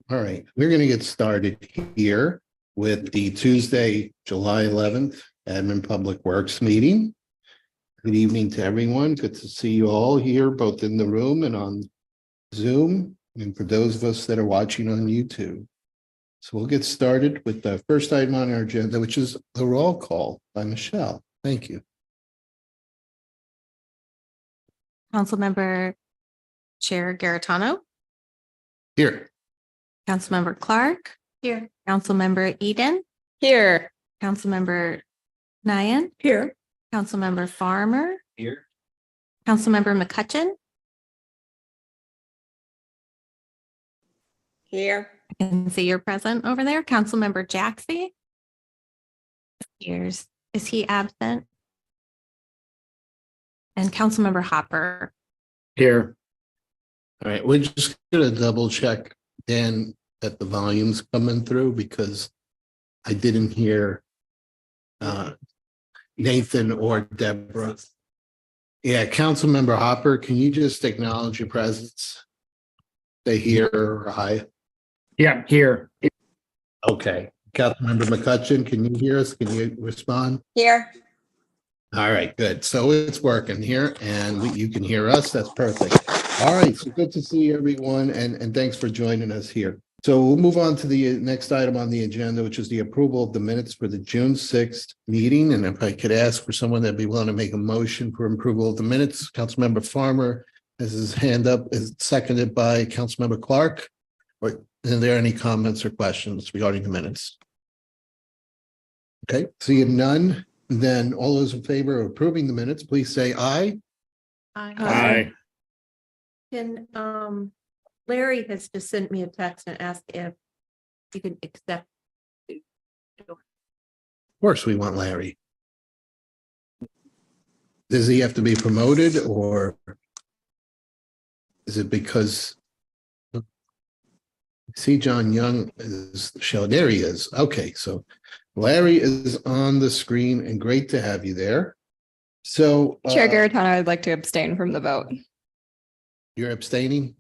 All right, we're going to get started here with the Tuesday, July 11th Admin Public Works meeting. Good evening to everyone. Good to see you all here, both in the room and on Zoom, and for those of us that are watching on YouTube. So we'll get started with the first item on our agenda, which is the roll call by Michelle. Thank you. Councilmember Chair Garitano. Here. Councilmember Clark. Here. Councilmember Eden. Here. Councilmember Nyan. Here. Councilmember Farmer. Here. Councilmember McCutcheon. Here. I can see you're present over there. Councilmember Jaxie. Here's, is he absent? And Councilmember Hopper. Here. All right, we're just gonna double check, Dan, that the volume's coming through because I didn't hear Nathan or Deborah. Yeah, Councilmember Hopper, can you just acknowledge your presence? They hear or hi? Yeah, here. Okay. Councilmember McCutcheon, can you hear us? Can you respond? Here. All right, good. So it's working here and you can hear us. That's perfect. All right, so good to see everyone and thanks for joining us here. So we'll move on to the next item on the agenda, which is the approval of the minutes for the June 6th meeting. And if I could ask for someone that'd be willing to make a motion for approval of the minutes, Councilmember Farmer has his hand up, is seconded by Councilmember Clark. Or are there any comments or questions regarding the minutes? Okay, seeing none, then all those in favor of approving the minutes, please say aye. Aye. Can, Larry has just sent me a text and asked if you can accept. Of course, we want Larry. Does he have to be promoted or is it because? See, John Young is show. There he is. Okay, so Larry is on the screen and great to have you there. So Chair Garitano, I'd like to abstain from the vote. you're abstaining?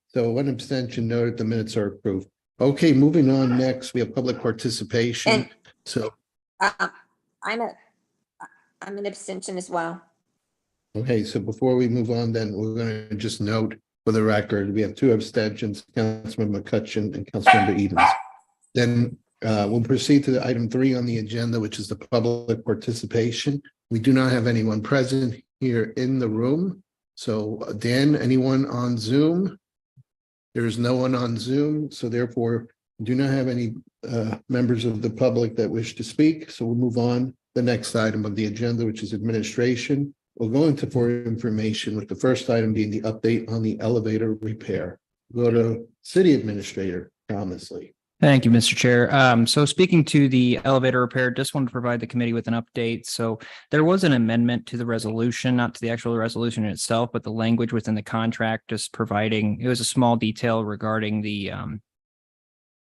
So one abstention noted, the minutes are approved. Okay, moving on next, we have public participation. And- So, I'm an abstention as well. okay, so before we move on, then we're going to just note for the record, we have two abstentions, Councilmember McCutcheon and Councilmember Edens. Then we'll proceed to the item 3 on the agenda, which is the public participation. We do not have anyone present here in the room. So Dan, anyone on Zoom? There is no one on Zoom, so therefore do not have any members of the public that wish to speak. So we'll move on. The next item of the agenda, which is administration. We'll go into for information with the first item being the update on the elevator repair. Go to City Administrator Thomas Lee. Thank you, Mr. Chair. So speaking to the elevator repair, just wanted to provide the committee with an update. So there was an amendment to the resolution, not to the actual resolution itself, but the language within the contract, just providing, it was a small detail regarding the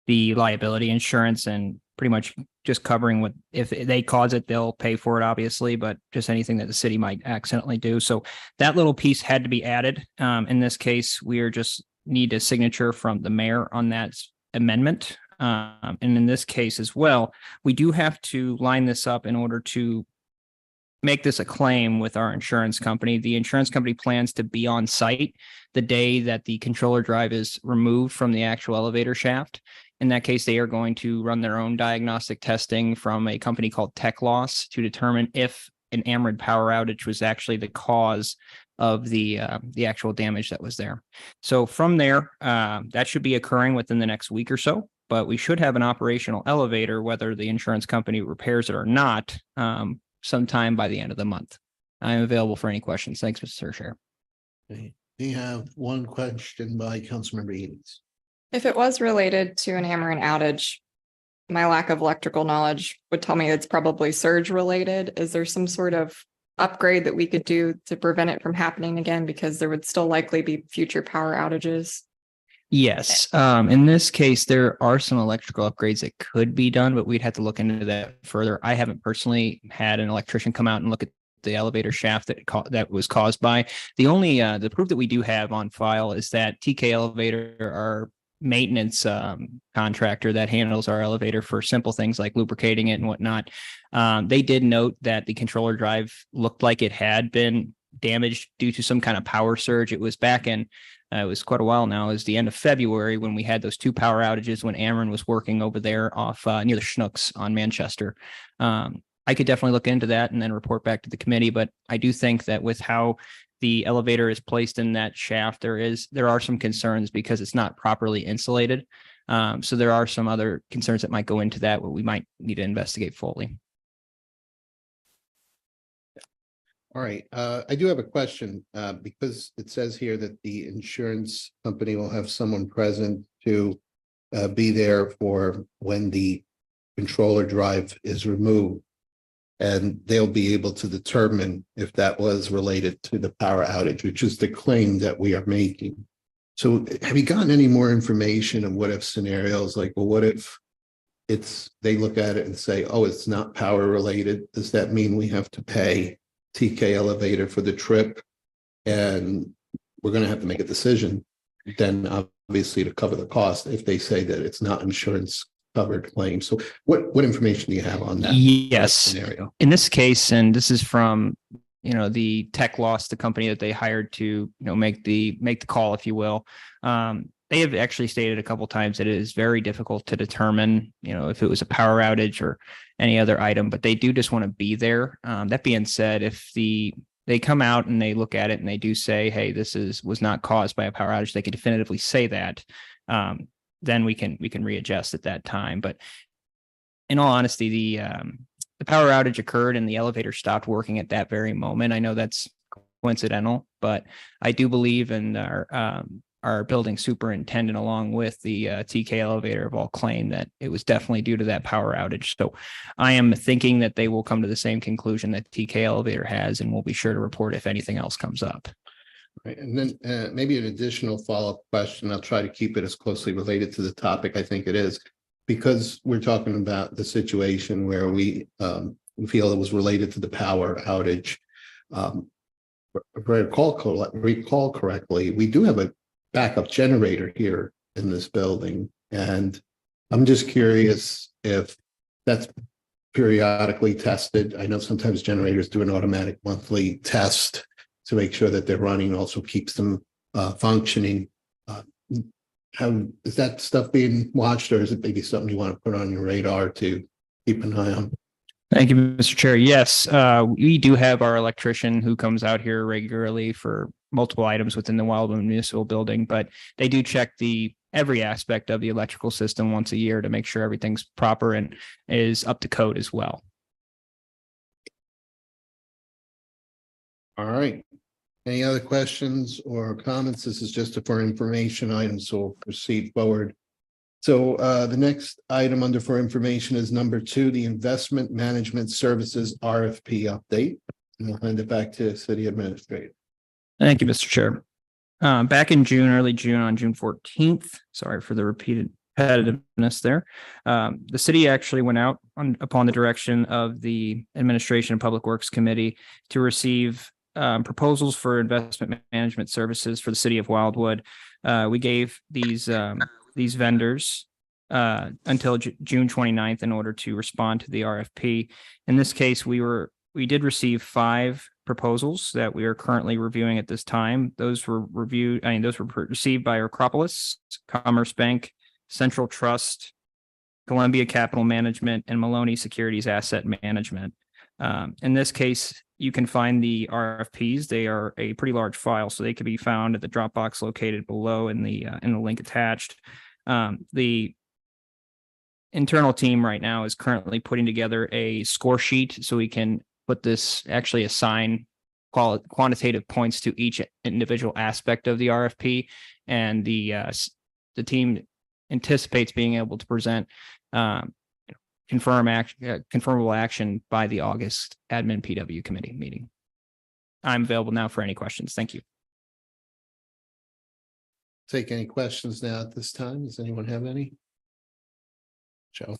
liability insurance and pretty much just covering what, if they cause it, they'll pay for it, obviously, but just anything that the city might accidentally do. So that little piece had to be added. In this case, we are just need a signature from the mayor on that amendment. And in this case as well, we do have to line this up in order to make this a claim with our insurance company. The insurance company plans to be on site the day that the controller drive is removed from the actual elevator shaft. In that case, they are going to run their own diagnostic testing from a company called TechLoss to determine if an Amrid power outage was actually the cause of the actual damage that was there. So from there, that should be occurring within the next week or so, but we should have an operational elevator, whether the insurance company repairs it or not, sometime by the end of the month. I am available for any questions. Thanks, Mr. Chair. Okay. We have one question by Councilmember Edens. If it was related to an Ameren outage, my lack of electrical knowledge would tell me it's probably surge related. Is there some sort of upgrade that we could do to prevent it from happening again? Because there would still likely be future power outages. Yes. In this case, there are some electrical upgrades that could be done, but we'd have to look into that further. I haven't personally had an electrician come out and look at the elevator shaft that was caused by. The only the proof that we do have on file is that TK Elevator are maintenance contractor that handles our elevator for simple things like lubricating it and whatnot. They did note that the controller drive looked like it had been damaged due to some kind of power surge. It was back in, it was quite a while now. It was the end of February when we had those 2 power outages when Ameren was working over there off near the Schnooks on Manchester. I could definitely look into that and then report back to the committee, but I do think that with how the elevator is placed in that shaft, there are some concerns because it's not properly insulated. So there are some other concerns that might go into that, what we might need to investigate fully. All right, I do have a question, because it says here that the insurance company will have someone present to be there for when the controller drive is removed. And they'll be able to determine if that was related to the power outage, which is the claim that we are making. So have you gotten any more information on what if scenarios, like, well, what if they look at it and say, oh, it's not power related? Does that mean we have to pay TK Elevator for the trip? And we're going to have to make a decision then obviously to cover the cost if they say that it's not insurance covered claim. So what information do you have on that? Yes. Scenario? In this case, and this is from, the tech loss, the company that they hired to, make the call, if you will. They have actually stated a couple of times that it is very difficult to determine, if it was a power outage or any other item, but they do just want to be there. That being said, if they come out and they look at it and they do say, hey, this was not caused by a power outage, they can definitively say that. Then we can readjust at that time. But in all honesty, the power outage occurred and the elevator stopped working at that very moment. I know that's coincidental, but I do believe in our building superintendent, along with the TK Elevator, have all claimed that it was definitely due to that power outage. So I am thinking that they will come to the same conclusion that TK Elevator has, and we'll be sure to report if anything else comes up. Right. And then maybe an additional follow-up question. I'll try to keep it as closely related to the topic. I think it is, because we're talking about the situation where we feel it was related to the power outage. If I recall correctly, we do have a backup generator here in this building. And I'm just curious if that's periodically tested. I know sometimes generators do an automatic monthly test to make sure that they're running, also keeps them functioning. How is that stuff being watched, or is it maybe something you want to put on your radar to keep an eye on? Thank you, Mr. Chair. Yes, we do have our electrician who comes out here regularly for multiple items within the Wildwood Municipal Building, but they do check every aspect of the electrical system once a year to make sure everything's proper and is up to code as well. All right. Any other questions or comments? This is just for information items, so we'll proceed forward. So the next item under for information is number 2, the Investment Management Services RFP update. And I'll hand it back to City Administrator. Thank you, Mr. Chair. Back in early June, on June 14th, sorry for the repeated repetitiveness there. The city actually went out upon the direction of the Administration and Public Works Committee to receive proposals for investment management services for the city of Wildwood. We gave these vendors until June 29th in order to respond to the RFP. In this case, we did receive 5 proposals that we are currently reviewing at this time. Those were received by Acropolis, Commerce Bank, Central Trust, Columbia Capital Management, and Maloney Securities Asset Management. In this case, you can find the RFPs. They are a pretty large file, so they can be found at the Dropbox located below in the link attached. The internal team right now is currently putting together a score sheet so we can assign quantitative points to each individual aspect of the RFP, and the team anticipates being able to present confirmable action by the August admin PW committee meeting. I'm available now for any questions. Thank you. Take any questions now at this time. Does anyone have any? Joe.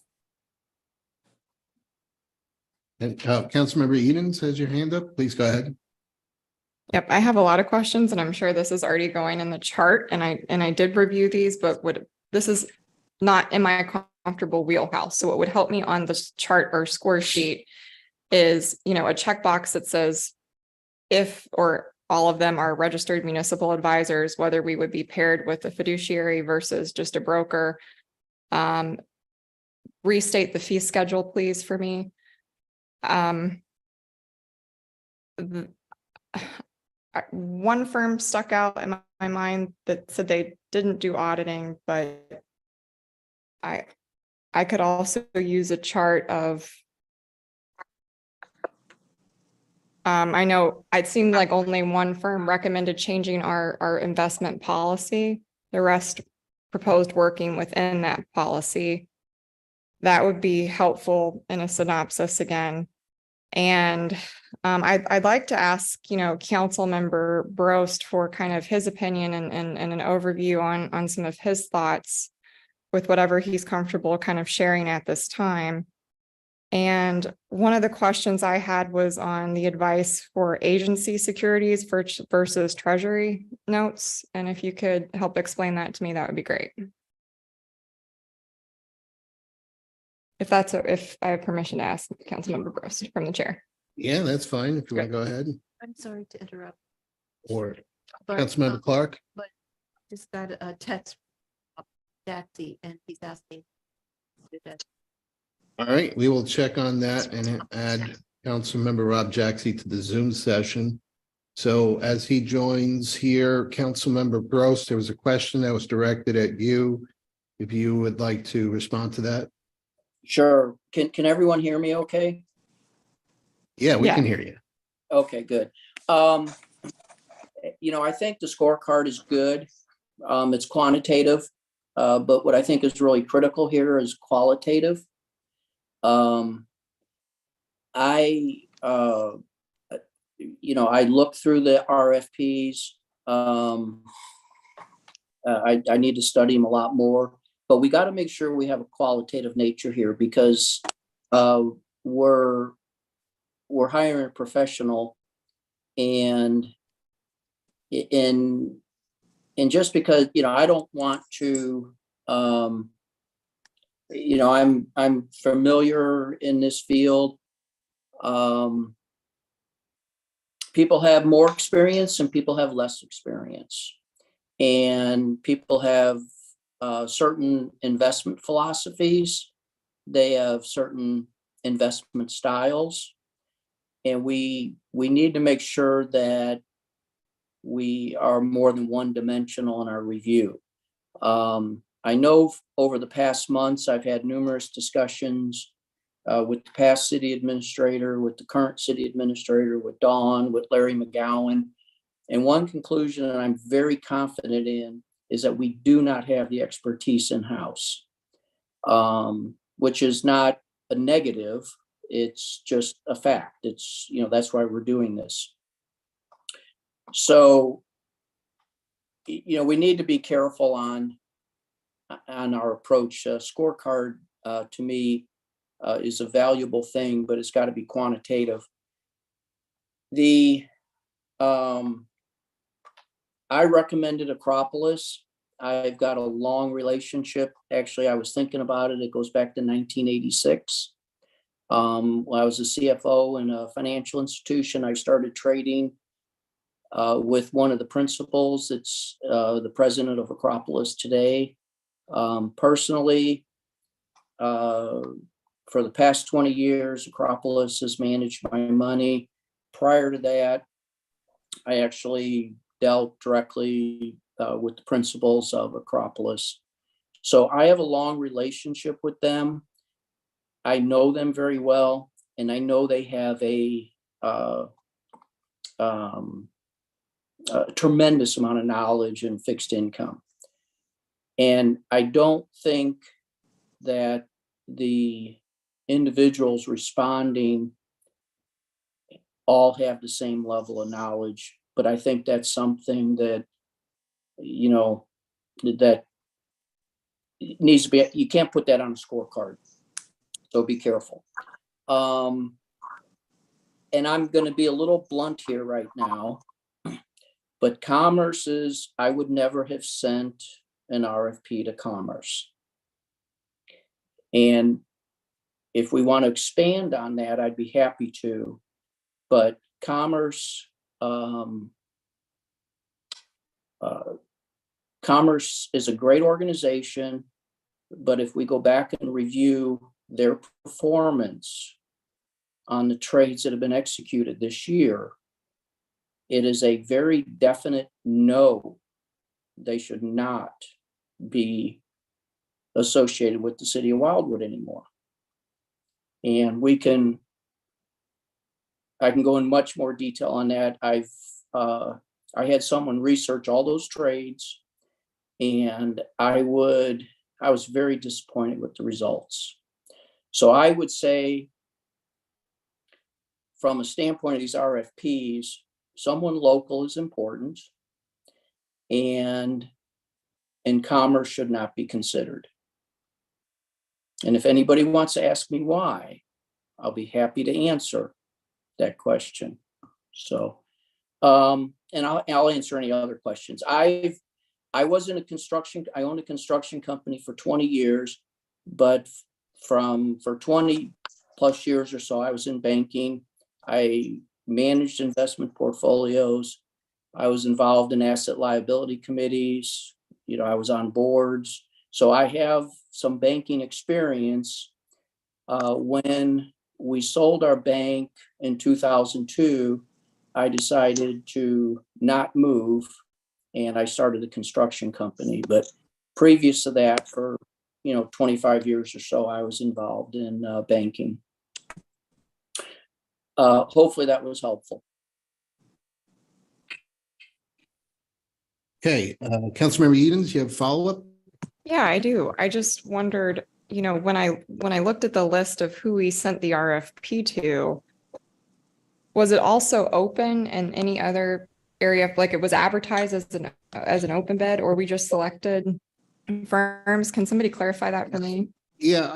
And Councilmember Edens has your hand up. Please go ahead. Yep, I have a lot of questions, and I'm sure this is already going in the chart, and I did review these, but would this is not in my comfortable wheelhouse. So what would help me on this chart or score sheet is, a checkbox that says if or all of them are registered municipal advisors, whether we would be paired with a fiduciary versus just a broker. Restate the fee schedule, please, for me. One firm stuck out in my mind that said they didn't do auditing, but I could also use a chart of. I know it seemed like only one firm recommended changing our investment policy. The rest proposed working within that policy. That would be helpful in a synopsis again. And I'd like to ask, Council Member Brost for kind of his opinion and an overview on some of his thoughts with whatever he's comfortable kind of sharing at this time. And one of the questions I had was on the advice for agency securities versus treasury notes. And if you could help explain that to me, that would be great. If I have permission to ask Councilmember Gross from the chair. Yeah, that's fine. If you want to go ahead. I'm sorry to interrupt. Or but, Councilmember Clark. Just got a text from Jaxie and he's asking. All right, we will check on that and add Councilmember Rob Jaxie to the Zoom session. So as he joins here, Councilmember Gross, there was a question that was directed at you. If you would like to respond to that. Sure. Can everyone hear me okay? Yeah, we Yeah. can hear you. Okay, good. I think the scorecard is good. It's quantitative, but what I think is really critical here is qualitative. I looked through the RFPs. I need to study them a lot more, but we got to make sure we have a qualitative nature here because we're hiring a professional, and just because I don't want to. I'm familiar in this field. People have more experience and people have less experience. And people have certain investment philosophies. They have certain investment styles. And we need to make sure that we are more than one dimensional in our review. I know over the past months, I've had numerous discussions with the past city administrator, with the current city administrator, with Dawn, with Larry McGowan. And one conclusion that I'm very confident in is that we do not have the expertise in-house, which is not a negative. It's just a fact. It's, that's why we're doing this. So, we need to be careful on our approach. Scorecard to me is a valuable thing, but it's got to be quantitative. I recommended Acropolis. I've got a long relationship. Actually, I was thinking about it. It goes back to 1986. When I was a CFO in a financial institution, I started trading with one of the principals. It's the president of Acropolis today. Personally, for the past 20 years, Acropolis has managed my money. Prior to that, I actually dealt directly with the principals of Acropolis. So I have a long relationship with them. I know them very well, and I know they have a tremendous amount of knowledge in fixed income. And I don't think that the individuals responding all have the same level of knowledge, but I think that's something that, that needs to be, you can't put that on a scorecard. So be careful. And I'm going to be a little blunt here right now, but Commerce's, I would never have sent an RFP to Commerce. And if we want to expand on that, I'd be happy to. But Commerce, Commerce is a great organization, but if we go back and review their performance on the trades that have been executed this year, it is a very definite no. They should not be associated with the city of Wildwood anymore. And I can go in much more detail on that. I had someone research all those trades, and I was very disappointed with the results. So I would say, from a standpoint of these RFPs, someone local is important, and Commerce should not be considered. And if anybody wants to ask me why, I'll be happy to answer that question. So, and I'll answer any other questions. I owned a construction company for 20 years, but for 20 plus years or so, I was in banking. I managed investment portfolios. I was involved in asset liability committees. I was on boards. So I have some banking experience. When we sold our bank in 2002, I decided to not move, and I started a construction company. But previous to that, for 25 years or so, I was involved in banking. Hopefully that was helpful. Okay, Councilmember Edens, you have a follow-up? Yeah, I do. I just wondered, when I looked at the list of who we sent the RFP to, was it also open in any other area? Like, it was advertised as an open bid, or we just selected firms? Can somebody clarify that for me? Yeah,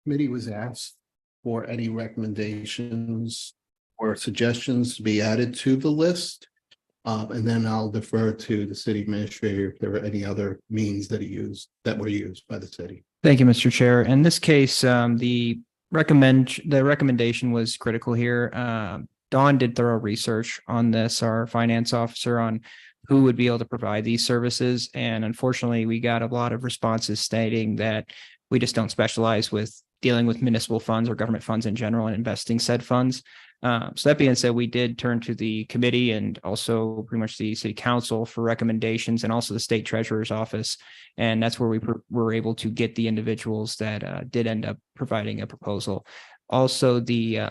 committee was asked for any recommendations or suggestions to be added to the list. And then I'll defer to the city administrator if there were any other means that were used by the city. Thank you, Mr. Chair. In this case, the recommendation was critical here. Dawn did thorough research on this, our finance officer, on who would be able to provide these services. And unfortunately, we got a lot of responses stating that we just don't specialize with dealing with municipal funds or government funds in general and investing said funds. So that being said, we did turn to the committee and also pretty much the city council for recommendations, and also the state treasurer's office. And that's where we were able to get the individuals that did end up providing a proposal. Also, the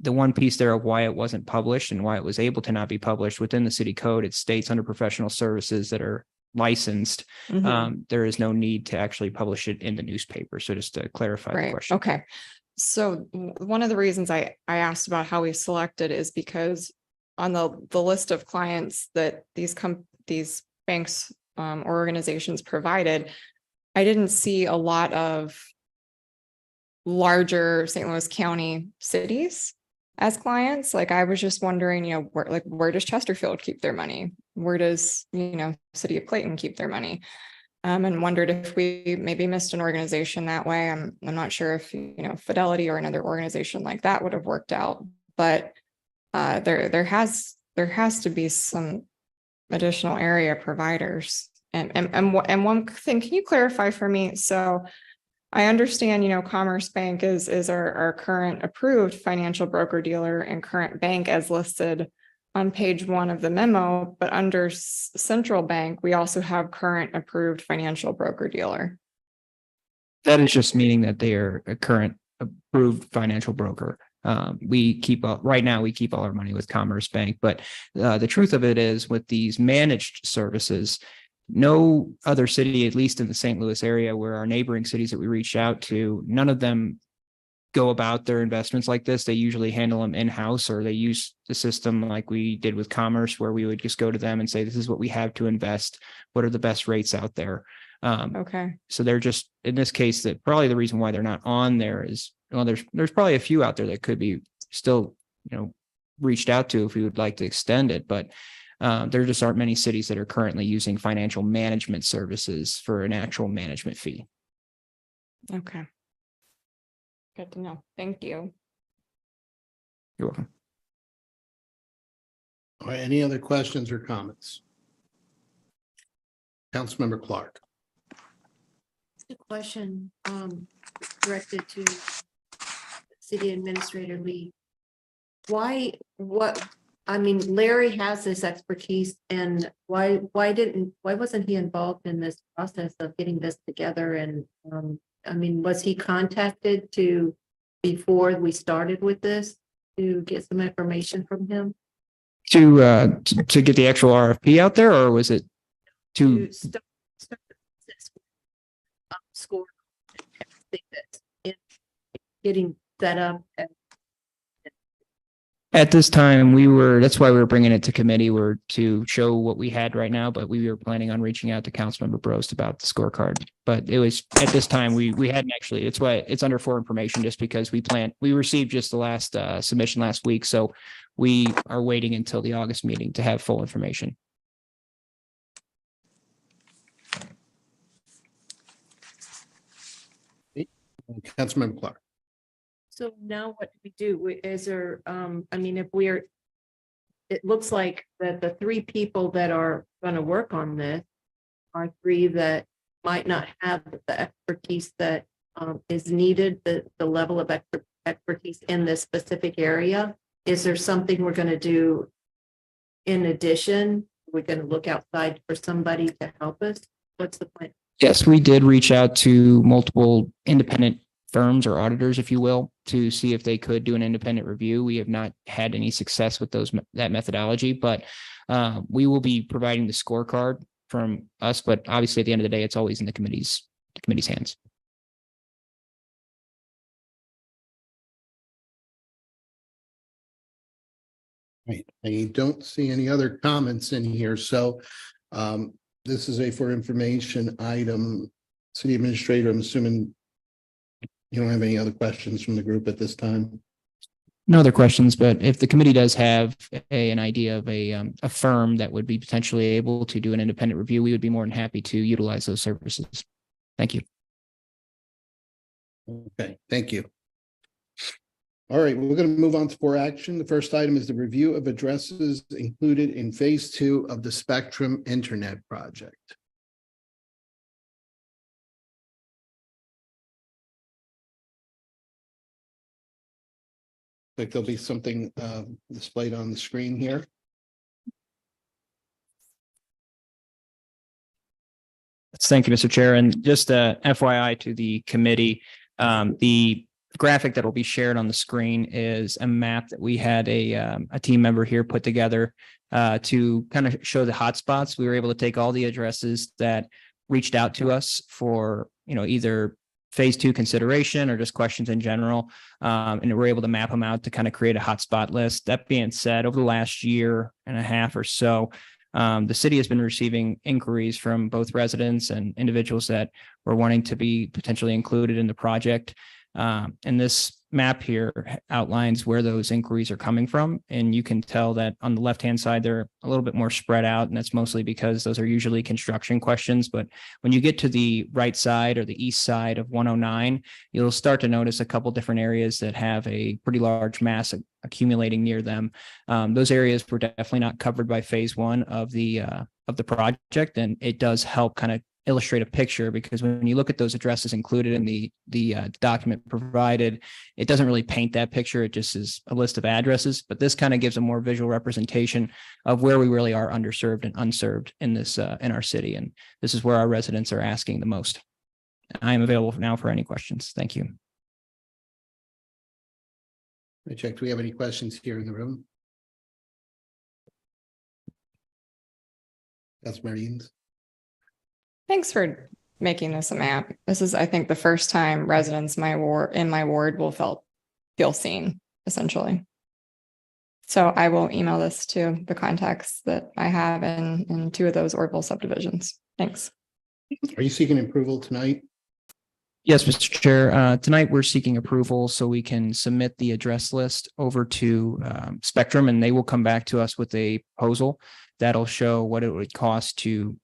one piece there of why it wasn't published and why it was able to not be published within the city code, it states under professional services that are licensed, there is no need to actually publish it in the newspaper. So just to clarify the question. Okay. So one of the reasons I asked about how we selected is because on the list of clients that these banks or organizations provided, I didn't see a lot of larger St. Louis County cities as clients. Like, I was just wondering, where does Chesterfield keep their money? Where does, City of Clayton keep their money? And wondered if we maybe missed an organization that way. I'm not sure if, Fidelity or another organization like that would have worked out, but there has to be some additional area providers. And one thing, can you clarify for me? So I understand, Commerce Bank is our current approved financial broker dealer and current bank as listed on page 1 of the memo, but under Central Bank, we also have current approved financial broker dealer. That is just meaning that they are a current approved financial broker. Right now we keep all our money with Commerce Bank, but the truth of it is, with these managed services, no other city, at least in the St. Louis area, where our neighboring cities that we reached out to, none of them go about their investments like this. They usually handle them in-house, or they use the system like we did with Commerce, where we would just go to them and say, this is what we have to invest. What are the best rates out there? Okay. So they're just, in this case, that probably the reason why they're not on there is, well, there's probably a few out there that could be still, reached out to if we would like to extend it. But There just aren't many cities that are currently using financial management services for an actual management fee. Okay. Good to know. Thank you. You're welcome. All right, any other questions or comments? Councilmember Clark. A question directed to City Administrator Lee. Why Larry has this expertise, and why wasn't he involved in this process of getting this together? And was he contacted before we started with this to get some information from him? To get the actual RFP out there, or was it To start this score, everything that's in getting set up? at this time, that's why we were bringing it to committee, were to show what we had right now, but we were planning on reaching out to Councilmember Brost about the scorecard. But it was, at this time, we hadn't actually, it's why it's under for information, just because we received just the last submission last week. So we are waiting until the August meeting to have full information. Councilmember Clark. So now what do we do? Is there, if it looks like that the three people that are going to work on this are three that might not have the expertise that is needed, the level of expertise in this specific area. Is there something we're going to do in addition? We're going to look outside for somebody to help us? What's the plan? Yes, we did reach out to multiple independent firms or auditors, if you will, to see if they could do an independent review. We have not had any success with that methodology, but we will be providing the scorecard from us. But obviously, at the end of the day, it's always in the committee's hands. Right. I don't see any other comments in here. So this is a for information item. City Administrator, I'm assuming you don't have any other questions from the group at this time? No other questions, but if the committee does have an idea of a firm that would be potentially able to do an independent review, we would be more than happy to utilize those services. Thank you. Okay, thank you. All right, we're going to move on to for action. The first item is the review of addresses included in phase 2 of the Spectrum Internet project. Like there'll be something displayed on the screen here. Thank you, Mr. Chair. And just FYI to the committee, the graphic that will be shared on the screen is a map that we had a team member here put together to kind of show the hotspots. We were able to take all the addresses that reached out to us for, either phase 2 consideration or just questions in general. And we're able to map them out to kind of create a hotspot list. That being said, over the last year and a half or so, the city has been receiving inquiries from both residents and individuals that were wanting to be potentially included in the project. And this map here outlines where those inquiries are coming from. And you can tell that on the left-hand side, they're a little bit more spread out. And that's mostly because those are usually construction questions. But when you get to the right side or the east side of 109, you'll start to notice a couple different areas that have a pretty large mass accumulating near them. Those areas were definitely not covered by phase 1 of the project. And it does help kind of illustrate a picture, because when you look at those addresses included in the document provided, it doesn't really paint that picture. It just is a list of addresses, but this kind of gives a more visual representation of where we really are underserved and unserved in this in our city. And this is where our residents are asking the most. I am available now for any questions. Thank you. I check. Do we have any questions here in the room? Councilmember Edens. Thanks for making this a map. This is, I think, the first time residents in my ward will feel seen, essentially. So I will email this to the contacts that I have in 2 of those Orville subdivisions. Thanks. Are you seeking approval tonight? Yes, Mr. Chair. Tonight, we're seeking approval so we can submit the address list over to Spectrum, and they will come back to us with a proposal that'll show what it would cost to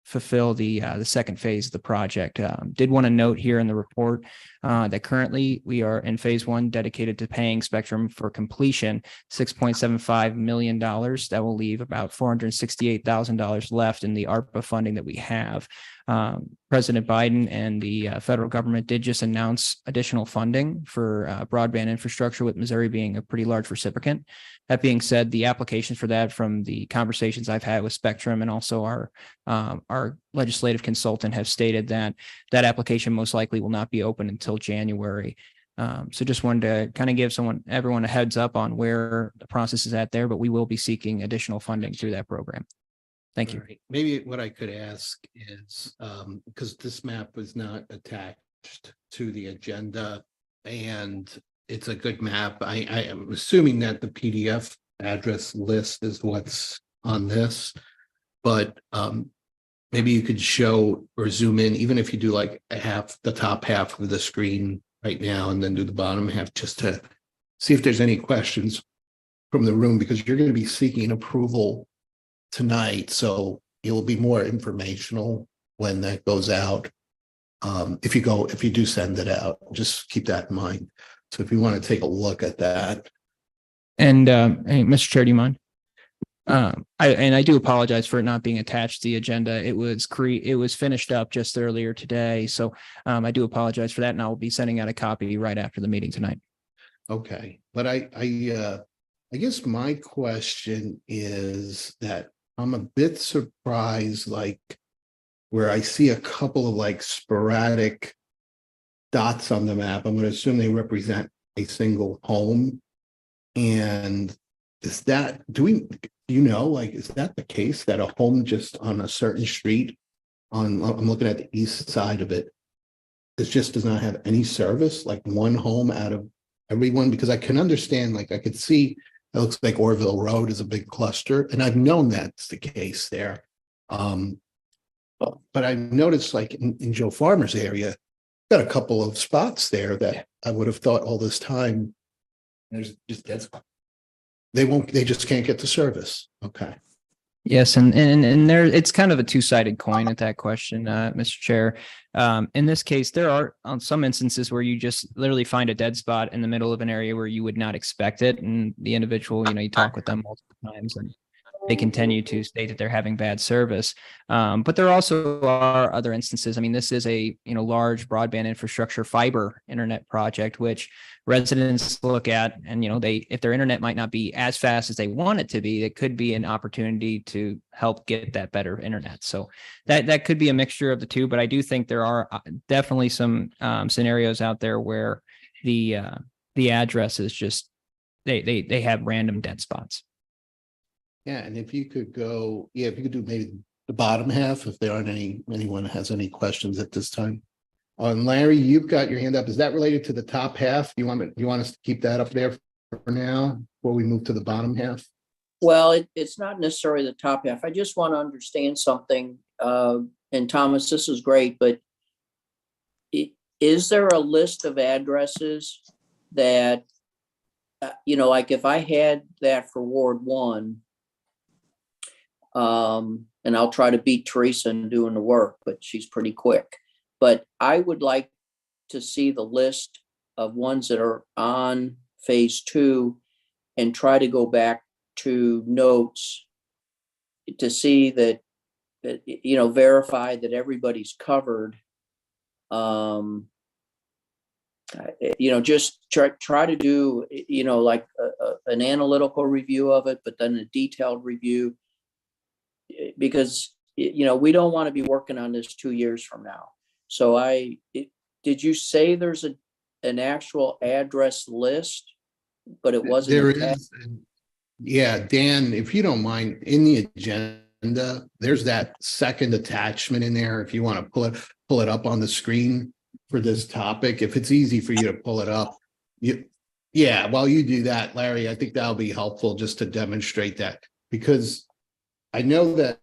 fulfill the second phase of the project. Did want to note here in the report that currently we are in phase one dedicated to paying Spectrum for completion, $6.75 million. That will leave about $468,000 left in the ARPA funding that we have. President Biden and the federal government did just announce additional funding for broadband infrastructure, with Missouri being a pretty large recipient. That being said, the applications for that, from the conversations I've had with Spectrum and also our legislative consultant, have stated that that application most likely will not be open until January. So just wanted to kind of give everyone a heads up on where the process is at there, but we will be seeking additional funding through that program. Thank you. All right. Maybe what I could ask is, because this map was not attached to the agenda and it's a good map, I am assuming that the PDF address list is what's on this, but maybe you could show or zoom in, even if you do like the top half of the screen right now and then do the bottom half, just to see if there's any questions from the room, because you're going to be seeking approval tonight, so it will be more informational when that goes out. If you do send it out, just keep that in mind. So if you want to take a look at that. And hey, Mr. Chair, do you mind? I do apologize for it not being attached to the agenda. It was finished up just earlier today, so I do apologize for that, and I'll be sending out a copy right after the meeting tonight. Okay, but I guess my question is that I'm a bit surprised, like where I see a couple of like sporadic dots on the map. I'm going to assume they represent a single home. And is that, is that the case, that a home just on a certain street I'm looking at the east side of it, does not have any service, like one home out of everyone? Because I can understand, like I could see it looks like Orville Road is a big cluster, and I've known that's the case there. But I noticed, like in Joe Farmer's area, got a couple of spots there that I would have thought all this time there's just dead spot. They just can't get the service. Okay. Yes, and there, it's kind of a two-sided coin at that question, Mr. Chair. In this case, there are on some instances where you just literally find a dead spot in the middle of an area where you would not expect it, and the individual, you talk with them multiple times, and they continue to state that they're having bad service. But there also are other instances. I mean, this is a large broadband infrastructure fiber internet project, which residents look at, and if their internet might not be as fast as they want it to be, it could be an opportunity to help get that better internet. So that could be a mixture of the two. But I do think there are definitely some scenarios out there where the address is just they have random dead spots. Yeah, and if you could do maybe the bottom half, if there aren't anyone has any questions at this time. And Larry, you've got your hand up. Is that related to the top half? You want us to keep that up there for now before we move to the bottom half? Well, it's not necessarily the top half. I just want to understand something. And Thomas, this is great, but is there a list of addresses that, like if I had that for Ward 1, and I'll try to beat Teresa in doing the work, but she's pretty quick. But I would like to see the list of ones that are on phase 2 and try to go back to notes to see that verify that everybody's covered. Just try to do, like an analytical review of it, but then a detailed review, because, we don't want to be working on this 2 years from now. So did you say there's an actual address list, but it wasn't? There is. Yeah, Dan, if you don't mind, in the agenda, there's that second attachment in there. If you want to pull it up on the screen for this topic, if it's easy for you to pull it up, while you do that, Larry, I think that'll be helpful just to demonstrate that, because I know that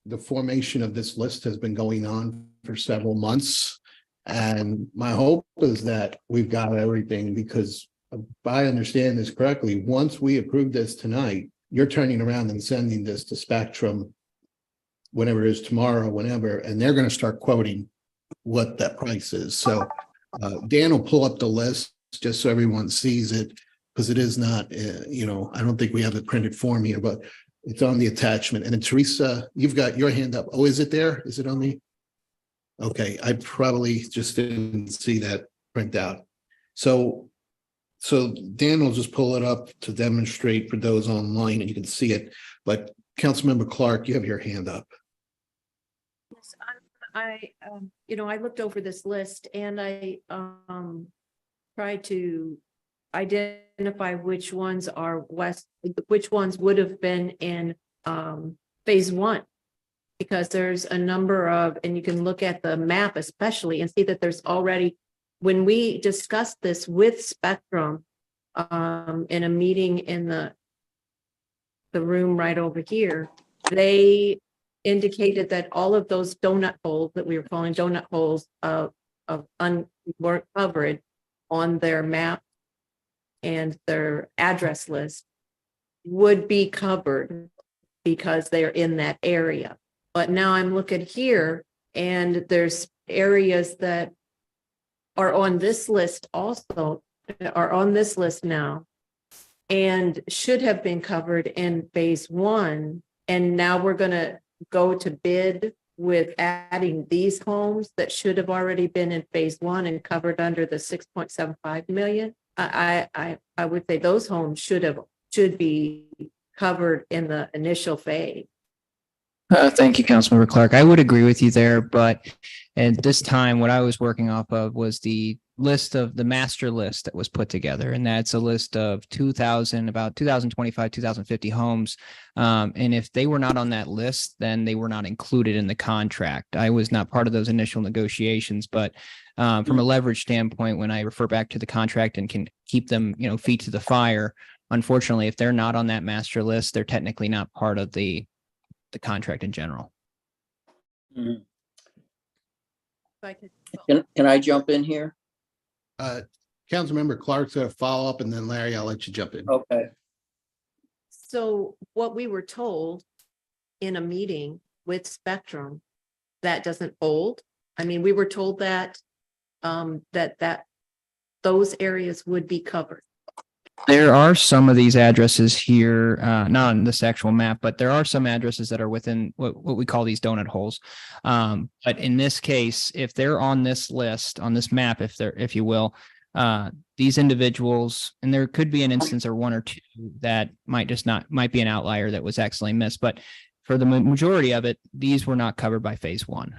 the formation of this list has been going on for several months, And my hope is that we've got everything, because if I understand this correctly, once we approve this tonight, you're turning around and sending this to Spectrum whenever it is tomorrow, whenever, and they're going to start quoting what that price is. So Dan will pull up the list just so everyone sees it, because it is not, I don't think we have a printed form here, but it's on the attachment. And then Teresa, you've got your hand up. Oh, is it there? Is it on the? Okay, I probably just didn't see that print out. So Dan will just pull it up to demonstrate for those online, and you can see it. But Councilmember Clark, you have your hand up. Yes, I looked over this list and I tried to identify which ones are which ones would have been in phase one. Because there's a number of, and you can look at the map especially and see that there's already, when we discussed this with Spectrum in a meeting in the room right over here, they indicated that all of those donut holes that we were calling donut holes weren't covered on their map and their address list would be covered because they're in that area. But now I'm looking here and there's areas that are on this list also, are on this list now and should have been covered in phase one. And now we're going to go to bid with adding these homes that should have already been in phase one and covered under the 6.75 million. I would say those homes should be covered in the initial phase. Thank you, Councilmember Clark. I would agree with you there, but at this time, what I was working off of was the list of the master list that was put together. And that's a list of about 2025, 2050 homes. And if they were not on that list, then they were not included in the contract. I was not part of those initial negotiations, but from a leverage standpoint, when I refer back to the contract and can keep them, feet to the fire, unfortunately, if they're not on that master list, they're technically not part of the contract in general. Mhm. If I could- Can I jump in here? Councilmember Clark's going to follow up, and then Larry, I'll let you jump in. Okay. So what we were told in a meeting with Spectrum, that doesn't hold. I mean, we were told that those areas would be covered. There are some of these addresses here, not on this actual map, but there are some addresses that are within what we call these donut holes. But in this case, if they're on this list, on this map, if you will, these individuals, and there could be an instance or one or two that might be an outlier that was accidentally missed, but for the majority of it, these were not covered by phase one.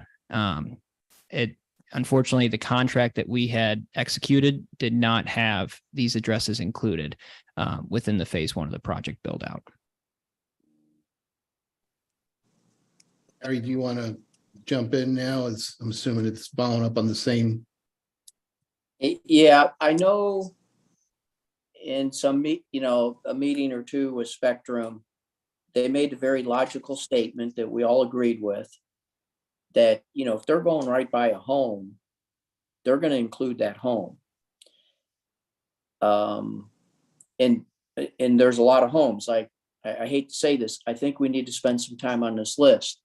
Unfortunately, the contract that we had executed did not have these addresses included within the phase one of the project build out. Larry, do you want to jump in now? I'm assuming it's following up on the same. Yeah, I know in some, a meeting or two with Spectrum, they made a very logical statement that we all agreed with, that, if they're going right by a home, they're going to include that home. And there's a lot of homes. Like, I hate to say this, I think we need to spend some time on this list.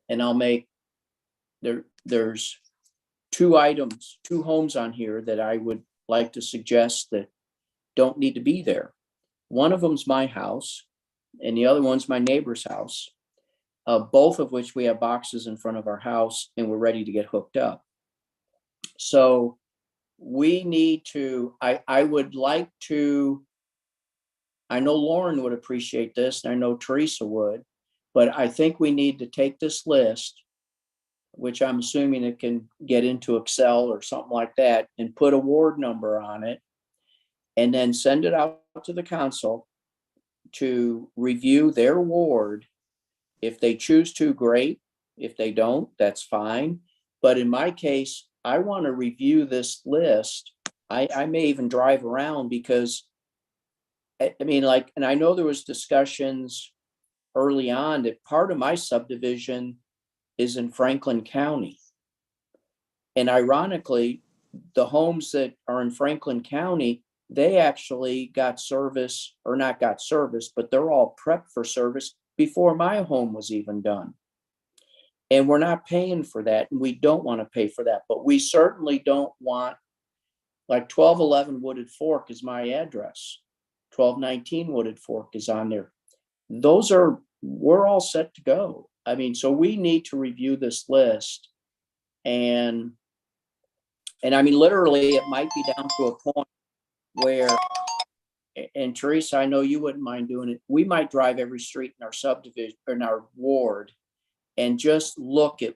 And there's two homes on here that I would like to suggest that don't need to be there. One of them's my house and the other one's my neighbor's house. Both of which we have boxes in front of our house and we're ready to get hooked up. So we need to, I would like to, I know Lauren would appreciate this and I know Teresa would, but I think we need to take this list, which I'm assuming it can get into Excel or something like that, and put a ward number on it and then send it out to the council to review their ward. If they choose to, great. If they don't, that's fine. But in my case, I want to review this list. I may even drive around because, I mean, like, and I know there was discussions early on that part of my subdivision is in Franklin County. And ironically, the homes that are in Franklin County, they actually got service, or not got service, but they're all prepped for service before my home was even done. And we're not paying for that, and we don't want to pay for that, but we certainly don't want, like 1211 Wooded Fork is my address. 1219 Wooded Fork is on there. We're all set to go. I mean, so we need to review this list, and I mean, literally, it might be down to a point where, and Teresa, I know you wouldn't mind doing it. We might drive every street in our subdivision, or in our ward, and just look at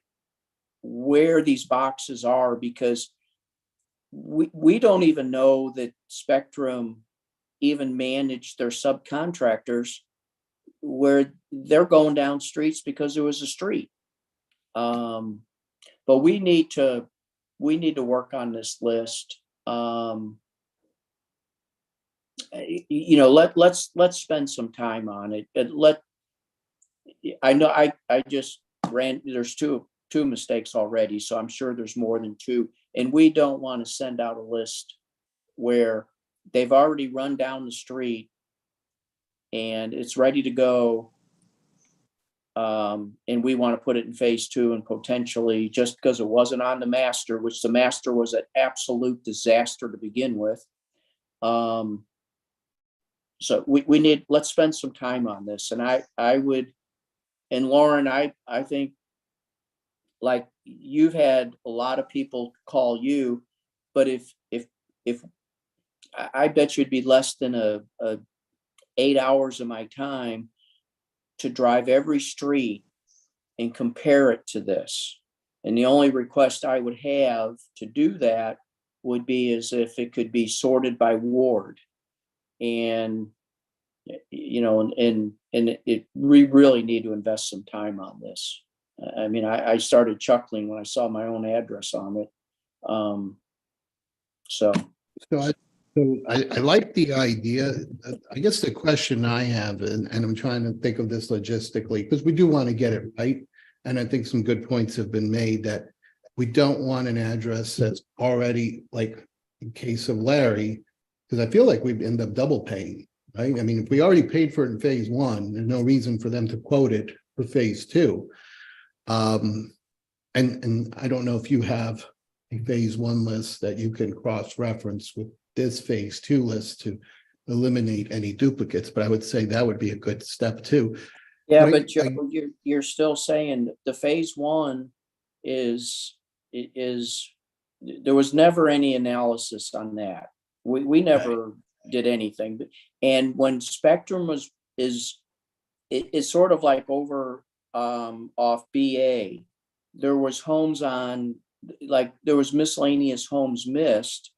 where these boxes are, because we don't even know that Spectrum even managed their subcontractors where they're going down streets because there was a street. But we need to work on this list. You know, let's spend some time on it. I know I just there's two mistakes already, so I'm sure there's more than two. And we don't want to send out a list where they've already run down the street and it's ready to go. And we want to put it in phase 2, and potentially, just because it wasn't on the master, which the master was an absolute disaster to begin with. So let's spend some time on this. And I would, and Lauren, I think, like, you've had a lot of people call you, but if I bet you'd be less than a 8 hours of my time to drive every street and compare it to this. And the only request I would have to do that would be as if it could be sorted by ward. And, you know, we really need to invest some time on this. I mean, I started chuckling when I saw my own address on it. So I like the idea. I guess the question I have, and I'm trying to think of this logistically, because we do want to get it right. And I think some good points have been made that we don't want an address that's already, like in case of Larry, because I feel like we'd end up double paying, right? I mean, if we already paid for it in phase 1, there's no reason for them to quote it for phase 2. And I don't know if you have a phase 1 list that you can cross-reference with this phase 2 list to eliminate any duplicates, but I would say that would be a good step too. yeah, Right, but Joe, you're still saying that the phase 1 is there was never any analysis on that. We never did anything. And when Spectrum is sort of like over off BA, there was homes on, like, there was miscellaneous homes missed.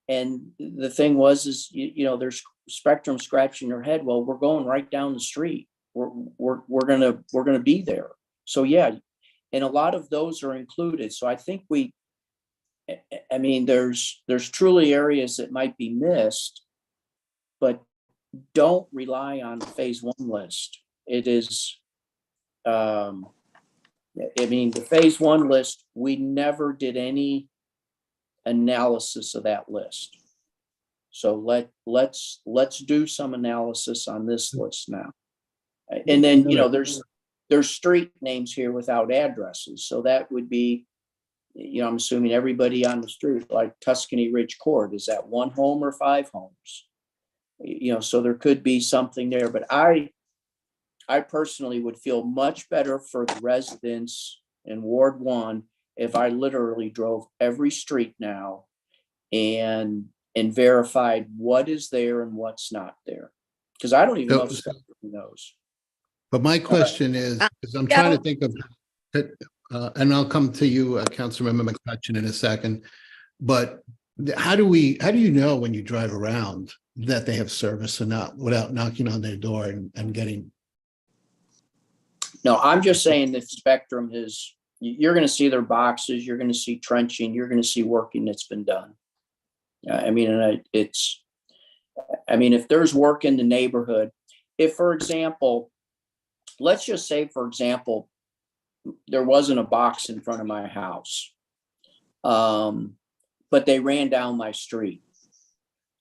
And the thing was, you know, there's Spectrum scratching their head. Well, we're going right down the street. We're gonna be there. So yeah, and a lot of those are included. So I think I mean, there's truly areas that might be missed, but don't rely on the phase 1 list. It is, I mean, the phase 1 list, we never did any analysis of that list. So let's do some analysis on this list now. And then, you know, there's street names here without addresses. So that would be, you know, I'm assuming everybody on the street, like Tuscany Ridge Court, is that 1 home or 5 homes? You know, so there could be something there, but I personally would feel much better for the residents in Ward 1 if I literally drove every street now and verified what is there and what's not there. Because I don't even know if Spectrum knows. But my question is, because I'm trying to think of, and I'll come to you, Councilmember McCutcheon, in a second. But how do you know when you drive around that they have service or not without knocking on their door and getting? No, I'm just saying that Spectrum you're going to see their boxes, you're going to see trenching, you're going to see working that's been done. I mean, and if there's work in the neighborhood, if, for example, let's just say, for example, there wasn't a box in front of my house, But they ran down my street.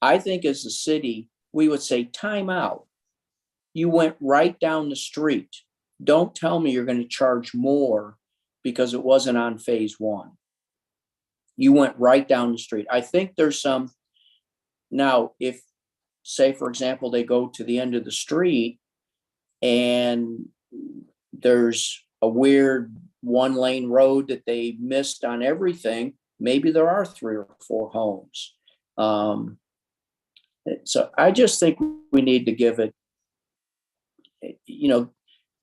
I think as a city, we would say time out. You went right down the street. Don't tell me you're going to charge more because it wasn't on phase one. You went right down the street. I think there's some, now if, say, for example, they go to the end of the street and there's a weird one lane road that they missed on everything, maybe there are 3 or 4 homes. So I just think we need to give it, you know,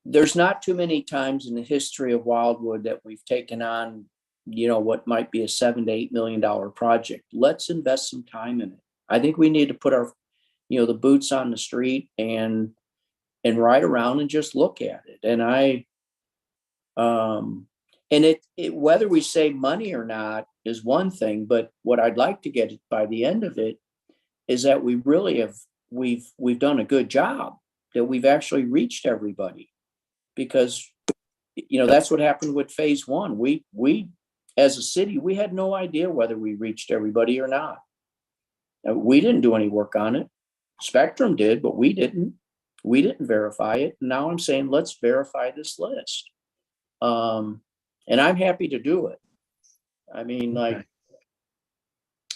there's not too many times in the history of Wildwood that we've taken on, you know, what might be a $7 to $8 million project. Let's invest some time in it. I think we need to put our, you know, the boots on the street and ride around and just look at it. And whether we save money or not is one thing, but what I'd like to get by the end of it is that we really have, we've done a good job, that we've actually reached everybody. Because, you know, that's what happened with phase one. We as a city, we had no idea whether we reached everybody or not. We didn't do any work on it. Spectrum did, but we didn't verify it. Now I'm saying, let's verify this list. And I'm happy to do it. I mean, like,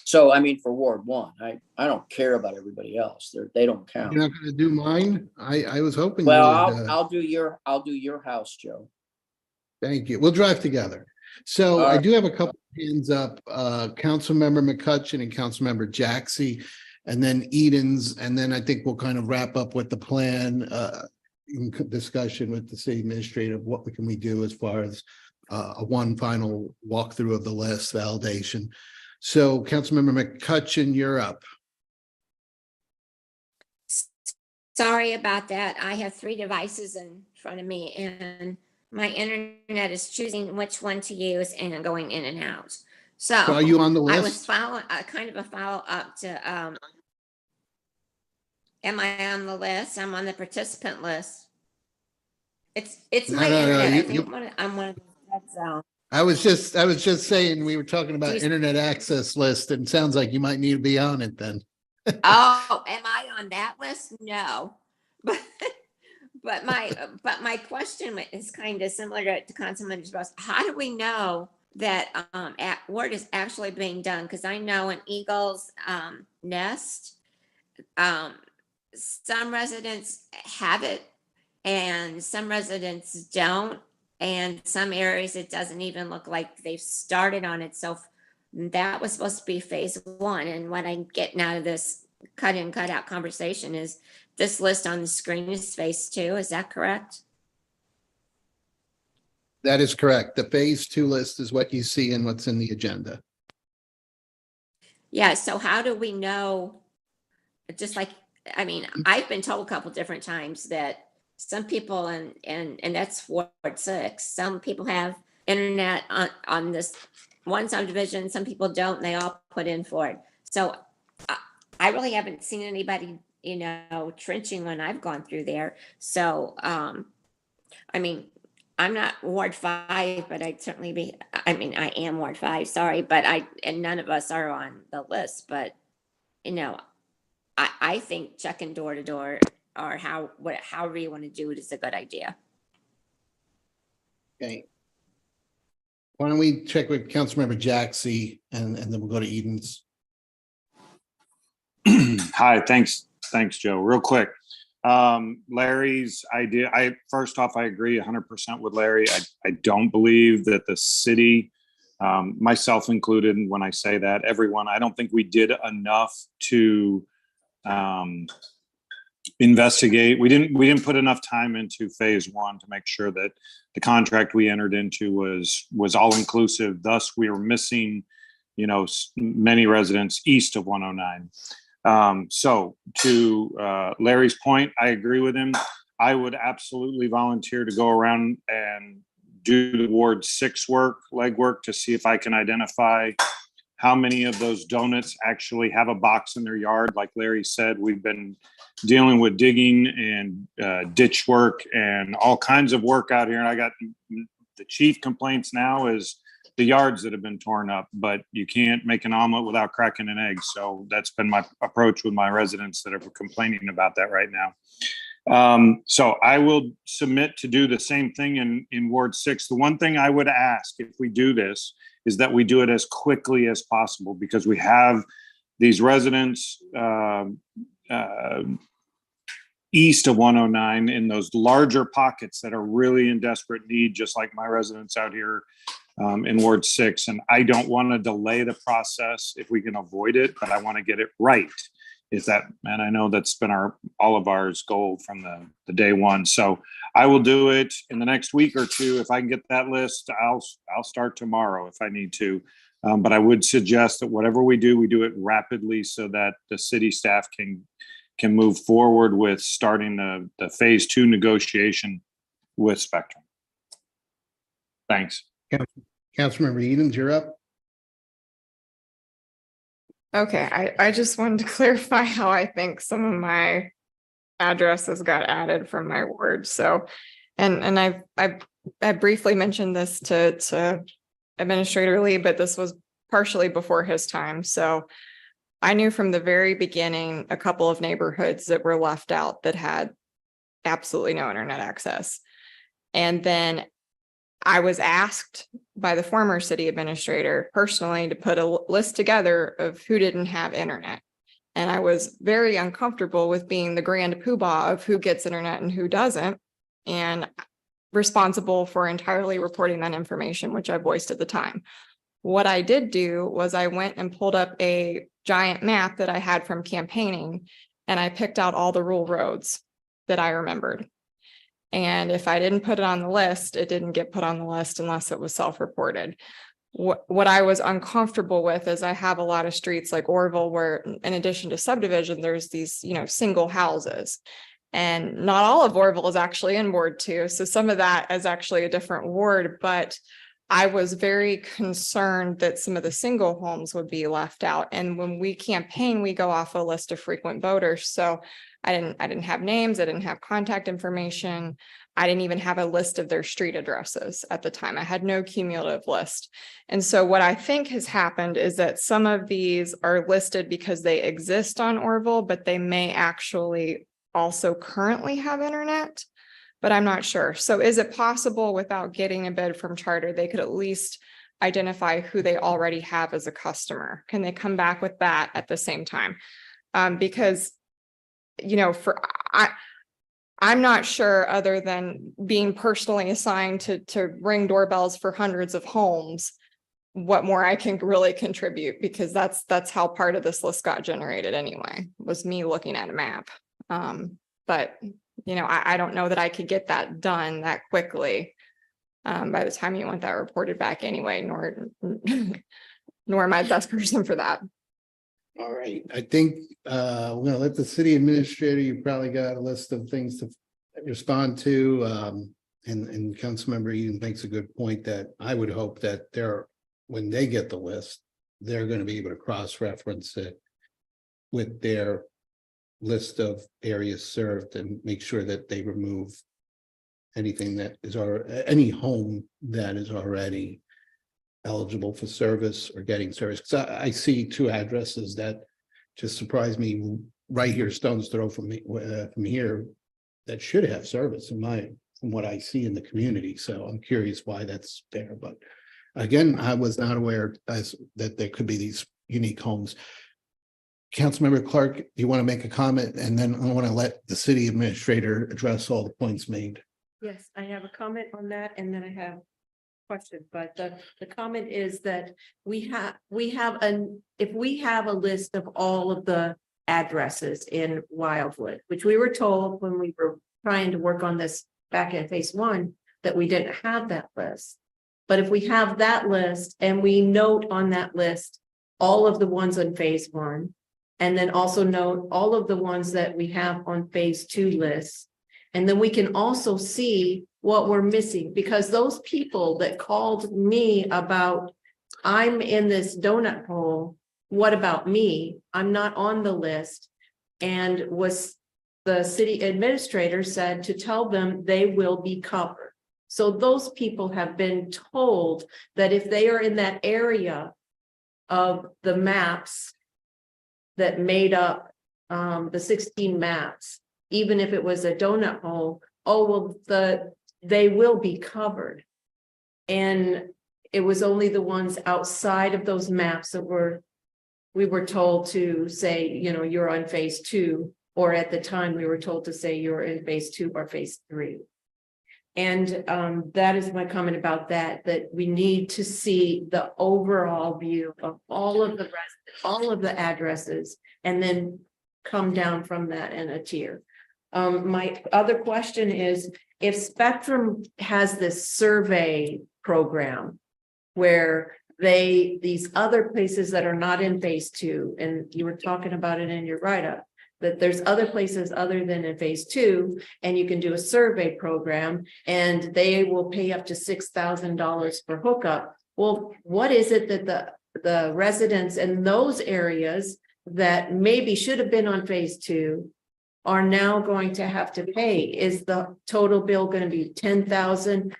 so, I mean, for Ward 1, I don't care about everybody else. They don't count. You're not going to do mine? I was hoping. Well, you would, I'll do your house, Joe. Thank you. We'll drive together. So I do have a couple of hands up, Councilmember McCutcheon and Councilmember Jaxie, and then Edens, and then I think we'll kind of wrap up with the plan in discussion with the city administrator of what we do as far as a one final walkthrough of the list validation. So Councilmember McCutcheon, you're up. Sorry about that. I have 3 devices in front of me and my internet is choosing which one to use and going in and out. So are you on the I was list? following kind of a follow up to, am I on the list? I'm on the participant list. It's No, my no, no, internet. you- I think I'm one of the red zone. I was just saying, we were talking about internet access list, and it sounds like you might need to be on it then. Oh, am I on that list? No. But my question is kind of similar to Councilman Ross. How do we know that work is actually being done? Because I know in Eagles Nest, some residents have it and some residents don't. And some areas, it doesn't even look like they've started on it. So that was supposed to be phase 1. And what I'm getting out of this cut in, cut out conversation is this list on the screen is phase 2. Is that correct? That is correct. The phase 2 list is what you see and what's in the agenda. Yeah. So how do we know? Just like, I mean, I've been told a couple different times that some people, and that's Ward 6, some people have internet on this one subdivision, some people don't, and they all put in for it. So I really haven't seen anybody, you know, trenching when I've gone through there. So, I mean, I'm not Ward 5, but I'd certainly be, I mean, I am Ward 5, sorry, but and none of us are on the list, but, you know, I think checking door to door or however you want to do it is a good idea. Okay. Why don't we check with Councilmember Jaxie and then we'll go to Edens. Hi, thanks, Joe. Real quick. Larry's idea, first off, I agree 100% with Larry. I don't believe that the city, myself included, when I say that, everyone, I don't think we did enough to investigate. We didn't put enough time into phase 1 to make sure that the contract we entered into was all inclusive. Thus, we were missing, you know, many residents east of 109. So to Larry's point, I agree with him. I would absolutely volunteer to go around and do the Ward 6 legwork to see if I can identify how many of those donuts actually have a box in their yard. Like Larry said, we've been dealing with digging and ditch work and all kinds of work out here. And I got the chief complaints now is the yards that have been torn up, but you can't make an omelet without cracking an egg. So that's been my approach with my residents that are complaining about that right now. So I will submit to do the same thing in Ward 6. The one thing I would ask if we do this is that we do it as quickly as possible, because we have these residents east of 109 in those larger pockets that are really in desperate need, just like my residents out here in Ward 6. And I don't want to delay the process if we can avoid it, but I want to get it right. And I know that's been all of ours goal from the day one. So I will do it in the next week or two. If I can get that list, I'll start tomorrow if I need to. But I would suggest that whatever we do it rapidly so that the city staff can move forward with starting the phase 2 negotiation with Spectrum. Thanks. Councilmember Edens, you're up. Okay, I just wanted to clarify how I think some of my addresses got added from my ward. So, and I briefly mentioned this to Administrator Lee, but this was partially before his time. So I knew from the very beginning a couple of neighborhoods that were left out that had absolutely no internet access. And then I was asked by the former city administrator personally to put a list together of who didn't have internet. And I was very uncomfortable with being the grand poobah of who gets internet and who doesn't, and responsible for entirely reporting that information, which I voiced at the time. What I did do was I went and pulled up a giant map that I had from campaigning, and I picked out all the rural roads that I remembered. And if I didn't put it on the list, it didn't get put on the list unless it was self-reported. What I was uncomfortable with is I have a lot of streets like Orville where, in addition to subdivision, there's these, single houses. And not all of Orville is actually in Ward 2. So some of that is actually a different ward, but I was very concerned that some of the single homes would be left out. And when we campaign, we go off a list of frequent voters. So I didn't have names. I didn't have contact information. I didn't even have a list of their street addresses at the time. I had no cumulative list. And so what I think has happened is that some of these are listed because they exist on Orville, but they may actually also currently have internet, but I'm not sure. So is it possible without getting a bid from Charter, they could at least identify who they already have as a customer? Can they come back with that at the same time? Because I'm not sure, other than being personally assigned to ring doorbells for hundreds of homes, what more I can really contribute, because that's how part of this list got generated anyway, was me looking at a map. But I don't know that I could get that done that quickly by the time you want that reported back anyway, nor am I the best person for that. All right, I think we're gonna let the city administrator, you probably got a list of things to respond to. And Councilmember Eden makes a good point that I would hope that when they get the list, they're gonna be able to cross-reference it with their list of areas served and make sure that they remove anything that is any home that is already eligible for service or getting service. Because I see 2 addresses that just surprised me right here, stone's throw from here, that should have service from what I see in the community. So I'm curious why that's there. But again, I was not aware that there could be these unique homes. Councilmember Clark, do you want to make a comment? And then I want to let the city administrator address all the points made. Yes, I have a comment on that, and then I have question, but the comment is that if we have a list of all of the addresses in Wildwood, which we were told when we were trying to work on this back in phase 1, that we didn't have that list. But if we have that list and we note on that list all of the ones on phase 1, and then also note all of the ones that we have on phase 2 lists, and then we can also see what we're missing, because those people that called me about, I'm in this donut hole, what about me? I'm not on the list. And was the city administrator said to tell them they will be covered. So those people have been told that if they are in that area of the maps that made up the 16 maps, even if it was a donut hole, they will be covered. And it was only the ones outside of those maps that we were told to say, you're on phase 2, or at the time we were told to say you're in phase 2 or phase 3. And that is my comment about that we need to see the overall view of all of the addresses, and then come down from that in a tier. My other question is, if Spectrum has this survey program where these other places that are not in phase 2, and you were talking about it in your write-up, that there's other places other than in phase 2, and you can do a survey program and they will pay up to $6,000 for hookup. Well, what is it that the residents in those areas that maybe should have been on phase 2 are now going to have to pay? Is the total bill going to be 10,000,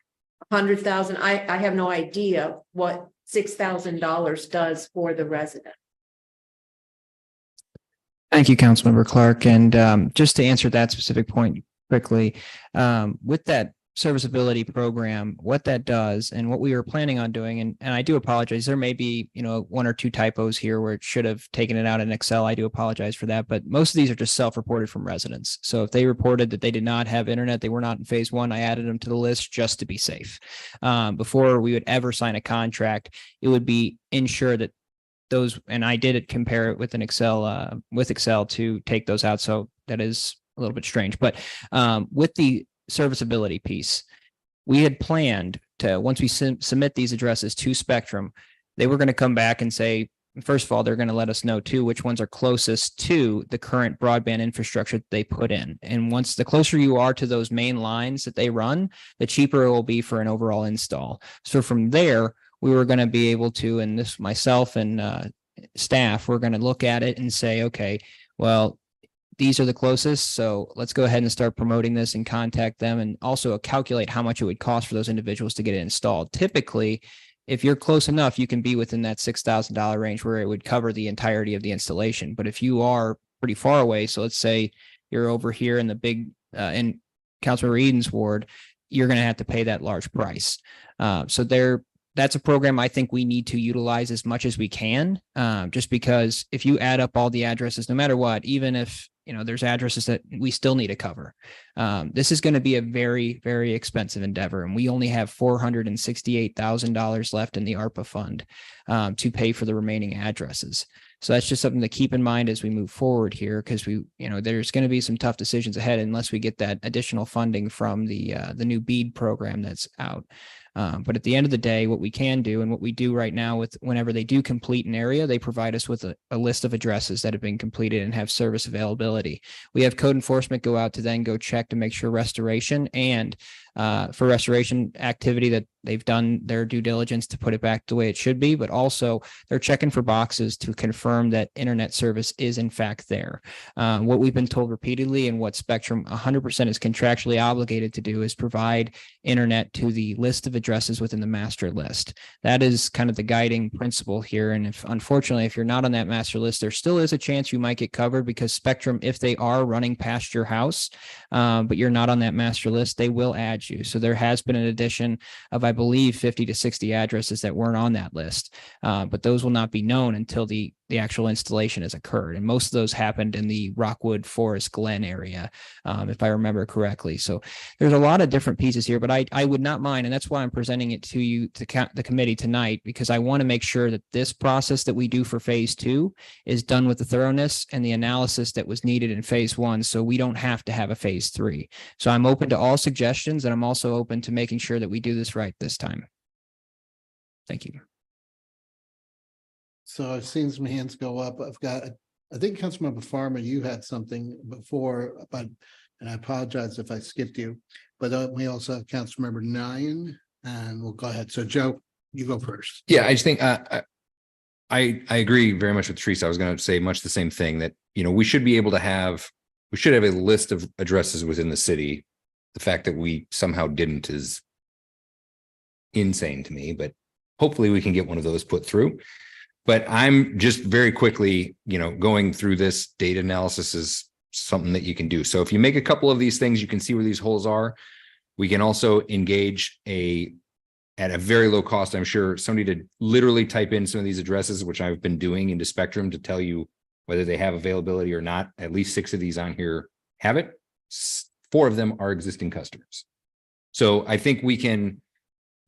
100,000? I have no idea what $6,000 does for the resident. Thank you, Councilmember Clark. And just to answer that specific point quickly, with that serviceability program, what that does and what we were planning on doing, and I do apologize, there may be, 1 or 2 typos here where it should have taken it out in Excel. I do apologize for that, but most of these are just self-reported from residents. So if they reported that they did not have internet, they were not in phase 1, I added them to the list just to be safe. Before we would ever sign a contract, it would be ensured that those, and I did compare it with an Excel, to take those out. So that is a little bit strange, but with the serviceability piece, we had planned to, once we submit these addresses to Spectrum, they were going to come back and say, first of all, they're going to let us know too which ones are closest to the current broadband infrastructure that they put in. And once the closer you are to those main lines that they run, the cheaper it will be for an overall install. So from there, we were going to be able to, and this myself and staff, we're going to look at it and say, okay, well, these are the closest. So let's go ahead and start promoting this and contact them, and also calculate how much it would cost for those individuals to get it installed. Typically, if you're close enough, you can be within that $6,000 range where it would cover the entirety of the installation. But if you are pretty far away, so let's say you're over here in the big, in Councilmember Eden's ward, you're going to have to pay that large price. That's a program I think we need to utilize as much as we can, just because if you add up all the addresses, no matter what, even if there's addresses that we still need to cover, this is going to be a very, very expensive endeavor. And we only have $468,000 left in the ARPA fund to pay for the remaining addresses. So that's just something to keep in mind as we move forward here, because there's going to be some tough decisions ahead unless we get that additional funding from the new BEAD program that's out. But at the end of the day, what we can do, and what we do right now with whenever they do complete an area, they provide us with a list of addresses that have been completed and have service availability. We have code enforcement go out to then go check to make sure restoration, and for restoration activity that they've done their due diligence to put it back the way it should be, but also they're checking for boxes to confirm that internet service is in fact there. What we've been told repeatedly, and what Spectrum 100% is contractually obligated to do, is provide internet to the list of addresses within the master list. That is kind of the guiding principle here. And unfortunately, if you're not on that master list, there still is a chance you might get covered, because Spectrum, if they are running past your house, but you're not on that master list, they will add you. So there has been an addition of, I believe, 50 to 60 addresses that weren't on that list, but those will not be known until the actual installation has occurred. And most of those happened in the Rockwood, Forest Glen area, if I remember correctly. So there's a lot of different pieces here, but I would not mind. And that's why I'm presenting it to you, to the committee tonight, because I want to make sure that this process that we do for phase 2 is done with the thoroughness and the analysis that was needed in phase 1. So we don't have to have a phase 3. So I'm open to all suggestions, and I'm also open to making sure that we do this right this time. Thank you. So I've seen some hands go up. I think Councilmember Farmer, you had something before, and I apologize if I skipped you, but we also have Councilmember Nyan, and we'll go ahead. So Joe, you go first. Yeah, I just think I agree very much with Teresa. I was going to say much the same thing, that, we should have a list of addresses within the city. The fact that we somehow didn't is insane to me, but hopefully we can get one of those put through. But I'm just very quickly, going through this data analysis is something that you can do. So if you make a couple of these things, you can see where these holes are. We can also engage at a very low cost, I'm sure, somebody to literally type in some of these addresses, which I've been doing into Spectrum, to tell you whether they have availability or not. At least 6 of these on here have it. 4 of them are existing customers. So I think we can,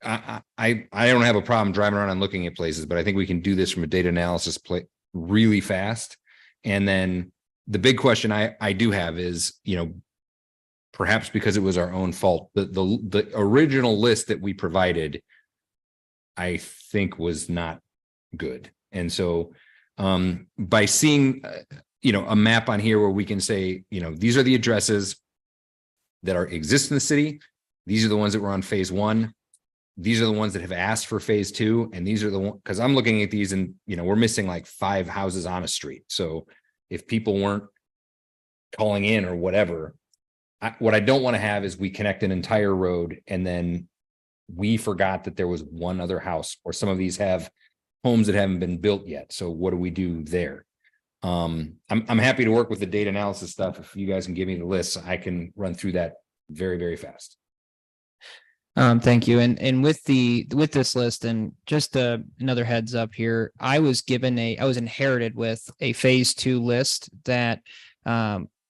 I don't have a problem driving around and looking at places, but I think we can do this from a data analysis really fast. And then the big question I do have is, perhaps because it was our own fault, the original list that we provided, I think, was not good. And so by seeing, a map on here where we can say, these are the addresses that exist in the city. These are the ones that were on phase 1. These are the ones that have asked for phase 2. And these are the ones, because I'm looking at these and, we're missing like 5 houses on a street. So if people weren't calling in or whatever, what I don't want to have is we connect an entire road and then we forgot that there was one other house, or some of these have homes that haven't been built yet. So what do we do there? I'm happy to work with the data analysis stuff. If you guys can give me the list, I can run through that very, very fast. Thank you. And with this list, and just another heads up here, I was inherited with a phase 2 list that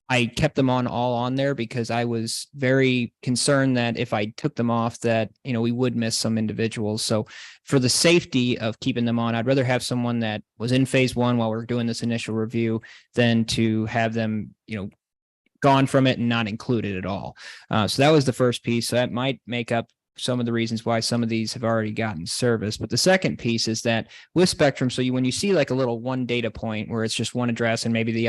I kept them all on there because I was very concerned that if I took them off that, we would miss some individuals. So for the safety of keeping them on, I'd rather have someone that was in phase 1 while we're doing this initial review than to have them, gone from it and not included at all. So that was the first piece. So that might make up some of the reasons why some of these have already gotten service. But the second piece is that with Spectrum, so when you see like a little one data point where it's just one address and maybe the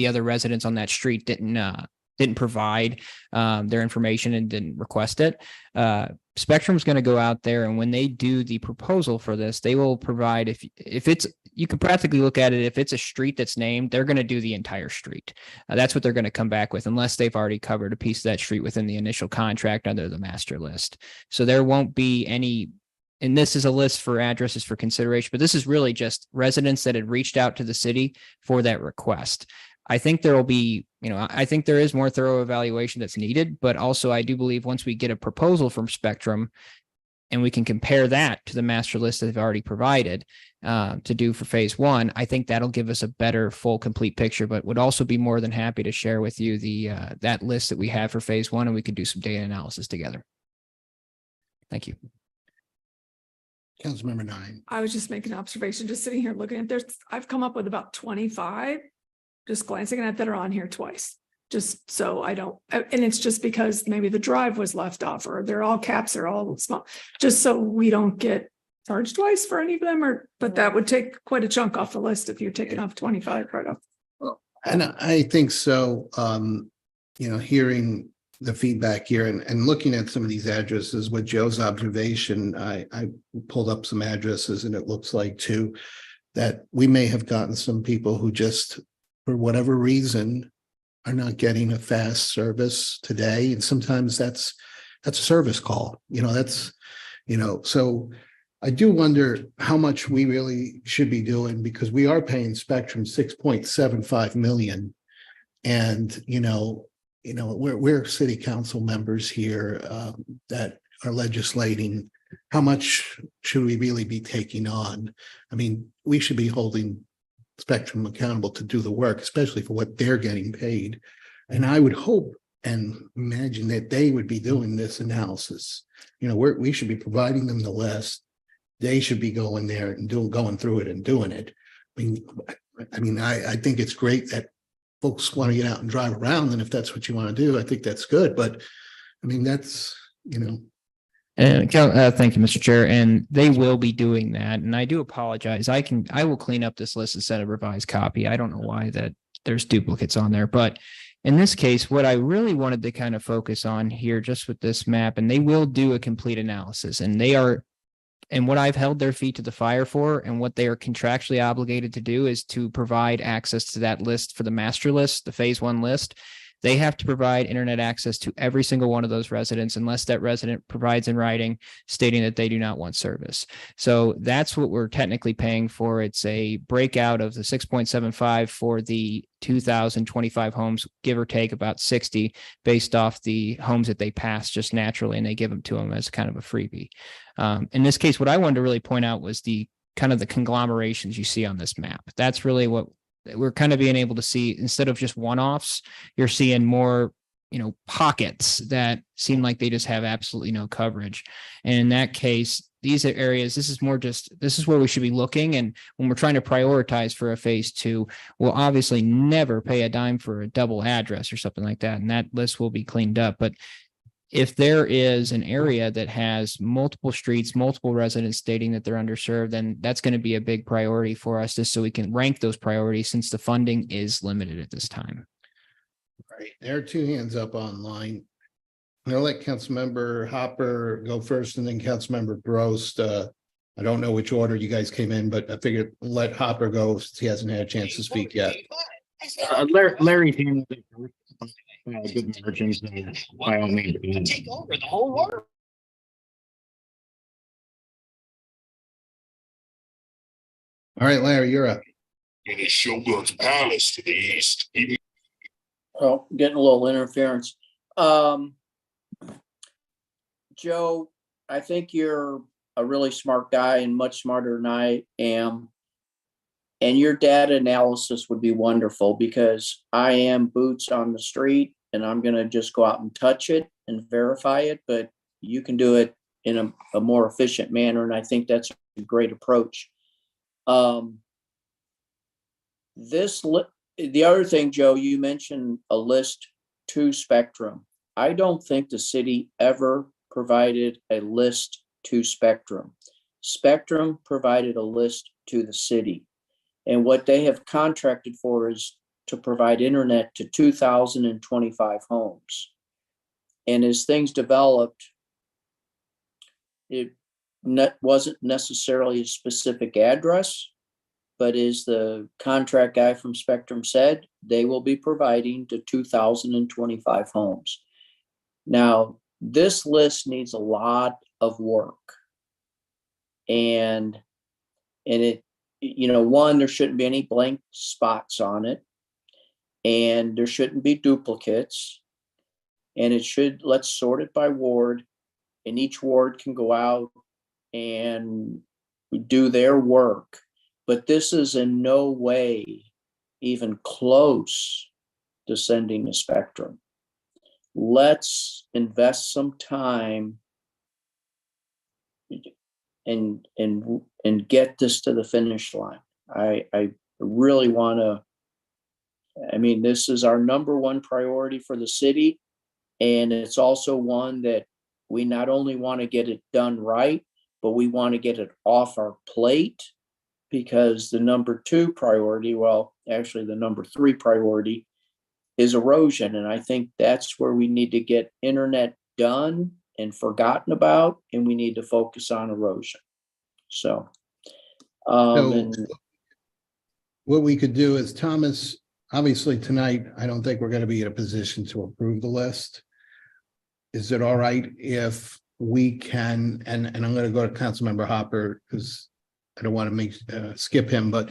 other residents on that street didn't provide their information and didn't request it, Spectrum's going to go out there, and when they do the proposal for this, they will provide, if it's, you can practically look at it, if it's a street that's named, they're going to do the entire street. That's what they're going to come back with, unless they've already covered a piece of that street within the initial contract under the master list. So there won't be any, and this is a list for addresses for consideration, but this is really just residents that had reached out to the city for that request. I think there will be, I think there is more thorough evaluation that's needed, but also I do believe once we get a proposal from Spectrum and we can compare that to the master list that they've already provided to do for phase 1, I think that'll give us a better, full, complete picture, but would also be more than happy to share with you that list that we have for phase 1, and we could do some data analysis together. Thank you. Councilmember 9. I was just making an observation, just sitting here looking at this. I've come up with about 25, just glancing at that are on here twice. Just so I don't, and it's just because maybe the drive was left off, or they're all caps, they're all small, just so we don't get charged twice for any of them, but that would take quite a chunk off the list if you're taking off 25 right off. And I think so, hearing the feedback here and looking at some of these addresses with Joe's observation, I pulled up some addresses, and it looks like too that we may have gotten some people who just, for whatever reason, are not getting a fast service today. And sometimes that's a service call, so I do wonder how much we really should be doing, because we are paying Spectrum $6.75 million. And, we're city council members here that are legislating. How much should we really be taking on? I mean, we should be holding Spectrum accountable to do the work, especially for what they're getting paid. And I would hope and imagine that they would be doing this analysis. We should be providing them the list. They should be going there and going through it and doing it. I think it's great that folks want to get out and drive around, and if that's what you want to do, I think that's good. But that's. And thank you, Mr. Chair. And they will be doing that. And I do apologize. I will clean up this list and send a revised copy. I don't know why that there's duplicates on there, but in this case, what I really wanted to kind of focus on here, just with this map, and they will do a complete analysis, and what I've held their feet to the fire for, and what they are contractually obligated to do, is to provide access to that list for the master list, the phase 1 list. they have to provide internet access to every single one of those residents unless that resident provides in writing stating that they do not want service. So that's what we're technically paying for. It's a breakout of the 6.75 for the 2025 homes, give or take about 60 based off the homes that they pass just naturally, and they give them to them as kind of a freebie. In this case, what I wanted to really point out was the kind of the conglomerations you see on this map. That's really what we're kind of being able to see. Instead of just one-offs, you're seeing more, pockets that seem like they just have absolutely no coverage. And in that case, these are areas, this is where we should be looking. And when we're trying to prioritize for a phase 2, we'll obviously never pay a dime for a double address or something like that. And that list will be cleaned up. But if there is an area that has multiple streets, multiple residents stating that they're underserved, then that's going to be a big priority for us, just so we can rank those priorities, since the funding is limited at this time. Right, there are two hands up online. I'm gonna let Councilmember Hopper go first and then Councilmember Gross. I don't know which order you guys came in, but I figured let Hopper go since he hasn't had a chance to speak yet. Larry's handled it by good margins, by all means. Take over the whole world. All right, Larry, you're up. And it's Shogun's Palace to the east. Oh, getting a little interference. Joe, I think you're a really smart guy and much smarter than I am. And your data analysis would be wonderful, because I am boots on the street and I'm going to just go out and touch it and verify it. But you can do it in a more efficient manner. And I think that's a great approach. The other thing, Joe, you mentioned a list to Spectrum. I don't think the city ever provided a list to Spectrum. Spectrum provided a list to the city. And what they have contracted for is to provide internet to 2,025 homes. And as things developed, it wasn't necessarily a specific address, but as the contract guy from Spectrum said, they will be providing to 2,025 homes. Now, this list needs a lot of work. And it, one, there shouldn't be any blank spots on it. And there shouldn't be duplicates. And let's sort it by ward. And each ward can go out and do their work. But this is in no way even close to sending a Spectrum. Let's invest some time and get this to the finish line. I really want to, this is our number one priority for the city. And it's also one that we not only want to get it done right, but we want to get it off our plate, because the number 2 priority, actually the number 3 priority is erosion. And I think that's where we need to get internet done and forgotten about, and we need to focus on erosion. So, What we could do is, Thomas, obviously tonight, I don't think we're going to be in a position to approve the list. Is it all right if we can, and I'm going to go to Councilmember Hopper, because I don't want to skip him, but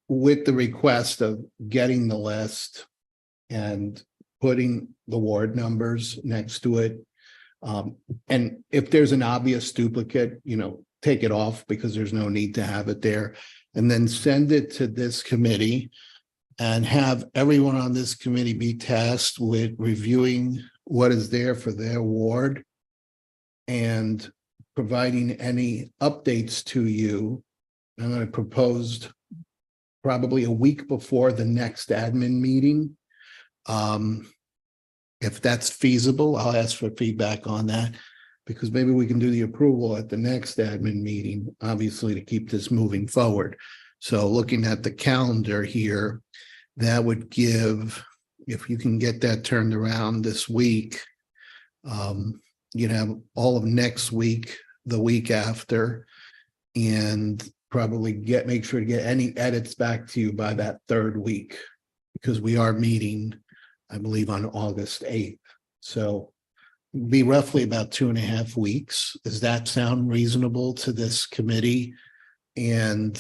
with the request of getting the list and putting the ward numbers next to it. And if there's an obvious duplicate, take it off, because there's no need to have it there. And then send it to this committee and have everyone on this committee be tasked with reviewing what is there for their ward and providing any updates to you. I'm going to propose probably a week before the next admin meeting. If that's feasible, I'll ask for feedback on that, because maybe we can do the approval at the next admin meeting, obviously, to keep this moving forward. So looking at the calendar here, that would give, if you can get that turned around this week, you'd have all of next week, the week after, and probably make sure to get any edits back to you by that 3rd week, because we are meeting I believe on August 8th. So be roughly about 2.5 weeks. Does that sound reasonable to this committee? And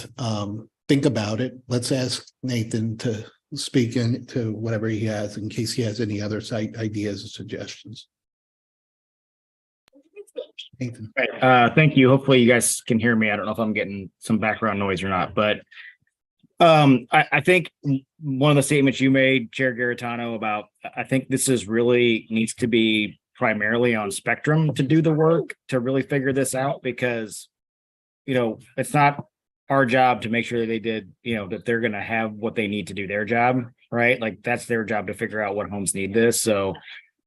think about it. Let's ask Nathan to speak into whatever he has in case he has any other site ideas or suggestions. Nathan. Right, thank you. Hopefully you guys can hear me. I don't know if I'm getting some background noise or not, but I think one of the statements you made, Chair Garitano, about I think this is really needs to be primarily on Spectrum to do the work to really figure this out, because it's not our job to make sure that they did, that they're going to have what they need to do their job, right? Like that's their job to figure out what homes need this. So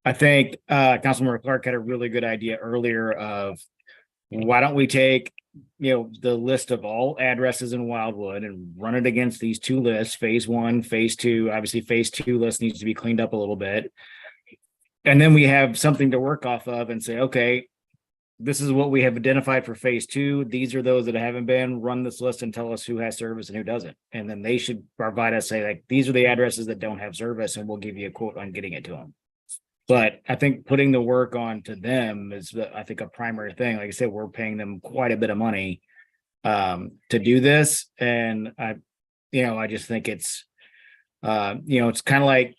I think Councilmember Clark had a really good idea earlier of why don't we take, the list of all addresses in Wildwood and run it against these two lists, phase 1, phase 2. Obviously, phase 2 list needs to be cleaned up a little bit. And then we have something to work off of and say, okay, this is what we have identified for phase 2. These are those that haven't been. Run this list and tell us who has service and who doesn't. And then they should provide us, say, like, these are the addresses that don't have service, and we'll give you a quote on getting it to them. But I think putting the work on to them is, I think, a primary thing. Like I said, we're paying them quite a bit of money to do this. And I just think it's, it's kind of like,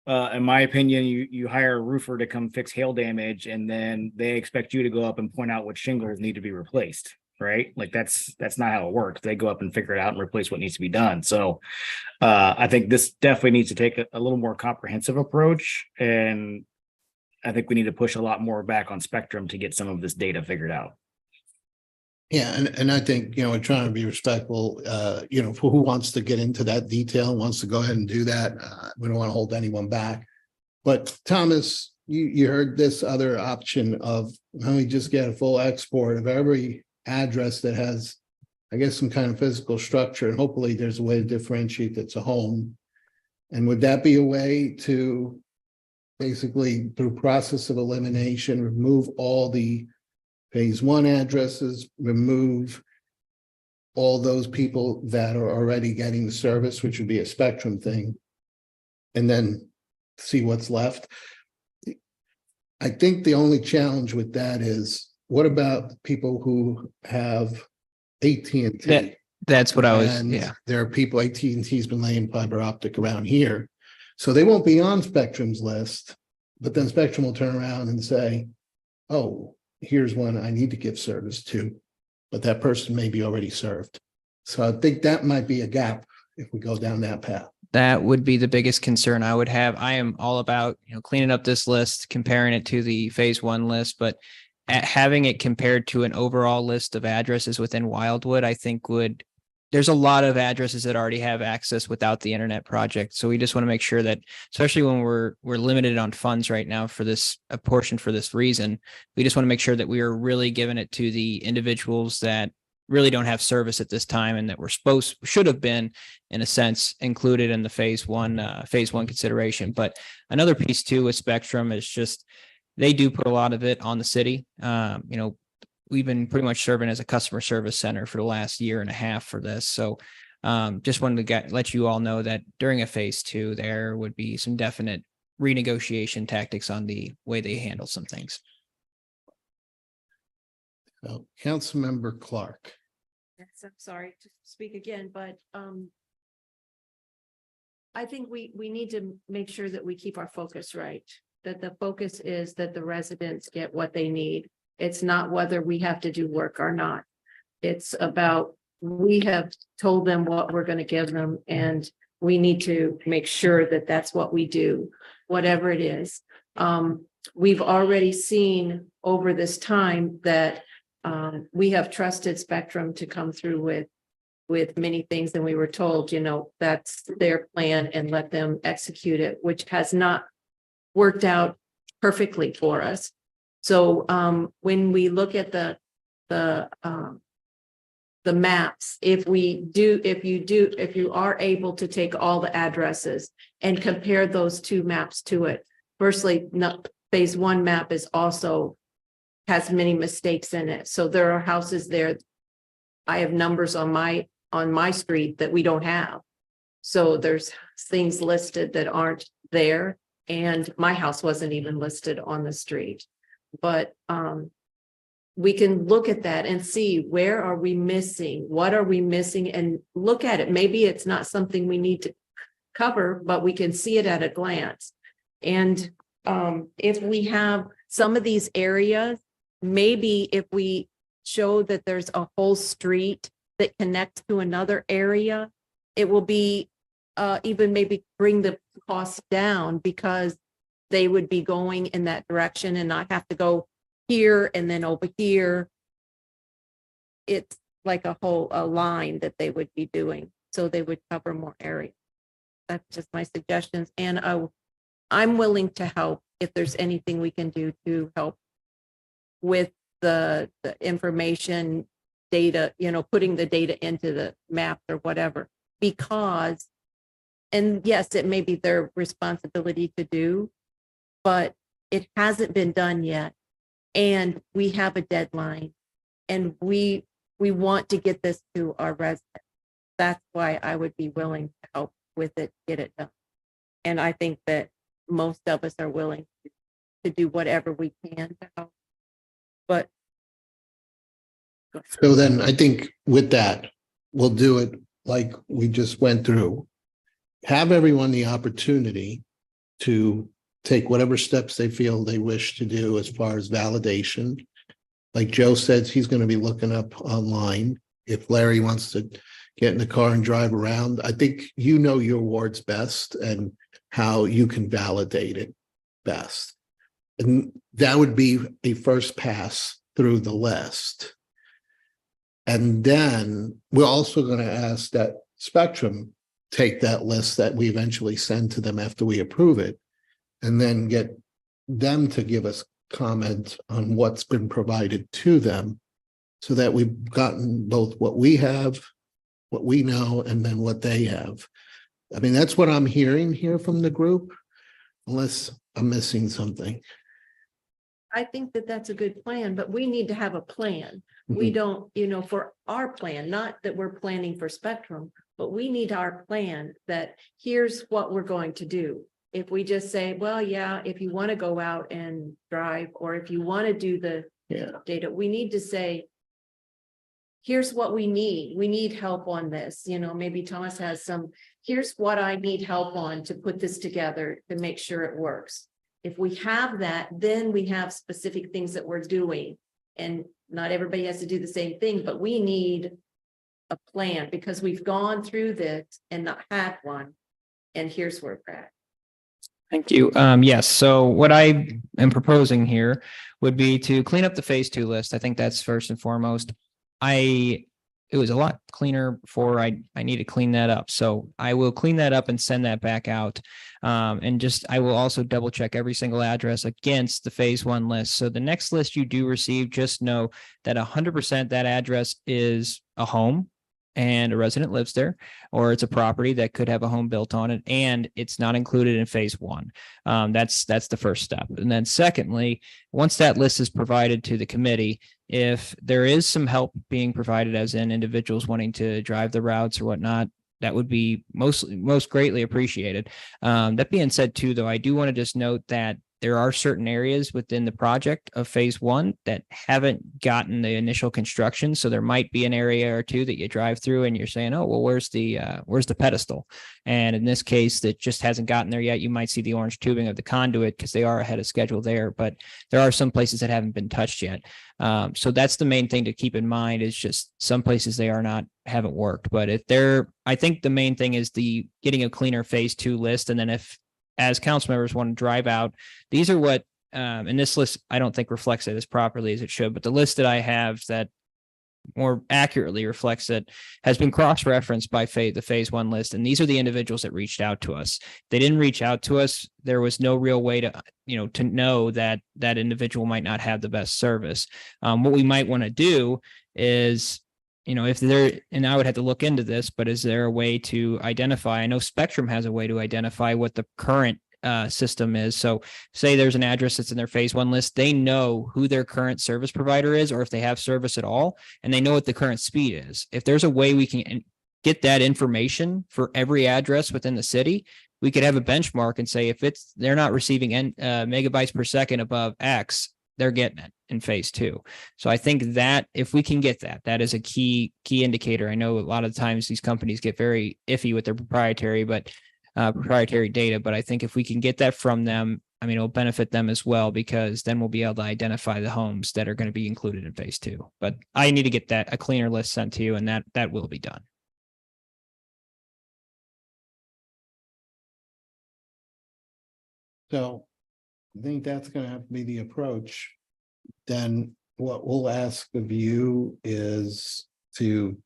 in my opinion, you hire a roofer to come fix hail damage, and then they expect you to go up and point out what shingles need to be replaced, right? Like that's not how it works. They go up and figure it out and replace what needs to be done. So I think this definitely needs to take a little more comprehensive approach, and I think we need to push a lot more back on Spectrum to get some of this data figured out. Yeah, and I think, we're trying to be respectful, for who wants to get into that detail, wants to go ahead and do that. We don't want to hold anyone back. But Thomas, you heard this other option of, let me just get a full export of every address that has, I guess, some kind of physical structure, and hopefully there's a way to differentiate that's a home. And would that be a way to basically, through process of elimination, remove all the phase 1 addresses, remove all those people that are already getting the service, which would be a Spectrum thing, and then see what's left? I think the only challenge with that is, what about people who have AT&T? That's what I was, And yeah. there are people, AT&T's been laying fiber optic around here, so they won't be on Spectrum's list, but then Spectrum will turn around and say, oh, here's one I need to give service to, but that person may be already served. So I think that might be a gap if we go down that path. That would be the biggest concern I would have. I am all about, cleaning up this list, comparing it to the phase 1 list, but having it compared to an overall list of addresses within Wildwood, I think there's a lot of addresses that already have access without the internet project. So we just want to make sure that, especially when we're limited on funds right now for this, a portion for this reason, we just want to make sure that we are really giving it to the individuals that really don't have service at this time, and that should have been, in a sense, included in the phase one consideration. But another piece too with Spectrum is just, they do put a lot of it on the city. We've been pretty much serving as a customer service center for the last 1.5 years for this. So just wanted to let you all know that during a phase 2, there would be some definite renegotiation tactics on the way they handle some things. So, Councilmember Clark. Yes, I'm sorry to speak again, but I think we need to make sure that we keep our focus right, that the focus is that the residents get what they need. It's not whether we have to do work or not. It's about, we have told them what we're going to give them, and we need to make sure that that's what we do, whatever it is. We've already seen over this time that we have trusted Spectrum to come through with many things, and we were told, that's their plan and let them execute it, which has not worked out perfectly for us. So when we look at the maps, if you are able to take all the addresses and compare those two maps to it, firstly, phase 1 map has many mistakes in it. So there are houses there. I have numbers on my street that we don't have. So there's things listed that aren't there. And my house wasn't even listed on the street. But we can look at that and see where are we missing? What are we missing? And look at it. Maybe it's not something we need to cover, but we can see it at a glance. And if we have some of these areas, maybe if we show that there's a whole street that connects to another area, it will be even maybe bring the cost down because they would be going in that direction and not have to go here and then over here. It's like a line that they would be doing, so they would cover more area. That's just my suggestions, and I'm willing to help if there's anything we can do to help with the information data, putting the data into the map or whatever, because, and yes, it may be their responsibility to do, but it hasn't been done yet. And we have a deadline, and we want to get this to our residents. That's why I would be willing to help with it, get it done. And I think that most of us are willing to do whatever we can to help. But So then I think with that, we'll do it like we just went through. Have everyone the opportunity to take whatever steps they feel they wish to do as far as validation. Like Joe says, he's going to be looking up online. If Larry wants to get in the car and drive around, I think you know your wards best and how you can validate it best. And that would be a first pass through the list. And then we're also going to ask that Spectrum take that list that we eventually send to them after we approve it, and then get them to give us comment on what's been provided to them, so that we've gotten both what we have, what we know, and then what they have. I mean, that's what I'm hearing here from the group, unless I'm missing something. I think that that's a good plan, but we need to have a plan. We don't, for our plan, not that we're planning for Spectrum, but we need our plan that here's what we're going to do. If we just say, well, yeah, if you want to go out and drive, or if you want to do the data, we need to say, here's what we need. We need help on this. Maybe Thomas has here's what I need help on to put this together to make sure it works. If we have that, then we have specific things that we're doing, and not everybody has to do the same thing, but we need a plan because we've gone through this and not had one. And here's where we're at. Thank you. Yes. So what I am proposing here would be to clean up the phase 2 list. I think that's first and foremost. It was a lot cleaner before. I need to clean that up. So I will clean that up and send that back out. I will also double check every single address against the phase 1 list. So the next list you do receive, just know that 100% that address is a home and a resident lives there, or it's a property that could have a home built on it, and it's not included in phase 1. That's the first step. And then secondly, once that list is provided to the committee, if there is some help being provided, as in individuals wanting to drive the routes or whatnot, that would be most greatly appreciated. That being said too, though, I do want to just note that there are certain areas within the project of phase 1 that haven't gotten the initial construction. So there might be an area or two that you drive through and you're saying, oh, well, where's the pedestal? And in this case, that just hasn't gotten there yet. You might see the orange tubing of the conduit because they are ahead of schedule there, but there are some places that haven't been touched yet. So that's the main thing to keep in mind, is just some places they haven't worked. But I think the main thing is getting a cleaner phase 2 list. And then if, as council members want to drive out, these are what, and this list, I don't think reflects it as properly as it should, but the list that I have that more accurately reflects it has been cross-referenced by the phase 1 list. And these are the individuals that reached out to us. They didn't reach out to us. There was no real way to know that that individual might not have the best service. What we might want to do is, if there, and I would have to look into this, but is there a way to identify? I know Spectrum has a way to identify what the current system is. So say there's an address that's in their phase 1 list, they know who their current service provider is, or if they have service at all, and they know what the current speed is. If there's a way we can get that information for every address within the city, we could have a benchmark and say if they're not receiving megabytes per second above X, they're getting it in phase 2. So I think that if we can get that is a key indicator. I know a lot of times these companies get very iffy with their proprietary data, but I think if we can get that from them, I mean, it'll benefit them as well, because then we'll be able to identify the homes that are going to be included in phase 2. But I need to get a cleaner list sent to you, and that will be done. So I think that's going to have to be the approach. Then what we'll ask of you is to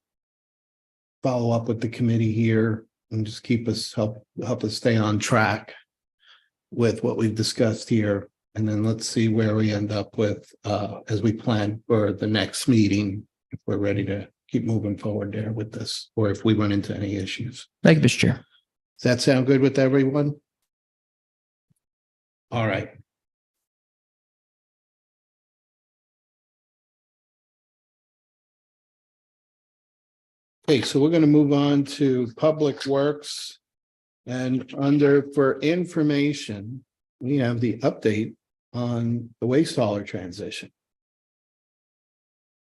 follow up with the committee here and just help us stay on track with what we've discussed here. And then let's see where we end up with as we plan for the next meeting, if we're ready to keep moving forward there with this, or if we run into any issues. Thank you, Mr. Chair. Does that sound good with everyone? All right. Okay, so we're going to move on to Public Works. And for information, we have the update on the waste hauler transition.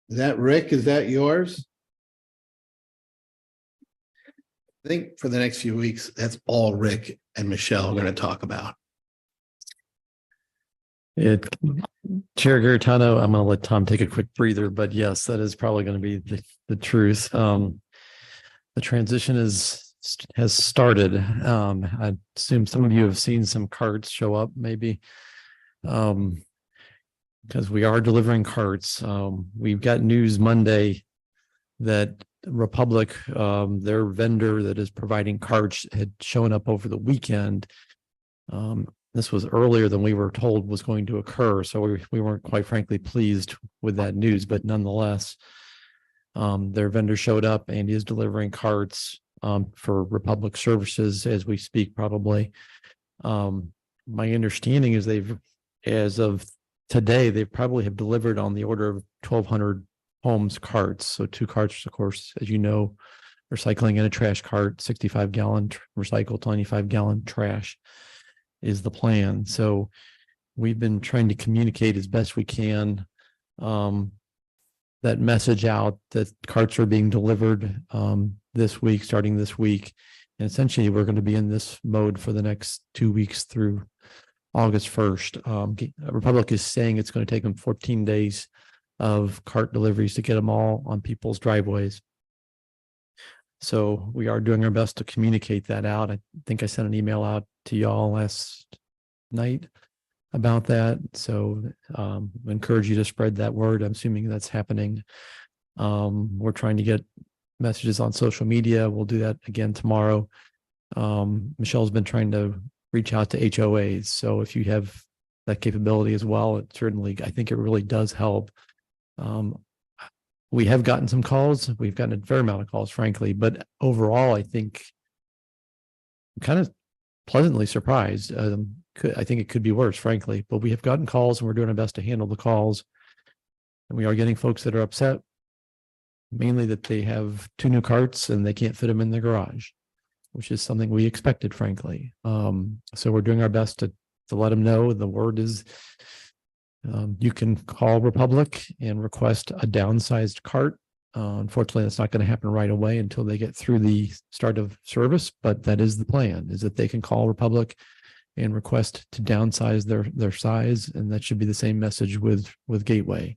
Is that Rick? Is that yours? I think for the next few weeks, that's all Rick and Michelle are going to talk about. Chair Garitano, I'm going to let Tom take a quick breather, but yes, that is probably going to be the truth. The transition has started. I assume some of you have seen some carts show up, maybe, because we are delivering carts. We've got news Monday that Republic, their vendor that is providing carts, had shown up over the weekend. This was earlier than we were told was going to occur, so we weren't quite frankly pleased with that news, but nonetheless, their vendor showed up and is delivering carts for Republic Services as we speak, probably. My understanding is as of today, they probably have delivered on the order of 1,200 homes carts. So 2 carts, of course, as you know, recycling in a trash cart, 65-gallon recycled, 25-gallon trash is the plan. So we've been trying to communicate as best we can that message out that carts are being delivered this week, starting this week. And essentially, we're going to be in this mode for the next 2 weeks through August 1st. Republic is saying it's going to take them 14 days of cart deliveries to get them all on people's driveways. So we are doing our best to communicate that out. I think I sent an email out to y'all last night about that. So I encourage you to spread that word. I'm assuming that's happening. We're trying to get messages on social media. We'll do that again tomorrow. Michelle's been trying to reach out to HOAs. So if you have that capability as well, it certainly, I think it really does help. We have gotten some calls. We've gotten a fair amount of calls, frankly, but overall, I think I'm kind of pleasantly surprised. I think it could be worse, frankly, but we have gotten calls and we're doing our best to handle the calls. And we are getting folks that are upset, mainly that they have 2 new carts and they can't fit them in their garage, which is something we expected, frankly. So we're doing our best to let them know. The word is you can call Republic and request a downsized cart. Unfortunately, that's not going to happen right away until they get through the start of service, but that is the plan, is that they can call Republic and request to downsize their size, and that should be the same message with Gateway.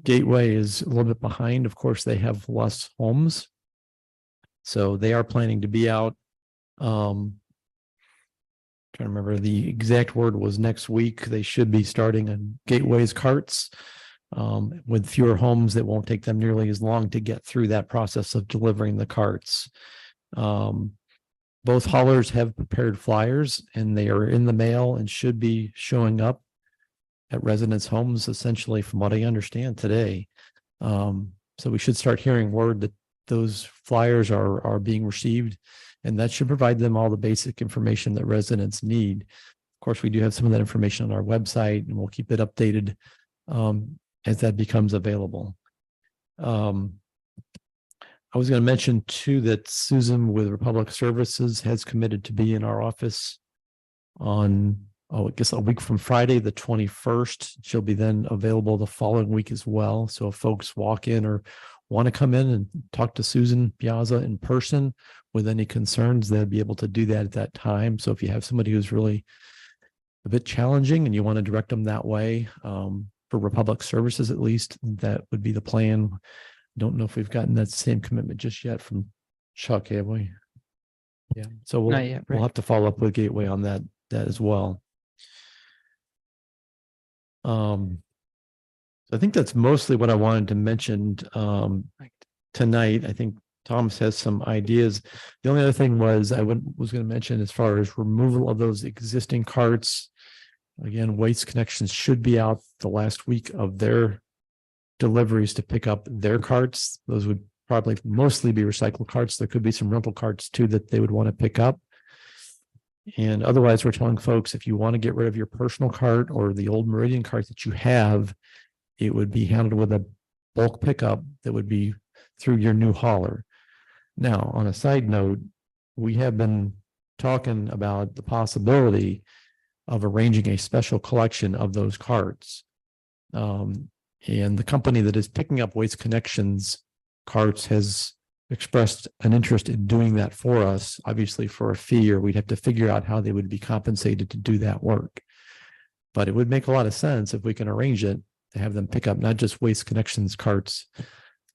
Gateway is a little bit behind. Of course, they have less homes, so they are planning to be out. Trying to remember the exact word was next week. They should be starting on Gateway's carts with fewer homes. That won't take them nearly as long to get through that process of delivering the carts. Both haulers have prepared flyers and they are in the mail and should be showing up at residents' homes, essentially, from what I understand today. So we should start hearing word that those flyers are being received, and that should provide them all the basic information that residents need. Of course, we do have some of that information on our website, and we'll keep it updated as that becomes available. I was going to mention too that Susan with Republic Services has committed to be in our office on, I guess a week from Friday, the 21st. She'll be then available the following week as well. So if folks walk in or want to come in and talk to Susan Piazza in person with any concerns, they'll be able to do that at that time. So if you have somebody who's really a bit challenging and you want to direct them that way, for Republic Services, at least, that would be the plan. Don't know if we've gotten that same commitment just yet from Chuck, have we? Yeah, so Not yet, we'll Rick. have to follow up with Gateway on that as well. I think that's mostly what I wanted to mention tonight. I think Thomas has some ideas. The only other thing was was going to mention as far as removal of those existing carts. Again, Waste Connections should be out the last week of their deliveries to pick up their carts. Those would probably mostly be recycled carts. There could be some rental carts too that they would want to pick up. And otherwise, we're telling folks, if you want to get rid of your personal cart or the old Meridian cart that you have, it would be handled with a bulk pickup that would be through your new hauler. Now, on a side note, we have been talking about the possibility of arranging a special collection of those carts. And the company that is picking up Waste Connections carts has expressed an interest in doing that for us, obviously for a fee, or we'd have to figure out how they would be compensated to do that work. But it would make a lot of sense if we can arrange it to have them pick up not just Waste Connections carts,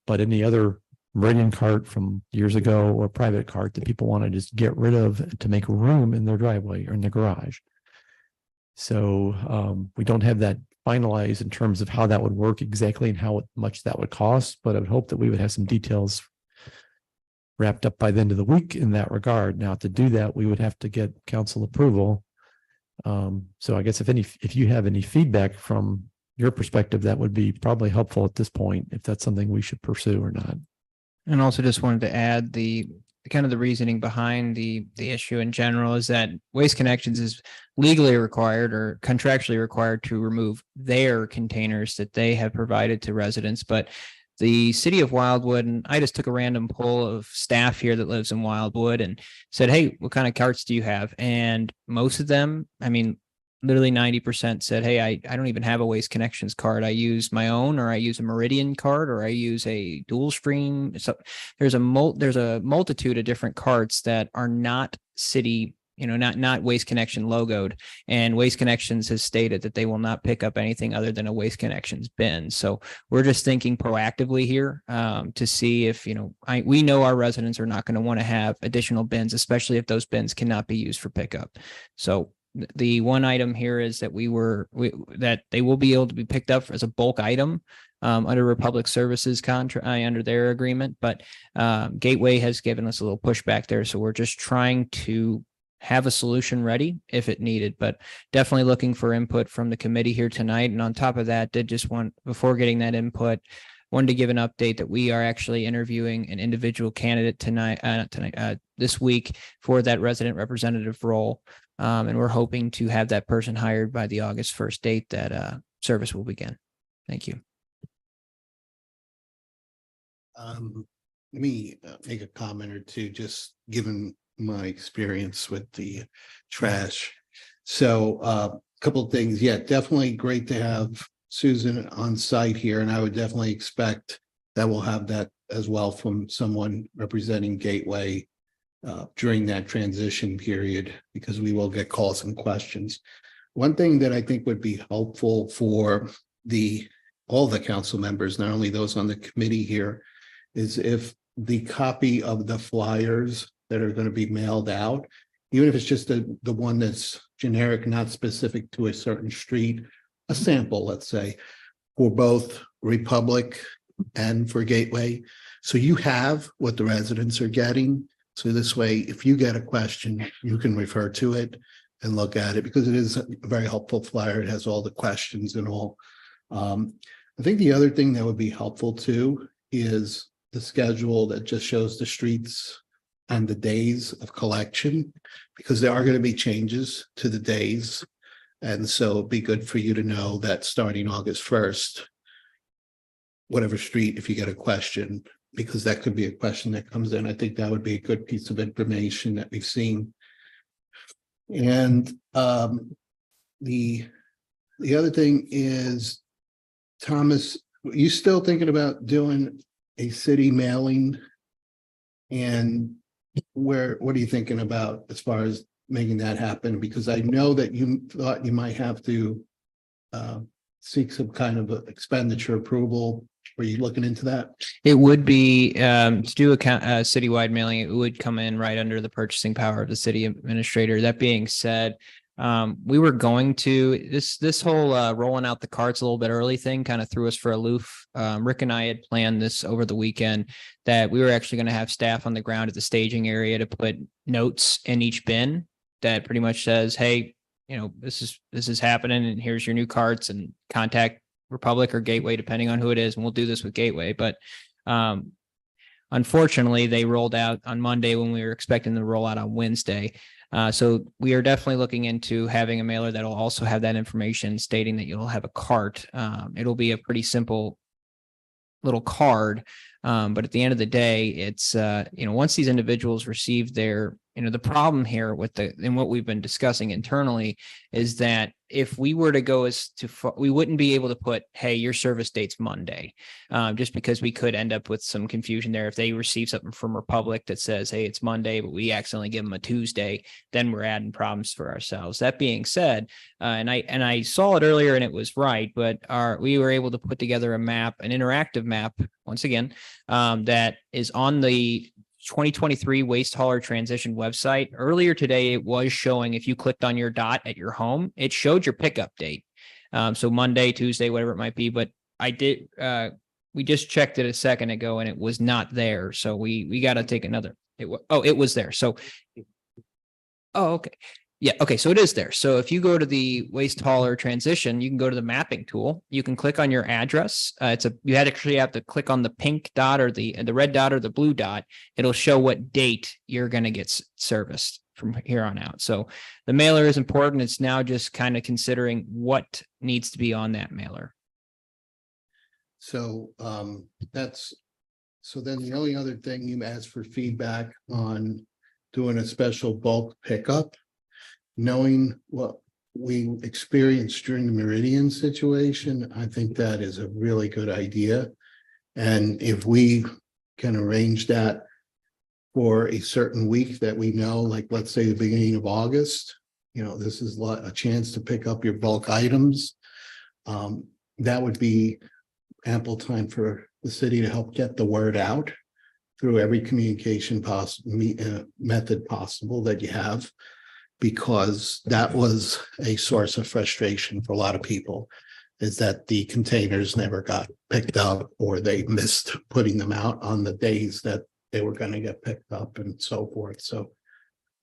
but any other Meridian cart from years ago or private cart that people want to just get rid of to make room in their driveway or in their garage. So we don't have that finalized in terms of how that would work exactly and how much that would cost, but I would hope that we would have some details wrapped up by the end of the week in that regard. Now, to do that, we would have to get council approval. So I guess if you have any feedback from your perspective, that would be probably helpful at this point, if that's something we should pursue or not. And also just wanted to add the kind of the reasoning behind the issue in general is that Waste Connections is legally required or contractually required to remove their containers that they have provided to residents. But the city of Wildwood, and I just took a random poll of staff here that lives in Wildwood and said, hey, what kind of carts do you have? And most of them, I mean, literally 90% said, hey, I don't even have a Waste Connections card. I use my own, or I use a Meridian card, or I use a dual stream. So there's a multitude of different carts that are not city, not Waste Connection logoed. And Waste Connections has stated that they will not pick up anything other than a Waste Connections bin. So we're just thinking proactively here to see if, we know our residents are not going to want to have additional bins, especially if those bins cannot be used for pickup. So the one item here is that that they will be able to be picked up as a bulk item under Republic Services contract, under their agreement. But Gateway has given us a little pushback there. So we're just trying to have a solution ready if it needed, but definitely looking for input from the committee here tonight. And on top of that, before getting that input, wanted to give an update that we are actually interviewing an individual candidate this week for that resident representative role. And we're hoping to have that person hired by the August 1st date that service will begin. Thank you. Let me make a comment or two, just given my experience with the trash. So a couple of things. Yeah, definitely great to have Susan on site here, and I would definitely expect that we'll have that as well from someone representing Gateway during that transition period, because we will get calls and questions. One thing that I think would be helpful for all the council members, not only those on the committee here, is if the copy of the flyers that are going to be mailed out, even if it's just the one that's generic, not specific to a certain street, a sample, let's say, for both Republic and for Gateway. So you have what the residents are getting. So this way, if you get a question, you can refer to it and look at it, because it is a very helpful flyer. It has all the questions and all. I think the other thing that would be helpful too is the schedule that just shows the streets and the days of collection, because there are going to be changes to the days. And so it'd be good for you to know that starting August 1st, whatever street, if you get a question, because that could be a question that comes in. I think that would be a good piece of information that we've seen. And the other thing is, Thomas, you still thinking about doing a city mailing? And what are you thinking about as far as making that happen? Because I know that you thought you might have to seek some kind of expenditure approval. Were you looking into that? It would be to do a citywide mailing, it would come in right under the purchasing power of the city administrator. That being said, we were going to this whole rolling out the carts a little bit early thing kind of threw us for a loop. Rick and I had planned this over the weekend that we were actually going to have staff on the ground at the staging area to put notes in each bin that pretty much says, hey, you know, this is happening and here's your new carts, and contact Republic or Gateway, depending on who it is. And we'll do this with Gateway, but unfortunately they rolled out on Monday when we were expecting them to roll out on Wednesday. So we are definitely looking into having a mailer that'll also have that information stating that you'll have a cart. It'll be a pretty simple little card. But at the end of the day, it's, once these individuals receive their, the problem here and what we've been discussing internally is that if we were to go we wouldn't be able to put, hey, your service date's Monday, just because we could end up with some confusion there. If they receive something from Republic that says, hey, it's Monday, but we accidentally give them a Tuesday, then we're adding problems for ourselves. That being said, and I saw it earlier and it was right, but we were able to put together a map, an interactive map, once again, that is on the 2023 waste hauler transition website. Earlier today, it was showing, if you clicked on your dot at your home, it showed your pickup date. So Monday, Tuesday, whatever it might be. But we just checked it a second ago and it was not there. So we got to take another. It was there. So, okay. Yeah. Okay. So it is there. So if you go to the waste hauler transition, you can go to the mapping tool. You can click on your address. You actually have to click on the pink dot or the red dot or the blue dot. It'll show what date you're going to get serviced from here on out. So the mailer is important. It's now just kind of considering what needs to be on that mailer. So then the only other thing you asked for feedback on doing a special bulk pickup. Knowing what we experienced during the Meridian situation, I think that is a really good idea. And if we can arrange that for a certain week that we know, like let's say the beginning of August, this is a chance to pick up your bulk items. That would be ample time for the city to help get the word out through every communication method possible that you have. Because that was a source of frustration for a lot of people, is that the containers never got picked up or they missed putting them out on the days that they were going to get picked up and so forth. So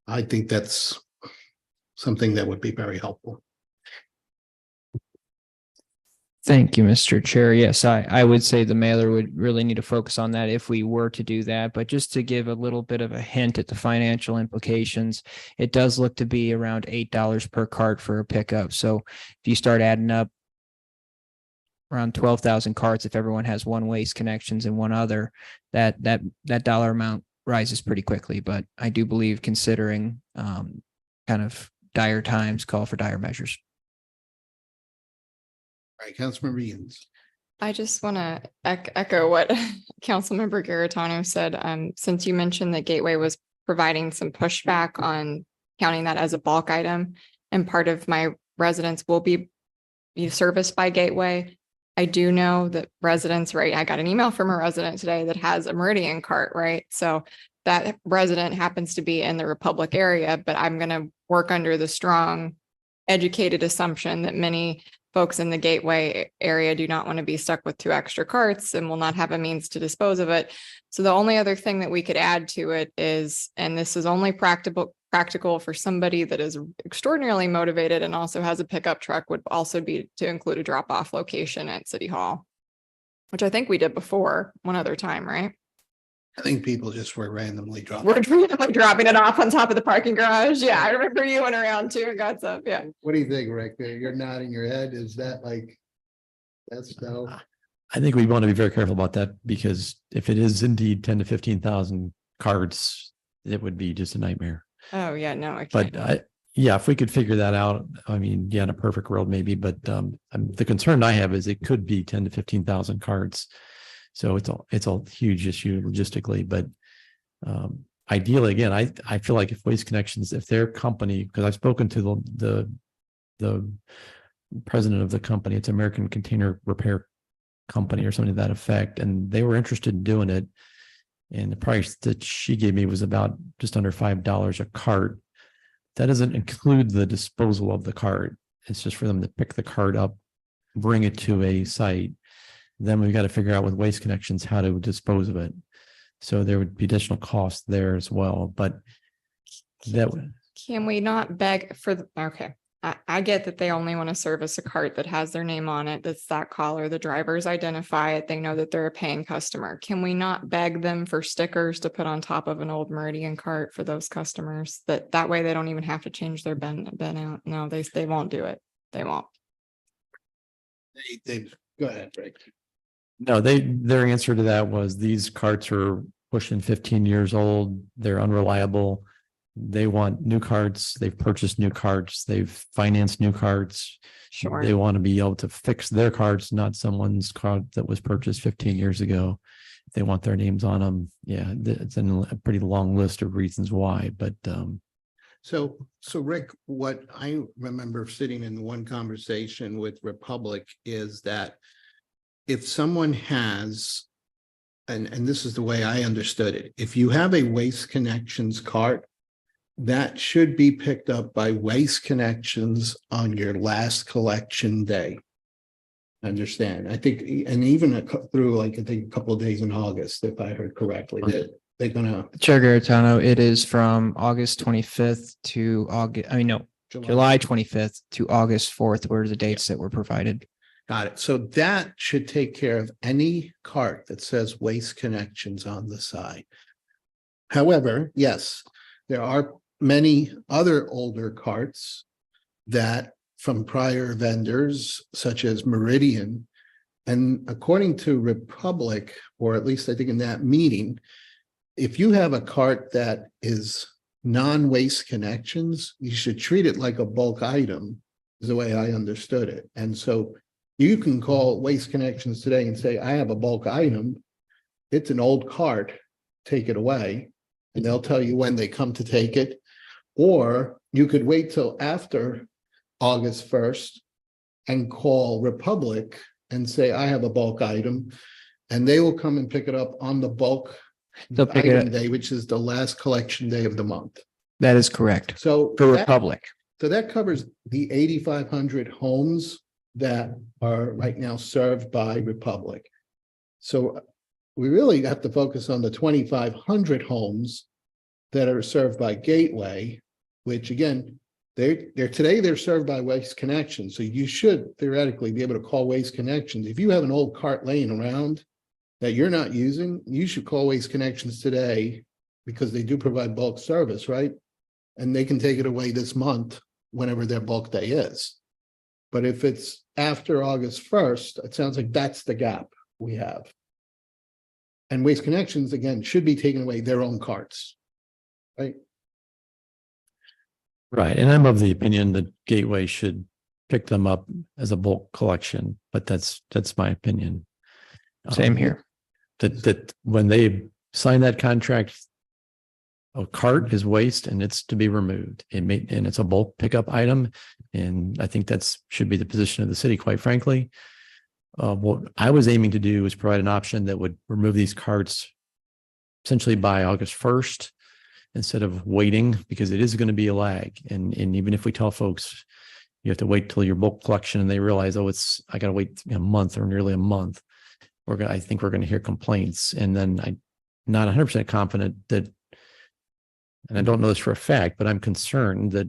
I think that's something that would be very helpful. Thank you, Mr. Chair. Yes, I would say the mailer would really need to focus on that if we were to do that. But just to give a little bit of a hint at the financial implications, it does look to be around $8 per cart for a pickup. So if you start adding up around 12,000 carts, if everyone has one Waste Connections and one other, that dollar amount rises pretty quickly. But I do believe considering kind of dire times call for dire measures. All right, Councilmember Edens. I just want to echo what Councilmember Garitano said. Since you mentioned that Gateway was providing some pushback on counting that as a bulk item, and part of my residents will be serviced by Gateway. I do know that residents, right? I got an email from a resident today that has a Meridian cart, right? So that resident happens to be in the Republic area, but I'm going to work under the strong, educated assumption that many folks in the Gateway area do not want to be stuck with 2 extra carts and will not have a means to dispose of it. So the only other thing that we could add to it is, and this is only practical for somebody that is extraordinarily motivated and also has a pickup truck, would also be to include a drop-off location at City Hall, which I think we did before one other time, right? I think people just were randomly dropping. We're randomly dropping it off on top of the parking garage. Yeah, I remember you went around too and got some. Yeah. What do you think, Rick? You're nodding your head. Is that like, that's no? I think we want to be very careful about that because if it is indeed 10 to 15,000 cards, it would be just a nightmare. Oh, yeah, no, I can't. But yeah, if we could figure that out, I mean, yeah, in a perfect world, maybe, but the concern I have is it could be 10 to 15,000 cards. So it's a huge issue logistically, but ideally, again, I feel like if Waste Connections, if their company, because I've spoken to the president of the company, it's American Container Repair Company or something to that effect, and they were interested in doing it. And the price that she gave me was about just under $5 a cart. That doesn't include the disposal of the cart. It's just for them to pick the cart up, bring it to a site. Then we've got to figure out with Waste Connections how to dispose of it. So there would be additional costs there as well. But that would. Can we not beg for okay. I get that they only want to service a cart that has their name on it. That's that caller. The drivers identify it. They know that they're a paying customer. Can we not beg them for stickers to put on top of an old Meridian cart for those customers? That way they don't even have to change their bin out. No, they won't do it. They won't. Go ahead, Rick. No, their answer to that was these carts are pushing 15 years old. They're unreliable. They want new carts. They've purchased new carts. They've financed new carts. Sure. They want to be able to fix their carts, not someone's cart that was purchased 15 years ago. They want their names on them. Yeah, it's a pretty long list of reasons why, but So Rick, what I remember sitting in one conversation with Republic is that if someone has, and this is the way I understood it, if you have a Waste Connections cart, that should be picked up by Waste Connections on your last collection day. Understand? I think, and even through like, I think a couple of days in August, if I heard correctly, that they're gonna. Chair Garitano, it is from August 25th to July 25th to August 4th were the dates that were provided. Got it. So that should take care of any cart that says Waste Connections on the side. However, yes, there are many other older carts that from prior vendors such as Meridian. And according to Republic, or at least I think in that meeting, if you have a cart that is non-Waste Connections, you should treat it like a bulk item, is the way I understood it. And so you can call Waste Connections today and say, I have a bulk item. It's an old cart, take it away. And they'll tell you when they come to take it. Or you could wait till after August 1st and call Republic and say, I have a bulk item. And they will come and pick it up on the bulk item day, which is the last collection day of the month. That is correct. So For Republic. So that covers the 8,500 homes that are right now served by Republic. So we really have to focus on the 2,500 homes that are served by Gateway, which again, they're served by Waste Connections. So you should theoretically be able to call Waste Connections. If you have an old cart laying around that you're not using, you should call Waste Connections today because they do provide bulk service, right? And they can take it away this month, whenever their bulk day is. But if it's after August 1st, it sounds like that's the gap we have. And Waste Connections, again, should be taking away their own carts, right? right. And I'm of the opinion that Gateway should pick them up as a bulk collection, but that's my opinion. Same here. That when they sign that contract, a cart is waste and it's to be removed. And it's a bulk pickup item. And I think that's should be the position of the city, quite frankly. What I was aiming to do was provide an option that would remove these carts essentially by August 1st instead of waiting, because it is going to be a lag. And even if we tell folks you have to wait till your bulk collection and they realize, oh, I got to wait a month or nearly a month, I think we're going to hear complaints. And then I'm not 100% confident that, and I don't know this for a fact, but I'm concerned that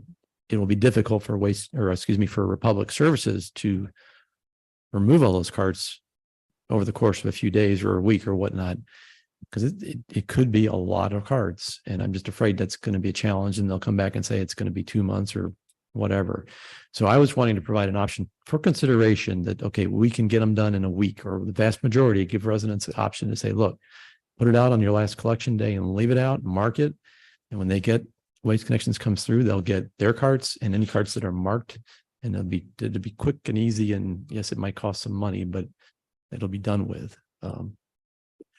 it will be difficult for for Republic Services to remove all those carts over the course of a few days or a week or whatnot, because it could be a lot of carts. And I'm just afraid that's going to be a challenge, and they'll come back and say it's going to be 2 months or whatever. So I was wanting to provide an option for consideration that, okay, we can get them done in a week, or the vast majority give residents the option to say, look, put it out on your last collection day and leave it out, mark it. And when they get Waste Connections comes through, they'll get their carts and any carts that are marked, and it'll be quick and easy. And yes, it might cost some money, but it'll be done with.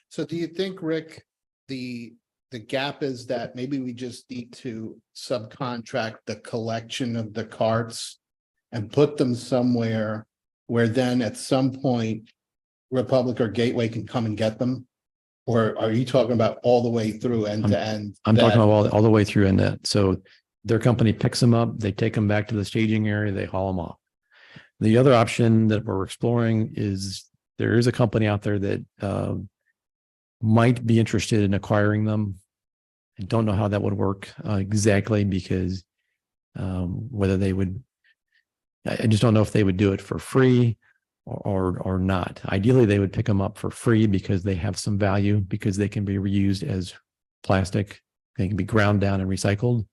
So do you think, Rick, the gap is that maybe we just need to subcontract the collection of the carts and put them somewhere where then at some point Republic or Gateway can come and get them? Or are you talking about all the way through end to end? I'm talking about all the way through in that. So their company picks them up, they take them back to the staging area, they haul them off. The other option that we're exploring is there is a company out there that might be interested in acquiring them. I don't know how that would work exactly, because whether they would, I just don't know if they would do it for free or not. Ideally, they would pick them up for free because they have some value, because they can be reused as plastic. They can be ground down and recycled.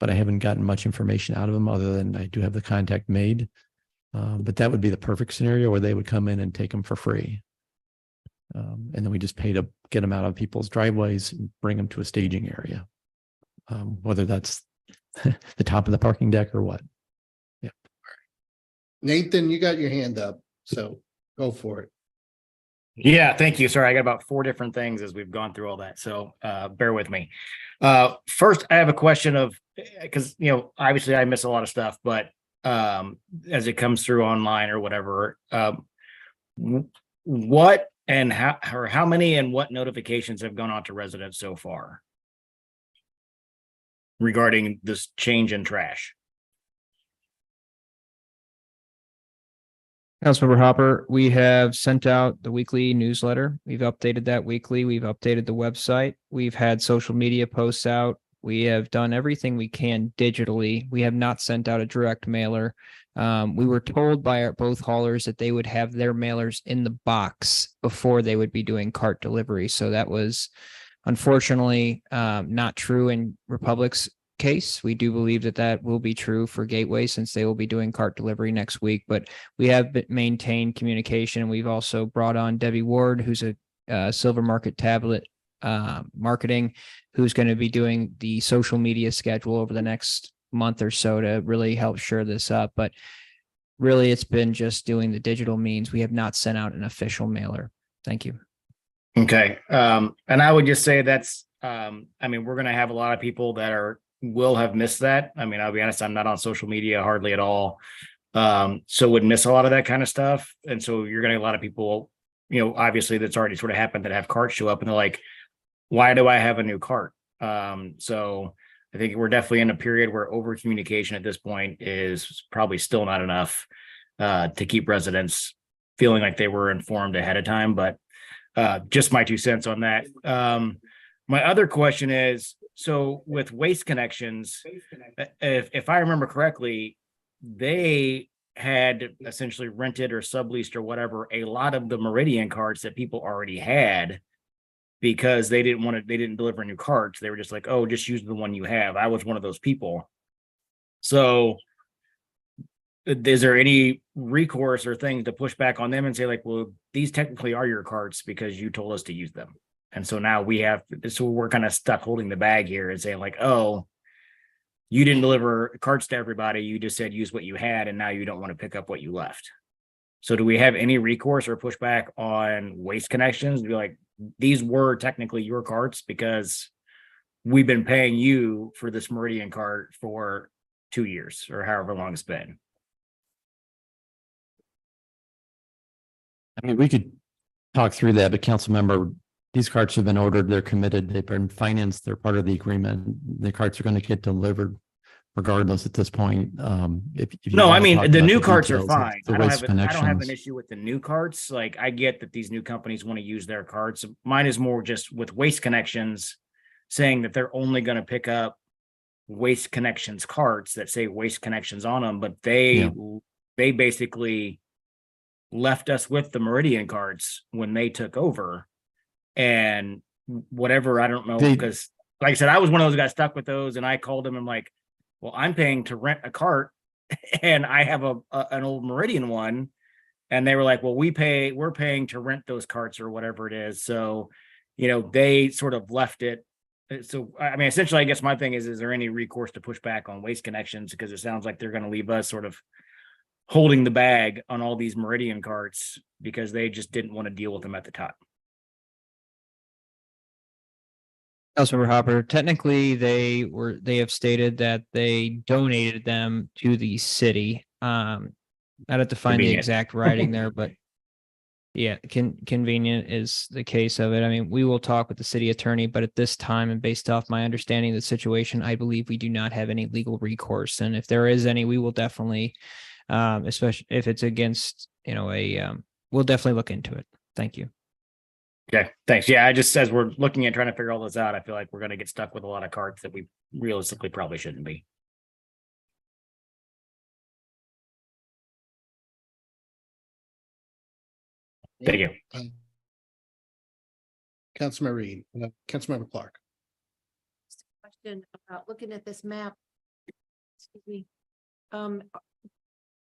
But I haven't gotten much information out of them other than I do have the contact made. But that would be the perfect scenario where they would come in and take them for free. And then we just pay to get them out of people's driveways and bring them to a staging area. Whether that's the top of the parking deck or what. Yeah. Nathan, you got your hand up, so go for it. Yeah, thank you. Sorry, I got about 4 different things as we've gone through all that. So bear with me. First, I have a question of, because, obviously I miss a lot of stuff, but as it comes through online or whatever, what and how many and what notifications have gone out to residents so far regarding this change in trash? Councilmember Hopper, we have sent out the weekly newsletter. We've updated that weekly. We've updated the website. We've had social media posts out. We have done everything we can digitally. We have not sent out a direct mailer. We were told by both haulers that they would have their mailers in the box before they would be doing cart delivery. So that was unfortunately not true in Republic's case. We do believe that will be true for Gateway, since they will be doing cart delivery next week. But we have maintained communication. We've also brought on Debbie Ward, who's a Silver Market Tablet marketing, who's going to be doing the social media schedule over the next month or so to really help shore this up. But really, it's been just doing the digital means. We have not sent out an official mailer. Thank you. Okay. And I would just say that's, we're going to have a lot of people that will have missed that. I'll be honest, I'm not on social media hardly at all. So would miss a lot of that kind of stuff. And so you're going to get a lot of people, obviously that's already sort of happened, that have carts show up and they're like, why do I have a new cart? So I think we're definitely in a period where over communication at this point is probably still not enough to keep residents feeling like they were informed ahead of time. But just my 2 cents on that. My other question is, so with Waste Connections, if I remember correctly, they had essentially rented or subleased or whatever a lot of the Meridian carts that people already had, because they didn't deliver new carts. They were just like, oh, just use the one you have. I was one of those people. So is there any recourse or thing to push back on them and say, like, well, these technically are your carts because you told us to use them? And so now we're kind of stuck holding the bag here and saying, like, oh, you didn't deliver carts to everybody. You just said use what you had, and now you don't want to pick up what you left. So do we have any recourse or pushback on Waste Connections to be like, these were technically your carts because we've been paying you for this Meridian cart for 2 years or however long it's been? We could talk through that, but council member, these carts have been ordered, they're committed, they've been financed, they're part of the agreement. The carts are going to get delivered regardless at this point. The new carts are fine. I don't have an Connections. issue with the new carts. Like, I get that these new companies want to use their carts. Mine is more just with Waste Connections saying that they're only going to pick up Waste Connections carts that say Waste Connections on them, but they basically left us with the Meridian carts when they took over. And whatever, I don't know, because like I said, I was one of those who got stuck with those, and I called them and like, well, I'm paying to rent a cart and I have an old Meridian one. And they were like, well, we're paying to rent those carts or whatever it is. So, they sort of left it. So, I mean, essentially, I guess my thing is there any recourse to push back on Waste Connections? Because it sounds like they're going to leave us sort of holding the bag on all these Meridian carts because they just didn't want to deal with them at the time. Councilmember Hopper, technically they have stated that they donated them to the city. I'd have to find the Convenient. exact writing there, but yeah, convenient is the case of it. I mean, we will talk with the city attorney, but at this time and based off my understanding of the situation, I believe we do not have any legal recourse. And if there is any, we will definitely, especially if it's against, we'll definitely look into it. Thank you. Okay, thanks. Yeah, I just, as we're looking at trying to figure all this out, I feel like we're going to get stuck with a lot of carts that we realistically probably shouldn't be. Thank you. Councilmember Reed, Councilmember Clark. Question about looking at this map. Excuse me.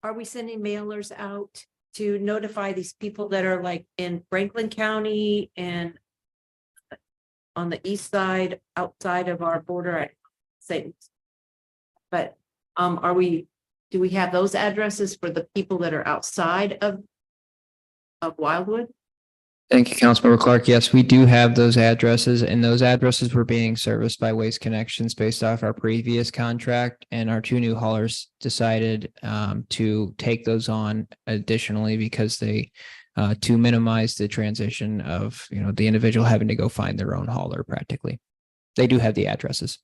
Are we sending mailers out to notify these people that are like in Franklin County and on the east side, outside of our border? I say, but do we have those addresses for the people that are outside of Wildwood? Thank you, Councilmember Clark. Yes, we do have those addresses, and those addresses were being serviced by Waste Connections based off our previous contract, and our two new haulers decided to take those on additionally because they to minimize the transition of the individual having to go find their own hauler practically. They do have the addresses.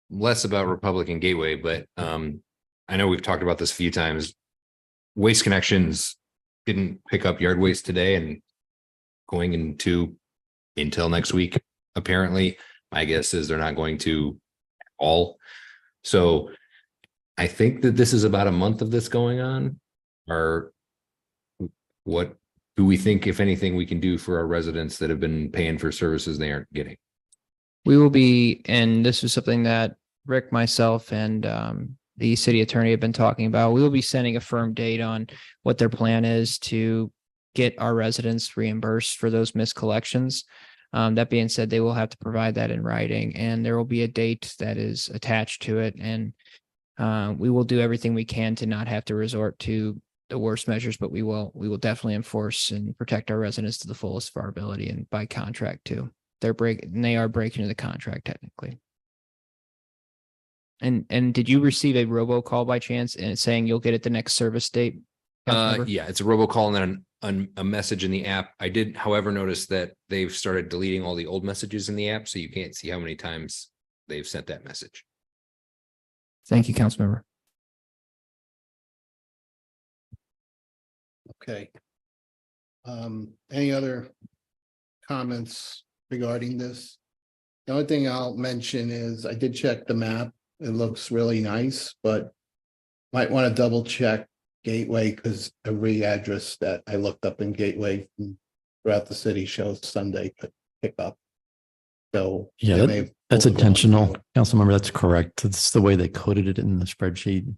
Less about Republican Gateway, but I know we've talked about this a few times. Waste Connections didn't pick up yard waste today, and going into until next week, apparently, my guess is they're not going to all. So I think that this is about a month of this going on. Or what do we think, if anything, we can do for our residents that have been paying for services they aren't getting? We will be, and this is something that Rick, myself, and the city attorney have been talking about. We will be sending a firm date on what their plan is to get our residents reimbursed for those missed collections. That being said, they will have to provide that in writing, and there will be a date that is attached to it. And we will do everything we can to not have to resort to the worst measures, but we will definitely enforce and protect our residents to the fullest of our ability, and by contract too. They are breaking the contract technically. And did you receive a robocall by chance and saying you'll get it the next service date? Yeah, it's a robocall and then a message in the app. I did, however, notice that they've started deleting all the old messages in the app, so you can't see how many times they've sent that message. Thank you, Councilmember. Okay. Any other comments regarding this? The only thing I'll mention is I did check the map. It looks really nice, but might want to double check Gateway because every address that I looked up in Gateway throughout the city shows Sunday pickup. So Yeah, they may have that's pulled it off. intentional. Councilmember, that's correct. It's the way they coded it in the spreadsheet.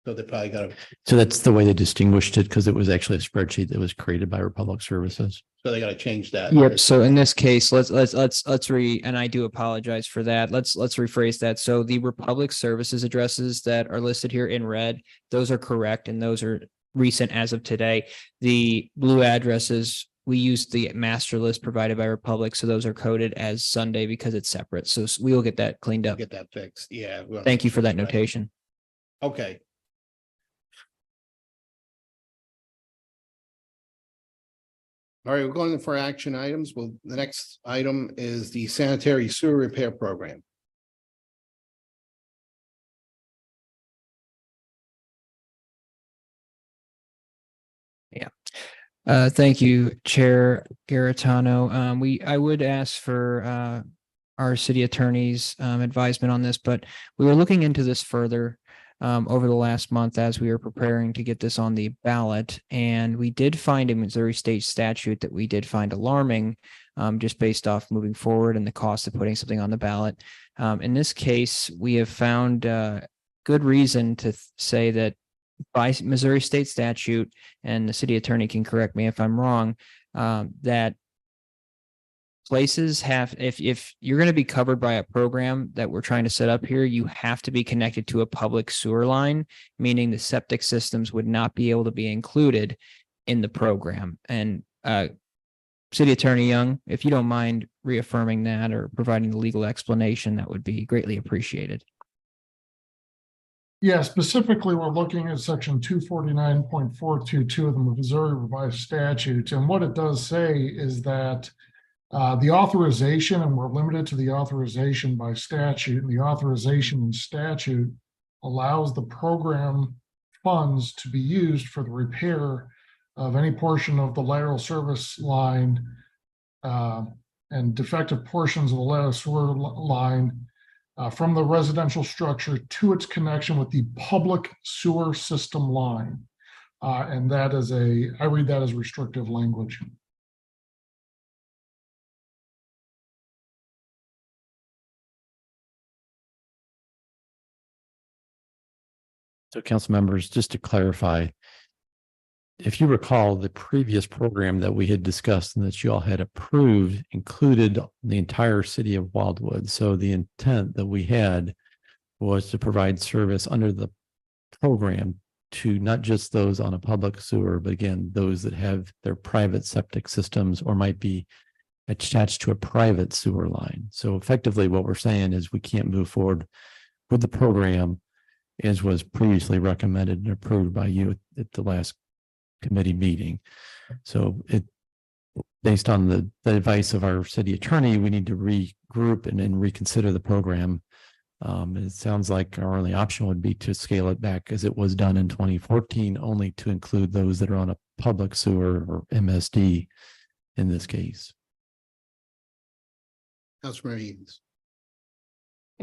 So they probably got to, So that's the way they distinguished it because it was actually a spreadsheet that was created by Republic Services. so they got to change that. Yep. So in this case, let's and I do apologize for that. Let's rephrase that. So the Republic Services addresses that are listed here in red, those are correct, and those are recent as of today. The blue addresses, we use the master list provided by Republic, so those are coded as Sunday because it's separate. So we will get that cleaned up. Get that fixed. Yeah. we wanna Thank make you for sure that it's right. notation. Okay. All right, we're going for action items. Well, the next item is the sanitary sewer repair program. Thank you, Chair Garitano. I would ask for our city attorney's advisement on this, but we were looking into this further. over the last month as we were preparing to get this on the ballot. And we did find a Missouri state statute that we did find alarming, just based off moving forward and the cost of putting something on the ballot. In this case, we have found good reason to say that by Missouri state statute, and the city attorney can correct me if I'm wrong, that places have, if you're going to be covered by a program that we're trying to set up here, you have to be connected to a public sewer line, meaning the septic systems would not be able to be included in the program. And City Attorney Young, if you don't mind reaffirming that or providing the legal explanation, that would be greatly appreciated. Yeah, specifically, we're looking at section 249.422 of the Missouri Revised Statutes. And what it does say is that the authorization, and we're limited to the authorization by statute, and the authorization in statute allows the program funds to be used for the repair of any portion of the lateral service line and defective portions of the lateral sewer line from the residential structure to its connection with the public sewer system line. And that is I read that as restrictive language. So council members, just to clarify, if you recall, the previous program that we had discussed and that you all had approved included the entire city of Wildwood. So the intent that we had was to provide service under the program to not just those on a public sewer, but again, those that have their private septic systems or might be attached to a private sewer line. So effectively what we're saying is we can't move forward with the program as was previously recommended and approved by you at the last committee meeting. So based on the advice of our city attorney, we need to regroup and reconsider the program. It sounds like our only option would be to scale it back as it was done in 2014, only to include those that are on a public sewer or MSD in this case. Councilmember Edens.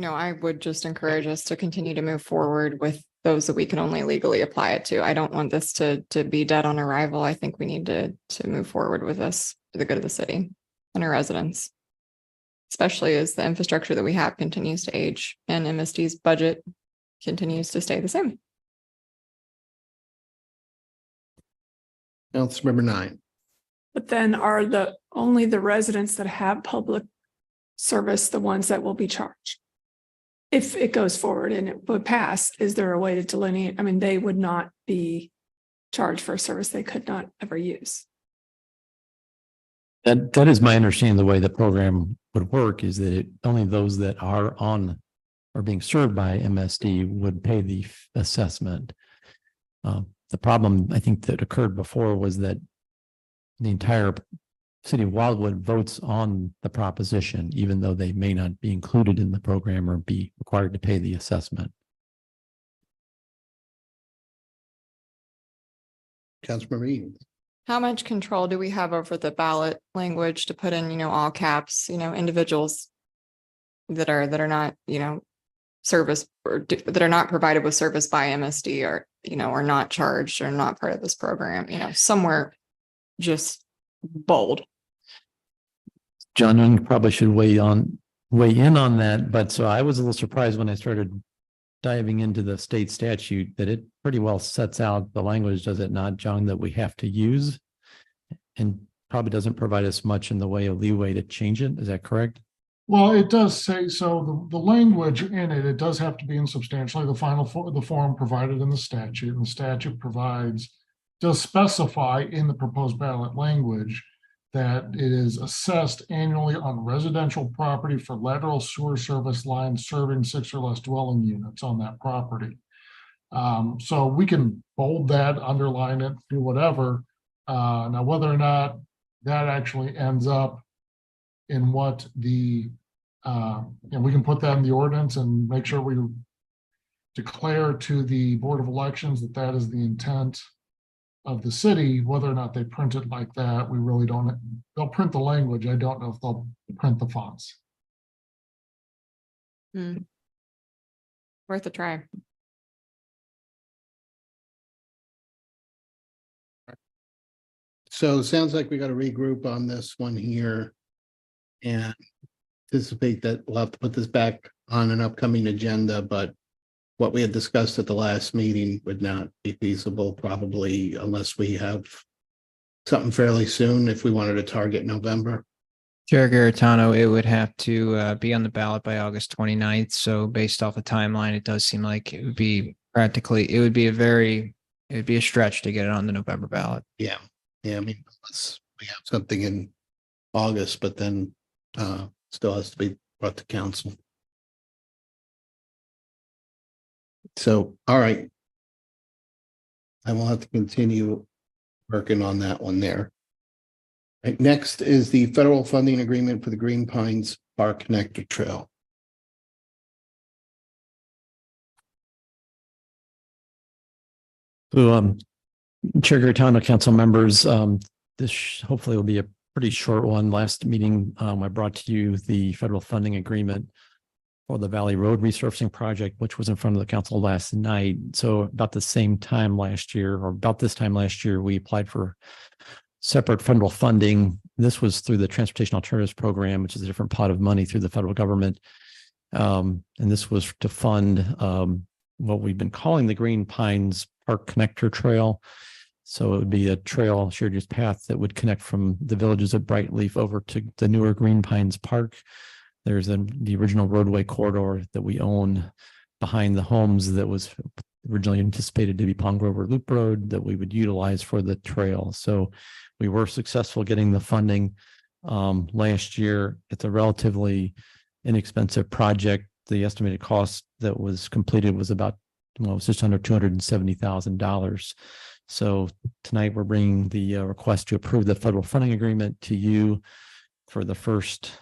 I would just encourage us to continue to move forward with those that we can only legally apply it to. I don't want this to be dead on arrival. I think we need to move forward with this for the good of the city and our residents, especially as the infrastructure that we have continues to age and MSD's budget continues to stay the same. Councilmember 9. But then are only the residents that have public service the ones that will be charged? If it goes forward and it would pass, is there a way to delineate? I mean, they would not be charged for a service they could not ever use. That is my understanding. The way the program would work is that only those that are being served by MSD would pay the assessment. The problem I think that occurred before was that the entire city of Wildwood votes on the proposition, even though they may not be included in the program or be required to pay the assessment. Councilmember Edens. How much control do we have over the ballot language to put in, all caps, individuals that are not, service or that are not provided with service by MSD or, are not charged or not part of this program, somewhere just bold. John, you probably should weigh in on that. But so I was a little surprised when I started diving into the state statute that it pretty well sets out the language, does it not, John, that we have to use, and probably doesn't provide us much in the way of leeway to change it. Is that correct? Well, it does say so. The language in it does have to be in substantially the form provided in the statute, and the statute does specify in the proposed ballot language that it is assessed annually on residential property for lateral sewer service lines serving 6 or less dwelling units on that property. So we can bold that, underline it, do whatever. Now, whether or not that actually ends up in what we can put that in the ordinance and make sure we declare to the Board of Elections that that is the intent of the city. Whether or not they print it like that, we really don't. They'll print the language. I don't know if they'll print the fonts. Worth a try. so it sounds like we got to regroup on this one here. And anticipate that we'll have to put this back on an upcoming agenda, but what we had discussed at the last meeting would not be feasible probably unless we have something fairly soon if we wanted to target November. Chair Garitano, it would have to be on the ballot by August 29th. So based off the timeline, it does seem like it would be it would be a stretch to get it on the November ballot. Yeah. Yeah. I mean, unless we have something in August, but then still has to be brought to council. So, all right. I will have to continue working on that one there. Right, next is the federal funding agreement for the Green Pines Park Connector Trail. So, Chair Garitano, council members, this hopefully will be a pretty short one. Last meeting, I brought to you the federal funding agreement for the Valley Road resurfacing project, which was in front of the council last night. So about the same time last year, or about this time last year, we applied for separate federal funding. This was through the Transportation Alternatives Program, which is a different pot of money through the federal government. And this was to fund what we've been calling the Green Pines Park Connector Trail. So it would be a trail, shared use path that would connect from the villages of Brightleaf over to the newer Green Pines Park. There's the original roadway corridor that we own behind the homes that was originally anticipated to be Palm Grover Loop Road that we would utilize for the trail. So we were successful getting the funding last year. It's a relatively inexpensive project. The estimated cost that was completed was about, well, it was just under $270,000. So tonight we're bringing the request to approve the federal funding agreement to you for the first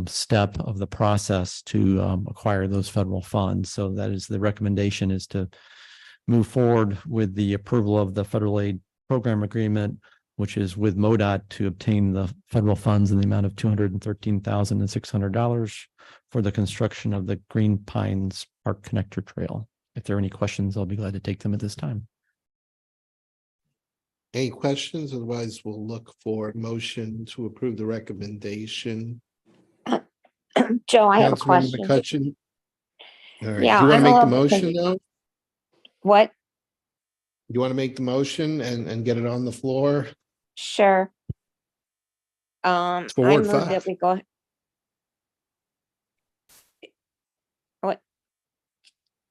step of the process to acquire those federal funds. So that is the recommendation, is to move forward with the approval of the federal aid program agreement, which is with MoDOT, to obtain the federal funds in the amount of $213,600 for the construction of the Green Pines Park Connector Trail. If there are any questions, I'll be glad to take them at this time. Any questions? Otherwise, we'll look for motion to approve the recommendation. Joe, I have a Councilmember question. McCutcheon? All right, Yeah, do you want I'm to a make the little bit motion though? What? You want to make the motion and get it on the floor? Sure. It's for I Ward move 5. that we go. What?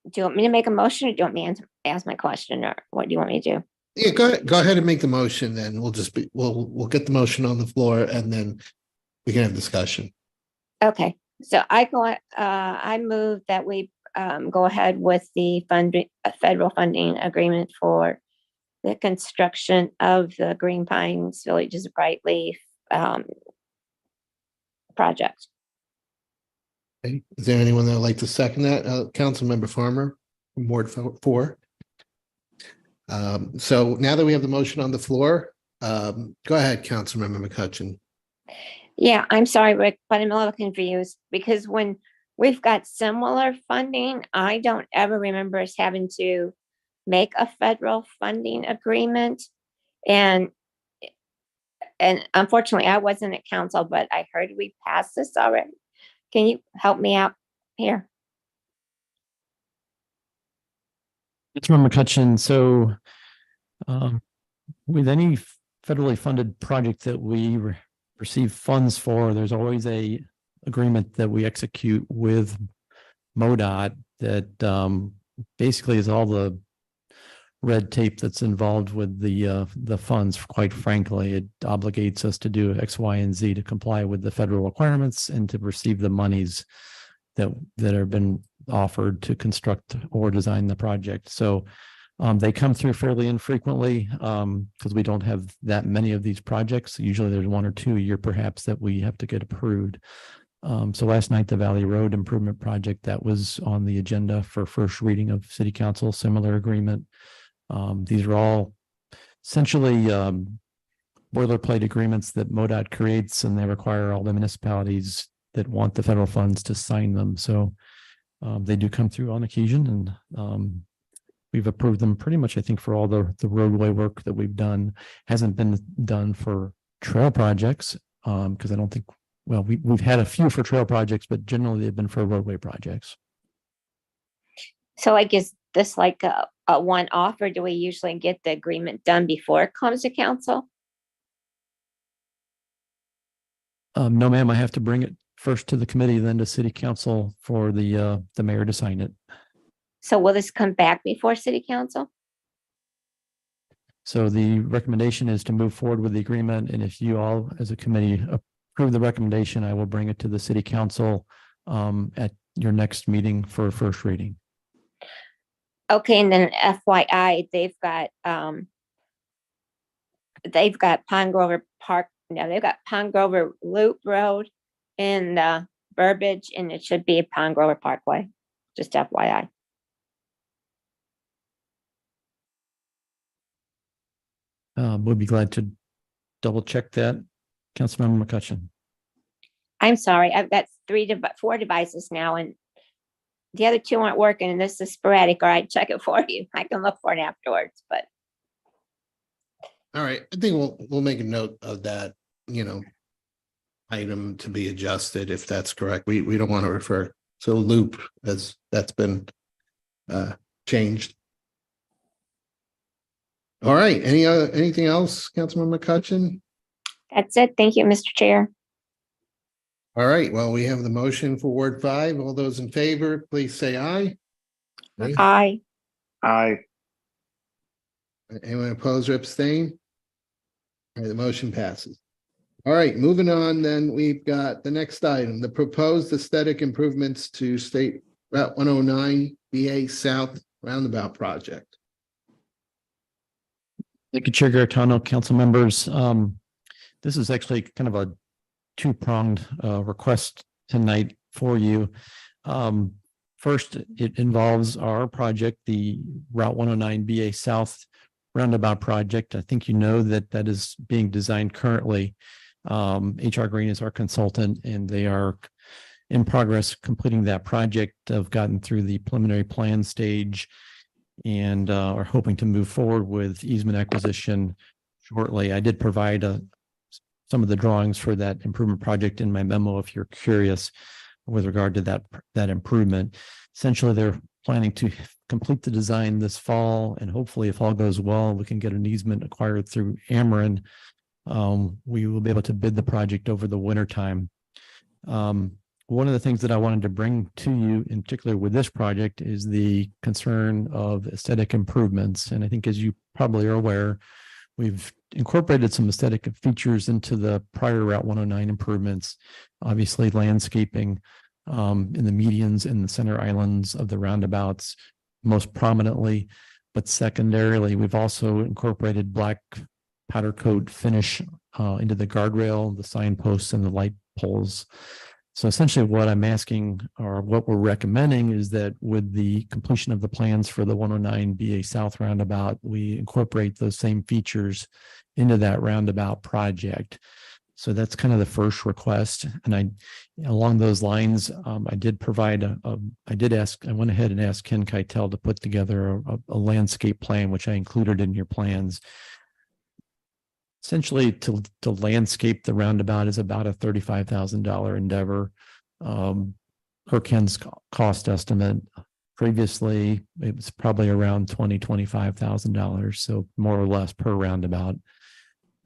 Do you want me to make a motion, or do you want me to ask my question, or what do you want me to do? Yeah, go ahead and make the motion, then we'll get the motion on the floor and then we can have discussion. Okay, so I move that we go ahead with the federal funding agreement for the construction of the Green Pines Villages of Brightleaf project. Okay. Is there anyone that would like to second that? Councilmember Farmer, from Ward 4. So now that we have the motion on the floor, go ahead, Councilmember McCutcheon. Yeah, I'm sorry, Rick, but I'm a little confused because when we've got similar funding, I don't ever remember us having to make a federal funding agreement. And unfortunately, I wasn't at council, but I heard we passed this already. Can you help me out here? Councilmember McCutcheon, so with any federally funded project that we receive funds for, there's always a agreement that we execute with MoDOT that basically is all the red tape that's involved with the funds. Quite frankly, it obligates us to do X, Y, and Z to comply with the federal requirements and to receive the monies that have been offered to construct or design the project. So they come through fairly infrequently because we don't have that many of these projects. Usually there's 1 or 2 a year perhaps that we have to get approved. So last night, the Valley Road Improvement Project, that was on the agenda for first reading of City Council, similar agreement. These are all essentially boilerplate agreements that MoDOT creates, and they require all the municipalities that want the federal funds to sign them. So they do come through on occasion, and we've approved them pretty much, I think, for all the roadway work that we've done. Hasn't been done for trail projects, because I don't think, well, we've had a few for trail projects, but generally they've been for roadway projects. So I guess this like a one-off, or do we usually get the agreement done before it comes to council? No, ma'am, I have to bring it first to the committee, then to city council for the mayor to sign it. So will this come back before city council? So the recommendation is to move forward with the agreement, and if you all as a committee approve the recommendation, I will bring it to the city council at your next meeting for first reading. Okay, and then FYI, they've got Pine Grover Park, no, they've got Pine Grover Loop Road in Burbage, and it should be Pine Grover Parkway, just FYI. We'll be glad to double check that. Councilmember McCutcheon. I'm sorry, I've got four devices now, and the other two aren't working, and this is sporadic, or I'd check it for you. I can look for it afterwards, but. All right, I think we'll make a note of that, item to be adjusted if that's correct. We don't want to refer to loop as that's been changed. All right, anything else, Councilman McCutcheon? That's it. Thank you, Mr. Chair. All right, well, we have the motion for Ward 5. All those in favor, please say aye. Aye. Aye. Anyone opposed or abstain? All right, the motion passes. All right, moving on, then we've got the next item, the proposed aesthetic improvements to State Route 109 BA South Roundabout Project. Thank you, Chair Garitano, council members. This is actually kind of a two-pronged request tonight for you. First, it involves our project, the Route 109 BA South Roundabout Project. I think you know that is being designed currently. HR Green is our consultant, and they are in progress completing that project. Have gotten through the preliminary plan stage and are hoping to move forward with easement acquisition shortly. I did provide some of the drawings for that improvement project in my memo, if you're curious with regard to that improvement. Essentially, they're planning to complete the design this fall, and hopefully, if all goes well, we can get an easement acquired through Ameren. We will be able to bid the project over the winter time. One of the things that I wanted to bring to you, in particular with this project, is the concern of aesthetic improvements. And I think, as you probably are aware, we've incorporated some aesthetic features into the prior Route 109 improvements. Obviously, landscaping in the medians and the center islands of the roundabouts, most prominently, but secondarily, we've also incorporated black powder coat finish into the guardrail, the signposts, and the light poles. So essentially what I'm asking, or what we're recommending, is that with the completion of the plans for the 109 BA South roundabout, we incorporate those same features into that roundabout project. So that's kind of the first request. And along those lines, I did provide I went ahead and asked Ken Keitel to put together a landscape plan, which I included in your plans. Essentially, to landscape the roundabout is about a $35,000 endeavor. Per Ken's cost estimate, previously it was probably around $25,000, so more or less per roundabout.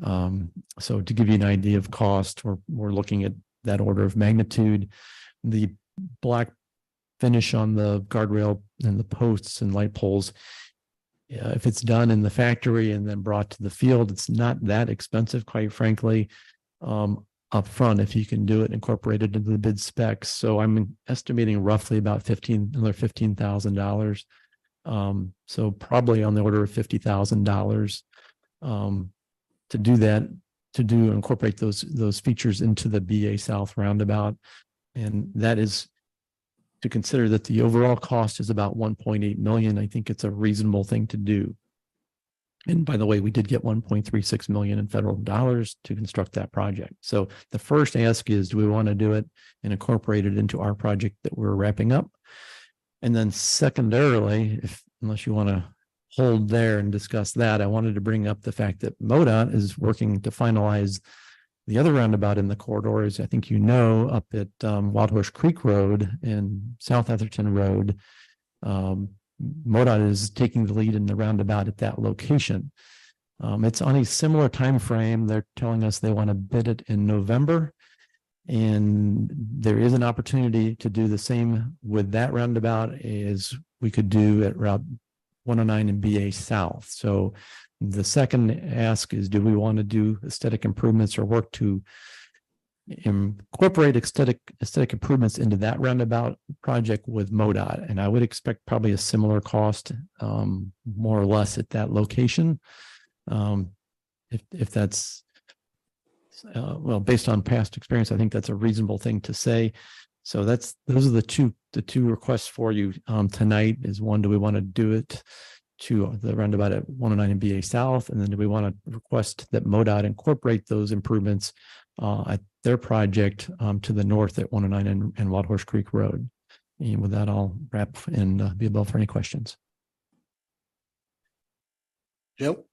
So to give you an idea of cost, we're looking at that order of magnitude. The black finish on the guardrail and the posts and light poles, if it's done in the factory and then brought to the field, it's not that expensive, quite frankly, up front, if you can do it, incorporate it into the bid specs. So I'm estimating roughly about $15,000. So probably on the order of $50,000 to do that, incorporate those features into the BA South roundabout. And that is to consider that the overall cost is about 1.8 million. I think it's a reasonable thing to do. And by the way, we did get 1.36 million in federal dollars to construct that project. So the first ask is, do we want to do it and incorporate it into our project that we're wrapping up? And then secondarily, unless you want to hold there and discuss that, I wanted to bring up the fact that MoDOT is working to finalize the other roundabout in the corridors. I think you know, up at Wild Horse Creek Road and South Atherton Road. MoDOT is taking the lead in the roundabout at that location. It's on a similar time frame. They're telling us they want to bid it in November. And there is an opportunity to do the same with that roundabout as we could do at Route 109 and BA South. So the second ask is, do we want to do aesthetic improvements or work to incorporate aesthetic improvements into that roundabout project with MoDOT? And I would expect probably a similar cost, more or less at that location. If that's, well, based on past experience, I think that's a reasonable thing to say. So those are the two requests for you tonight. Is one, do we want to do it to the roundabout at 109 and BA South? And then do we want to request that MoDOT incorporate those improvements at their project to the north at 109 and Wild Horse Creek Road? And with that, I'll wrap and be available for any questions. Joe?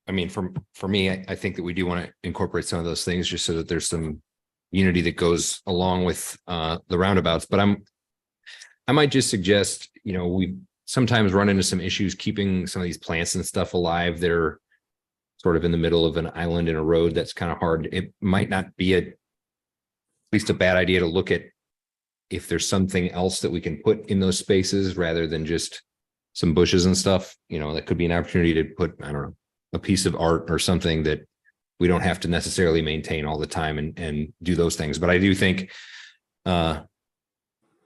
I mean, for me, I think that we do want to incorporate some of those things just so that there's some unity that goes along with the roundabouts. But I might just suggest, we sometimes run into some issues keeping some of these plants and stuff alive. They're sort of in the middle of an island in a road that's kind of hard. It might not be at least a bad idea to look at if there's something else that we can put in those spaces rather than just some bushes and stuff. That could be an opportunity to put, I don't know, a piece of art or something that we don't have to necessarily maintain all the time and do those things. But I do think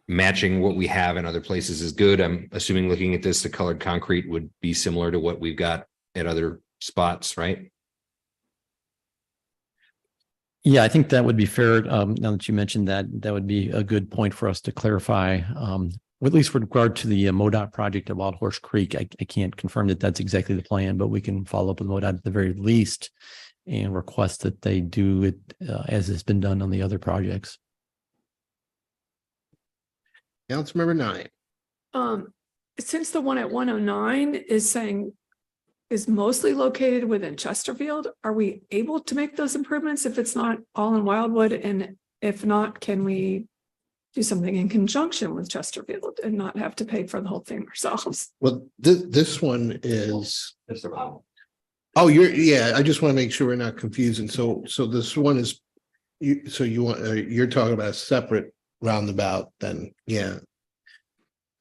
matching what we have in other places is good. I'm assuming looking at this, the colored concrete would be similar to what we've got at other spots, right? Yeah, I think that would be fair. Now that you mentioned that, that would be a good point for us to clarify. At least with regard to the MoDOT project at Wild Horse Creek, I can't confirm that that's exactly the plan, but we can follow up with MoDOT at the very least and request that they do it as has been done on the other projects. Councilmember Nye. Since the one at 109 is mostly located within Chesterfield, are we able to make those improvements if it's not all in Wildwood? And if not, can we do something in conjunction with Chesterfield and not have to pay for the whole thing ourselves? Well, this one is. Oh, I just want to make sure we're not confusing. So this one is, you're talking about a separate roundabout then, yeah.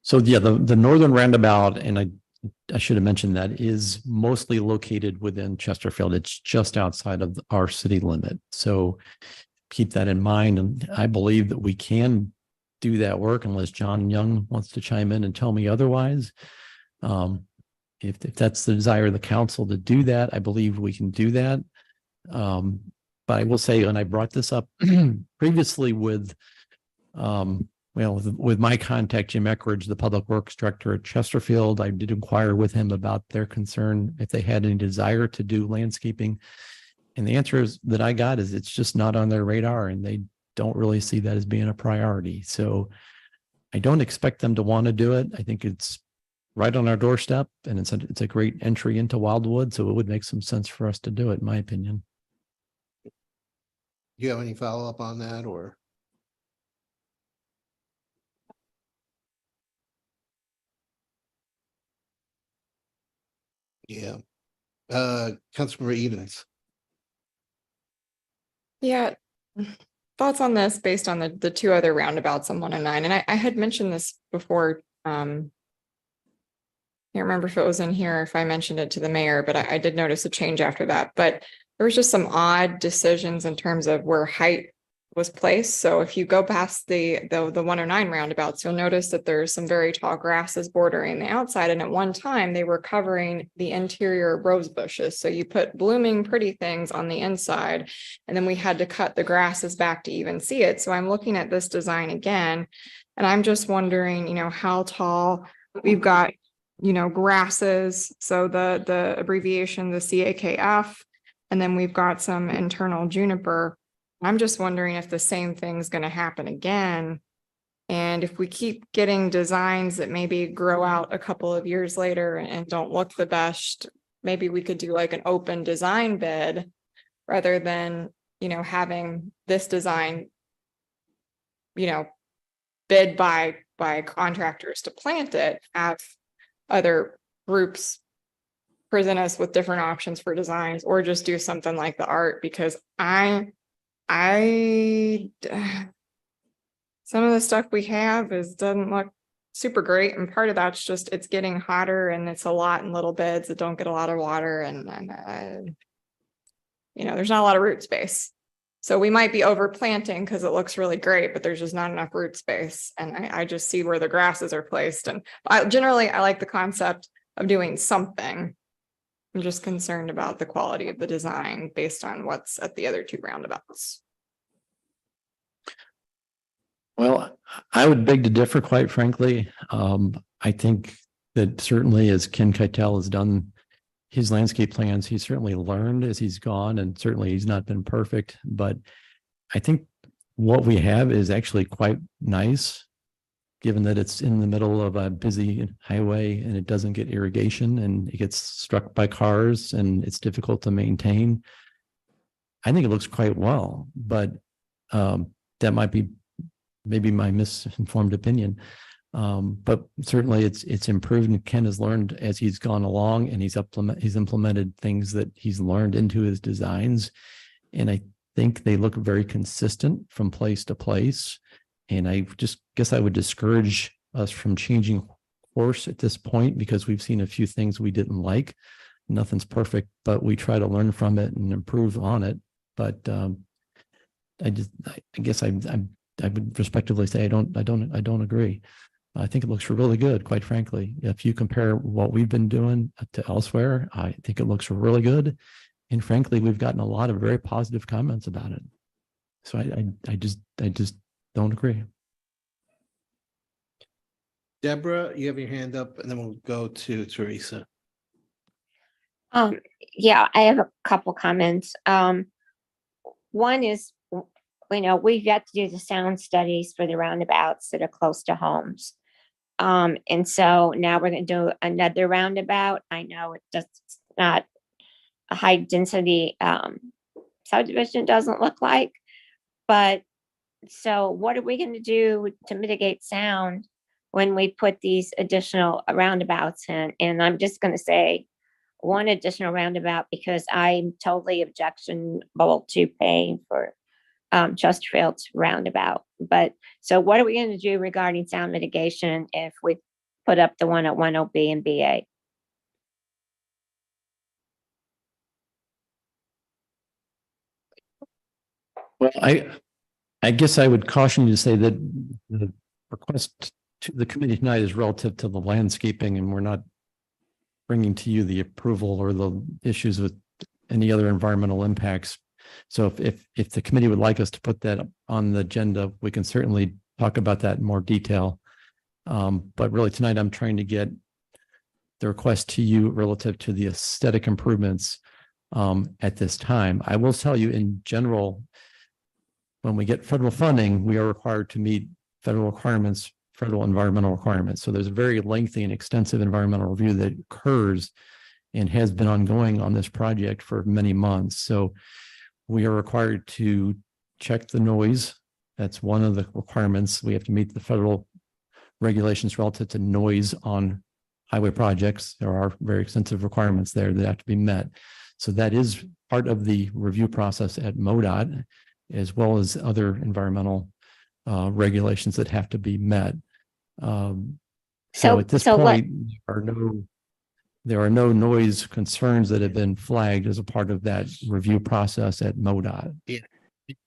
So yeah, the northern roundabout, and I should have mentioned that, is mostly located within Chesterfield. It's just outside of our city limit. So keep that in mind. And I believe that we can do that work unless John Young wants to chime in and tell me otherwise. If that's the desire of the council to do that, I believe we can do that. But I will say, and I brought this up previously with my contact, Jim Eckridge, the public works director at Chesterfield, I did inquire with him about their concern, if they had any desire to do landscaping. And the answer that I got is it's just not on their radar, and they don't really see that as being a priority. So I don't expect them to want to do it. I think it's right on our doorstep, and it's a great entry into Wildwood. So it would make some sense for us to do it, in my opinion. Do you have any follow up on that, or? Yeah. Councilmember Edens. Yeah. Thoughts on this based on the two other roundabouts on 109. And I had mentioned this before. Can't remember if it was in here, if I mentioned it to the mayor, but I did notice a change after that. But there was just some odd decisions in terms of where height was placed. So if you go past the 109 roundabouts, you'll notice that there's some very tall grasses bordering the outside. And at one time they were covering the interior rose bushes. So you put blooming pretty things on the inside, and then we had to cut the grasses back to even see it. So I'm looking at this design again, and I'm just wondering, how tall we've got, grasses. So the abbreviation, the CAKF, and then we've got some internal juniper. I'm just wondering if the same thing's going to happen again And if we keep getting designs that maybe grow out a couple of years later and don't look the best, maybe we could do like an open design bid rather than, having this design, bid by contractors to plant it, have other groups present us with different options for designs, or just do something like the art, because some of the stuff we have doesn't look super great, and part of that's just it's getting hotter and it's a lot in little beds that don't get a lot of water, and there's not a lot of root space. So we might be overplanting because it looks really great, but there's just not enough root space. And I just see where the grasses are placed. And I like the concept of doing something. I'm just concerned about the quality of the design based on what's at the other two roundabouts. Well, I would beg to differ, quite frankly. I think that certainly as Ken Keitel has done his landscape plans, he's certainly learned as he's gone, and certainly he's not been perfect. But I think what we have is actually quite nice, given that it's in the middle of a busy highway and it doesn't get irrigation and it gets struck by cars and it's difficult to maintain. I think it looks quite well, but that might be maybe my misinformed opinion. But certainly it's improved, and Ken has learned as he's gone along, and he's implemented things that he's learned into his designs. And I think they look very consistent from place to place. And I just guess I would discourage us from changing course at this point, because we've seen a few things we didn't like. Nothing's perfect, but we try to learn from it and improve on it. But I guess I would respectively say I don't agree. I think it looks really good, quite frankly. If you compare what we've been doing to elsewhere, I think it looks really good. And frankly, we've gotten a lot of very positive comments about it. So I just don't agree. Deborah, you have your hand up, and then we'll go to Teresa. Yeah, I have a couple comments. One is, we've got to do the sound studies for the roundabouts that are close to homes. And so now we're going to do another roundabout. I know it's not a high density subdivision, doesn't look like, but so what are we going to do to mitigate sound when we put these additional roundabouts in? And I'm just going to say one additional roundabout, because I'm totally objectionable to paying for Chesterfield's roundabout. But so what are we going to do regarding sound mitigation if we put up the one at 10B and BA? Well, I guess I would caution you to say that the request to the committee tonight is relative to the landscaping, and we're not bringing to you the approval or the issues with any other environmental impacts. So if the committee would like us to put that on the agenda, we can certainly talk about that in more detail. But really tonight, I'm trying to get the request to you relative to the aesthetic improvements at this time. I will tell you in general, when we get federal funding, we are required to meet federal requirements, federal environmental requirements. So there's a very lengthy and extensive environmental review that occurs and has been ongoing on this project for many months. So we are required to check the noise. That's one of the requirements. We have to meet the federal regulations relative to noise on highway projects. There are very extensive requirements there that have to be met. So that is part of the review process at MoDOT, as well as other environmental regulations that have to be met. So at this point, there are no noise concerns that have been flagged as a part of that review process at MoDOT. Yeah,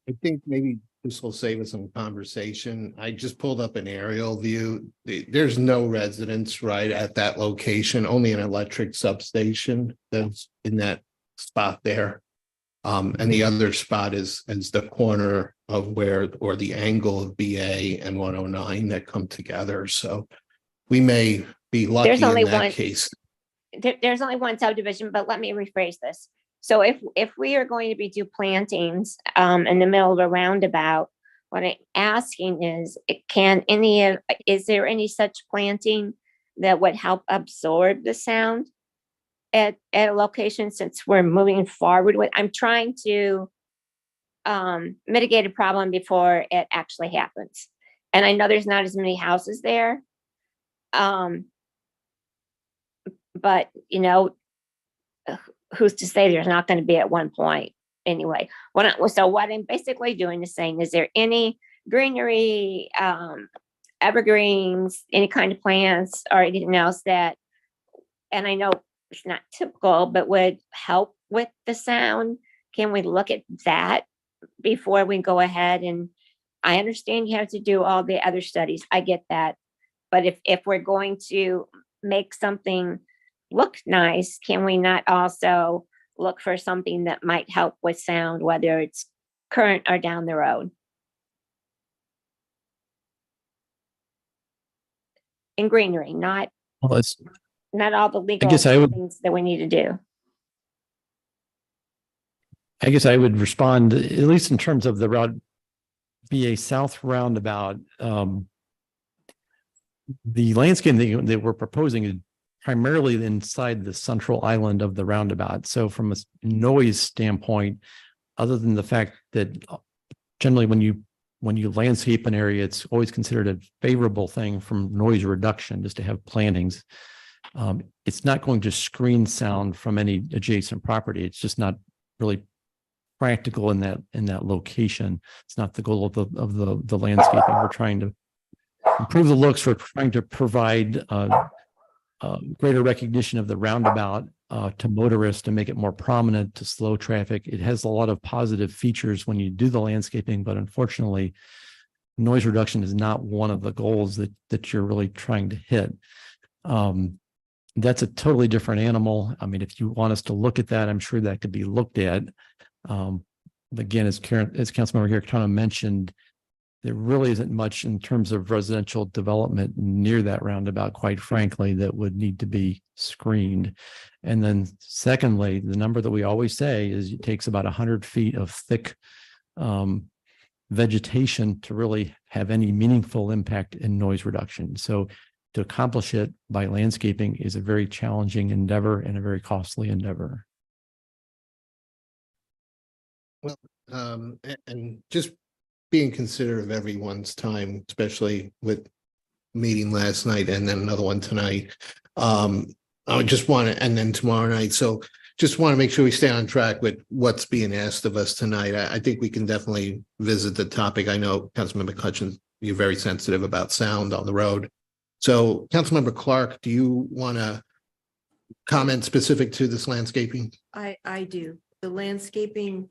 I think maybe this will save us some conversation. I just pulled up an aerial view. There's no residence right at that location, only an electric substation that's in that spot there. And the other spot is the corner of or the angle of BA and 109 that come together. So we may be lucky in that case. There's only one subdivision, but let me rephrase this. So if we are going to be do plantings in the middle of a roundabout, What I'm asking is, is there any such planting that would help absorb the sound at a location, since we're moving forward with, I'm trying to mitigate a problem before it actually happens. And I know there's not as many houses there. But who's to say there's not going to be at one point anyway? So what I'm basically doing is saying, is there any greenery, evergreens, any kind of plants or anything else that, and I know it's not typical, but would help with the sound? Can we look at that before we go ahead? And I understand you have to do all the other studies. I get that. But if we're going to make something look nice, can we not also look for something that might help with sound, whether it's current or down the road? And greenery, not Well, it's, not all the legal guess I would- things that we need to do. I guess I would respond, at least in terms of the Route VA South roundabout. The landscape that we're proposing is primarily inside the central island of the roundabout. So from a noise standpoint, other than the fact that generally when you landscape an area, it's always considered a favorable thing from noise reduction, just to have plantings. It's not going to screen sound from any adjacent property. It's just not really practical in that location. It's not the goal of the landscaping. We're trying to improve the looks. We're trying to provide greater recognition of the roundabout to motorists, to make it more prominent, to slow traffic. It has a lot of positive features when you do the landscaping, but unfortunately, noise reduction is not one of the goals that you're really trying to hit. That's a totally different animal. I mean, if you want us to look at that, I'm sure that could be looked at. Again, as Councilmember Garritano mentioned, there really isn't much in terms of residential development near that roundabout, quite frankly, that would need to be screened. And then secondly, the number that we always say is it takes about 100 feet of thick vegetation to really have any meaningful impact in noise reduction. So to accomplish it by landscaping is a very challenging endeavor and a very costly endeavor. Well, and just being considerate of everyone's time, especially with meeting last night and then another one tonight. I would just want to, and then tomorrow night. So just want to make sure we stay on track with what's being asked of us tonight. I think we can definitely visit the topic. I know Councilmember McCutcheon, you're very sensitive about sound on the road. So Councilmember Clark, do you want to comment specific to this landscaping? I do. The landscaping,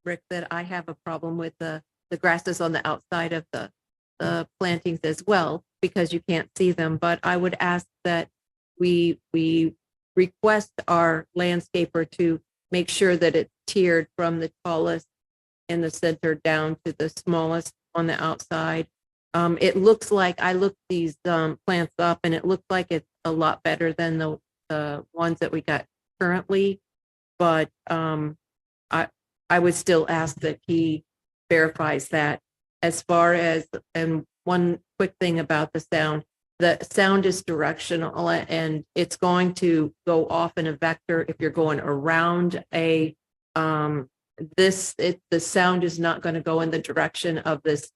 Rick, that I have a problem with the grasses on the outside of the plantings as well, because you can't see them. But I would ask that we request our landscaper to make sure that it's tiered from the tallest in the center down to the smallest on the outside. It looks like, I looked these plants up and it looked like it's a lot better than the ones that we got currently. But I would still ask that he verifies that. As far as, and one quick thing about the sound is directional and it's going to go off in a vector if you're going around a the sound is not going to go in the direction of this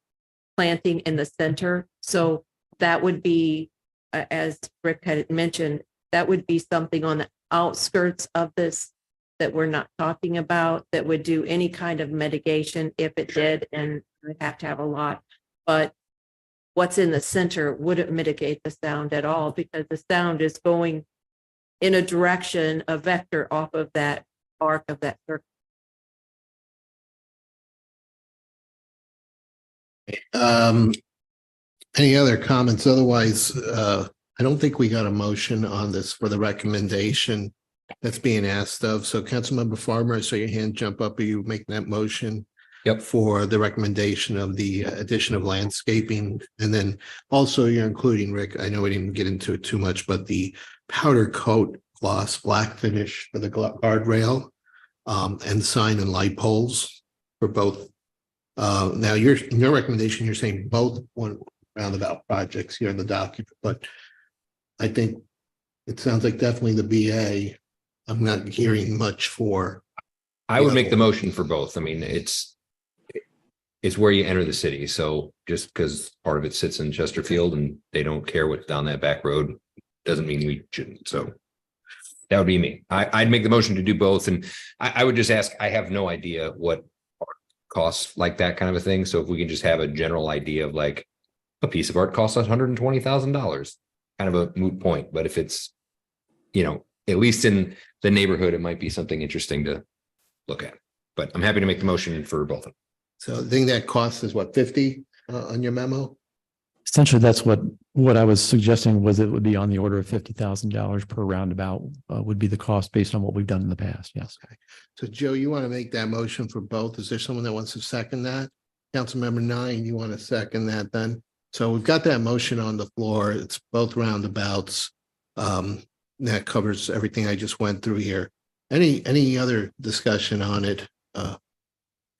planting in the center. So that would be, as Rick had mentioned, that would be something on the outskirts of this that we're not talking about that would do any kind of mitigation if it did, and we'd have to have a lot. But what's in the center wouldn't mitigate the sound at all, because the sound is going in a direction, a vector off of that arc of that circle. Any other comments? Otherwise, I don't think we got a motion on this for the recommendation that's being asked of. So Councilmember Farmer, I saw your hand jump up. Are you making that motion? Yep. For the recommendation of the addition of landscaping? And then also you're including, Rick, I know we didn't get into it too much, but the powder coat gloss black finish for the guardrail. and sign and light poles for both. Now in your recommendation, you're saying both one roundabout projects here in the document, but I think it sounds like definitely the BA. I'm not hearing much for. I would make the motion for both. I mean, it's where you enter the city. So just because part of it sits in Chesterfield and they don't care what's down that back road, doesn't mean we shouldn't. So that would be me. I'd make the motion to do both. And I would just ask, I have no idea what costs like that kind of a thing. So if we can just have a general idea of like a piece of art costs $120,000, kind of a moot point. But if it's, at least in the neighborhood, it might be something interesting to look at. But I'm happy to make the motion for both of them. So the thing that costs is what, 50 on your memo? Essentially, that's what I was suggesting was it would be on the order of $50,000 per roundabout would be the cost based on what we've done in the past. Yes. Okay. So Joe, you want to make that motion for both? Is there someone that wants to second that? Councilmember Nine, you want to second that then? So we've got that motion on the floor. It's both roundabouts. That covers everything I just went through here. Any other discussion on it? I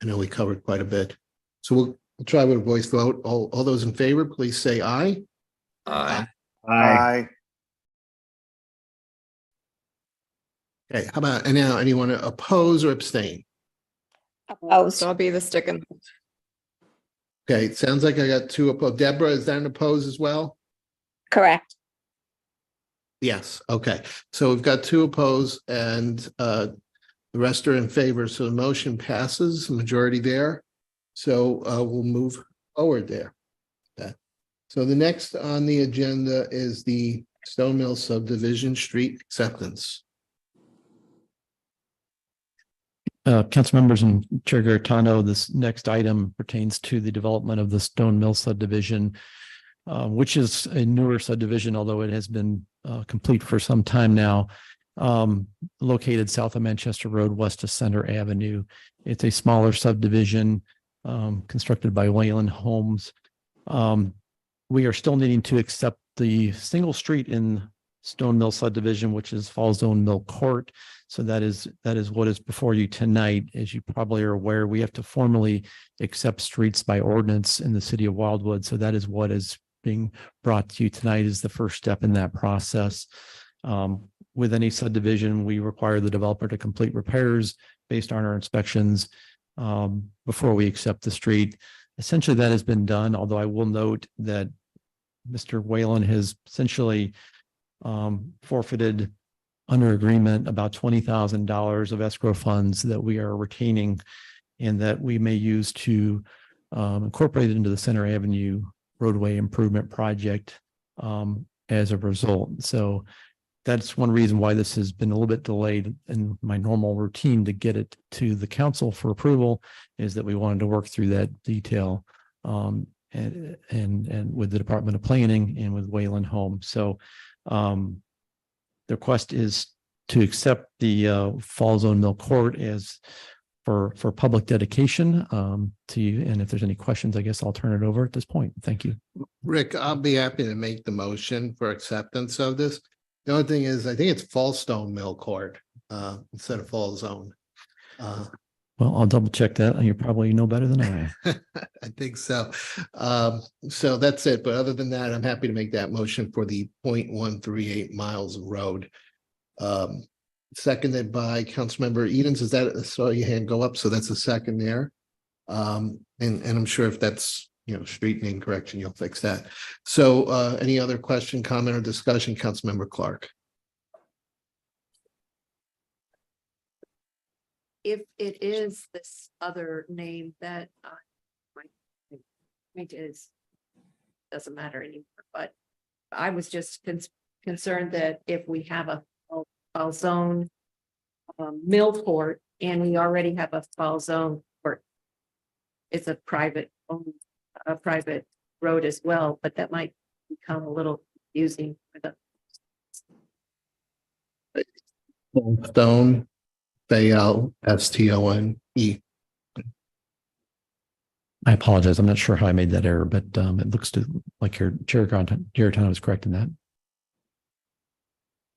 know we covered quite a bit. So we'll try with a voice vote. All those in favor, please say aye. Aye. Aye. Okay, how about, and now anyone oppose or abstain? Opposed. So I'll be the stick in. Okay, it sounds like I got two opposed. Deborah, is that an oppose as well? Correct. Yes, okay. So we've got two opposed and the rest are in favor. So the motion passes, the majority there. So we'll move forward there. Okay. So the next on the agenda is the Stone Mill subdivision street acceptance. Council members and Chair Garitano, this next item pertains to the development of the Stone Mill subdivision, which is a newer subdivision, although it has been complete for some time now, located south of Manchester Road, west of Center Avenue. It's a smaller subdivision constructed by Wayland Homes. We are still needing to accept the single street in Stone Mill subdivision, which is Fall Zone Mill Court. So that is what is before you tonight. As you probably are aware, we have to formally accept streets by ordinance in the city of Wildwood. So that is what is being brought to you tonight, is the first step in that process. With any subdivision, we require the developer to complete repairs based on our inspections before we accept the street. Essentially, that has been done, although I will note that Mr. Whalen has essentially forfeited under agreement about $20,000 of escrow funds that we are retaining and that we may use to incorporate it into the Center Avenue roadway improvement project as a result. So that's one reason why this has been a little bit delayed in my normal routine to get it to the council for approval, is that we wanted to work through that detail and with the Department of Planning and with Wayland Home. So the request is to accept the Fall Zone Mill Court as for public dedication to you. And if there's any questions, I guess I'll turn it over at this point. Thank you. Rick, I'll be happy to make the motion for acceptance of this. The only thing is, I think it's Fallstone Mill Court instead of Fall Zone. Well, I'll double check that. You probably know better than I. I think so. So that's it. But other than that, I'm happy to make that motion for the 0.138 miles of road. Seconded by Councilmember Edens. Is that, I saw your hand go up, so that's a second there. And I'm sure if that's, street name correction, you'll fix that. So any other question, comment, or discussion, Councilmember Clark? If it is this other name that my point is, doesn't matter anymore, but I was just concerned that if we have a Fall Zone mill court and we already have a Fall Zone court, it's a private road as well, but that might become a little confusing for the Stone, Stone. I apologize. I'm not sure how I made that error, but it looks like your Chair Garitano was correct in that.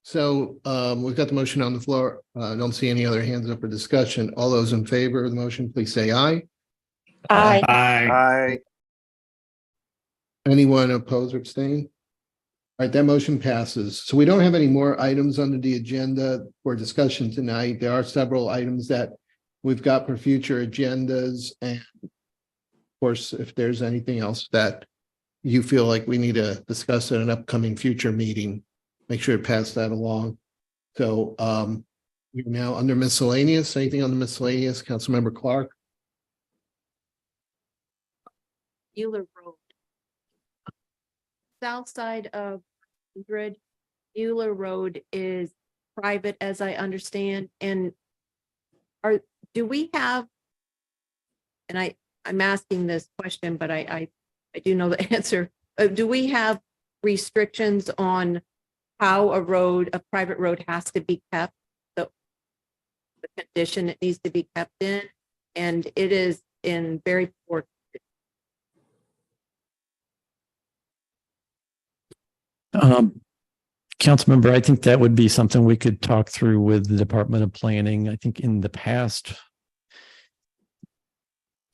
So we've got the motion on the floor. I don't see any other hands up for discussion. All those in favor of the motion, please say aye. I, Aye. Anyone oppose or abstain? All right, that motion passes. So we don't have any more items under the agenda for discussion tonight. There are several items that we've got for future agendas. And of course, if there's anything else that you feel like we need to discuss at an upcoming future meeting, make sure to pass that along. So we're now under miscellaneous. Anything on the miscellaneous? Councilmember Clark? Euler Road. South side of 100, Euler Road is private, as I understand, and do we have, and I'm asking this question, but I do know the answer. Do we have restrictions on how a private road has to be kept, the condition it needs to be kept in, and it is in very poor. Councilmember, I think that would be something we could talk through with the Department of Planning. I think in the past,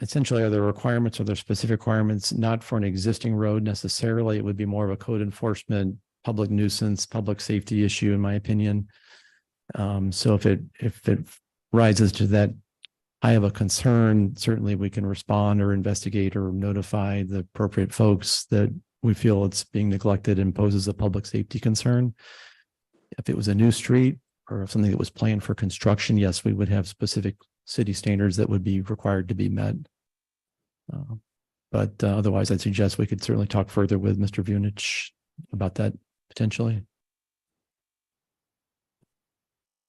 essentially, are there requirements, are there specific requirements, not for an existing road necessarily? It would be more of a code enforcement, public nuisance, public safety issue, in my opinion. So if it rises to that high of a concern, certainly we can respond or investigate or notify the appropriate folks that we feel it's being neglected and poses a public safety concern. If it was a new street or something that was planned for construction, yes, we would have specific city standards that would be required to be met. But otherwise, I'd suggest we could certainly talk further with Mr. Vunich about that potentially.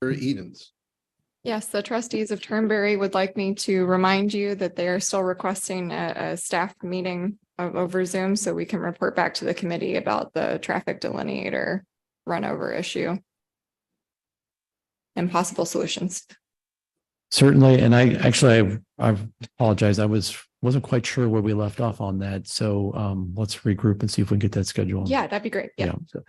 Edens. Yes, the trustees of Turnberry would like me to remind you that they are still requesting a staff meeting over Zoom so we can report back to the committee about the traffic delineator run over issue and possible solutions. Certainly, and I apologize. I wasn't quite sure where we left off on that. So let's regroup and see if we can get that scheduled. Yeah, that'd be great. Yeah. So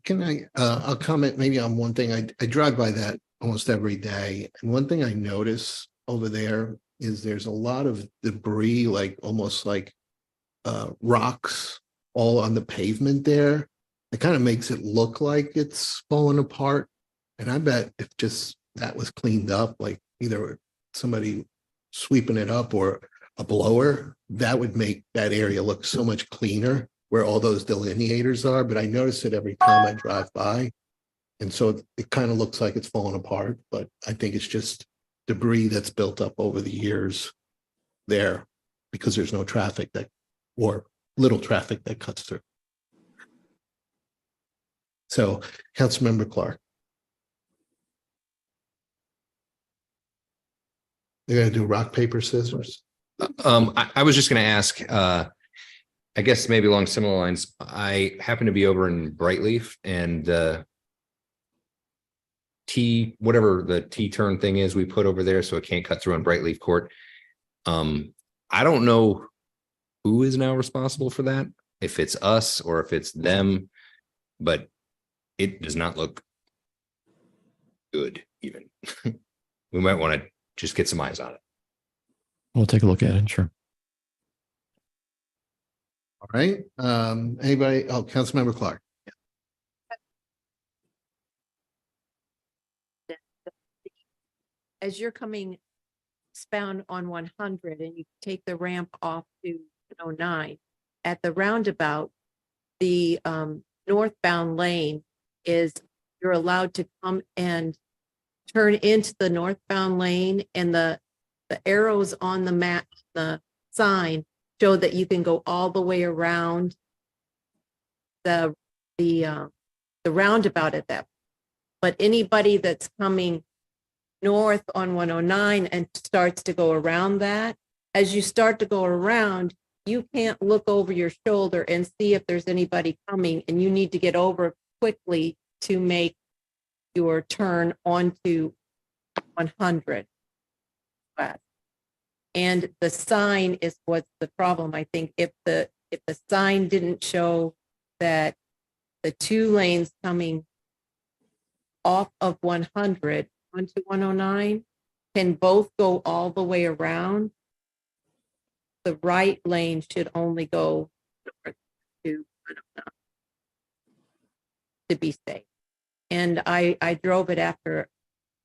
can I'll comment maybe on one thing. I drive by that almost every day. And one thing I notice over there is there's a lot of debris, like almost like rocks all on the pavement there. It kind of makes it look like it's falling apart. And I bet if just that was cleaned up, like either somebody sweeping it up or a blower, that would make that area look so much cleaner where all those delineators are. But I notice it every time I drive by. And so it kind of looks like it's falling apart, but I think it's just debris that's built up over the years there because there's no traffic or little traffic that cuts through. So, Councilmember Clark. They're going to do rock, paper, scissors. I was just going to ask, I guess maybe along similar lines, I happen to be over in Brightleaf and whatever the T-turn thing is we put over there so it can't cut through on Brightleaf Court. I don't know who is now responsible for that, if it's us or if it's them, but it does not look good even. We might want to just get some eyes on it. We'll take a look at it, sure. All right. Anybody? Oh, Councilmember Clark. As you're coming southbound on 100 and you take the ramp off to 109, at the roundabout, the northbound lane is you're allowed to come and turn into the northbound lane, and the arrows on the map, the sign show that you can go all the way around the roundabout at that. But anybody that's coming north on 109 and starts to go around that, as you start to go around, you can't look over your shoulder and see if there's anybody coming, and you need to get over quickly to make your turn onto 100. And the sign is what's the problem. I think if the sign didn't show that the two lanes coming off of 100 onto 109 can both go all the way around. The right lane should only go north to 109 to be safe. And I drove it after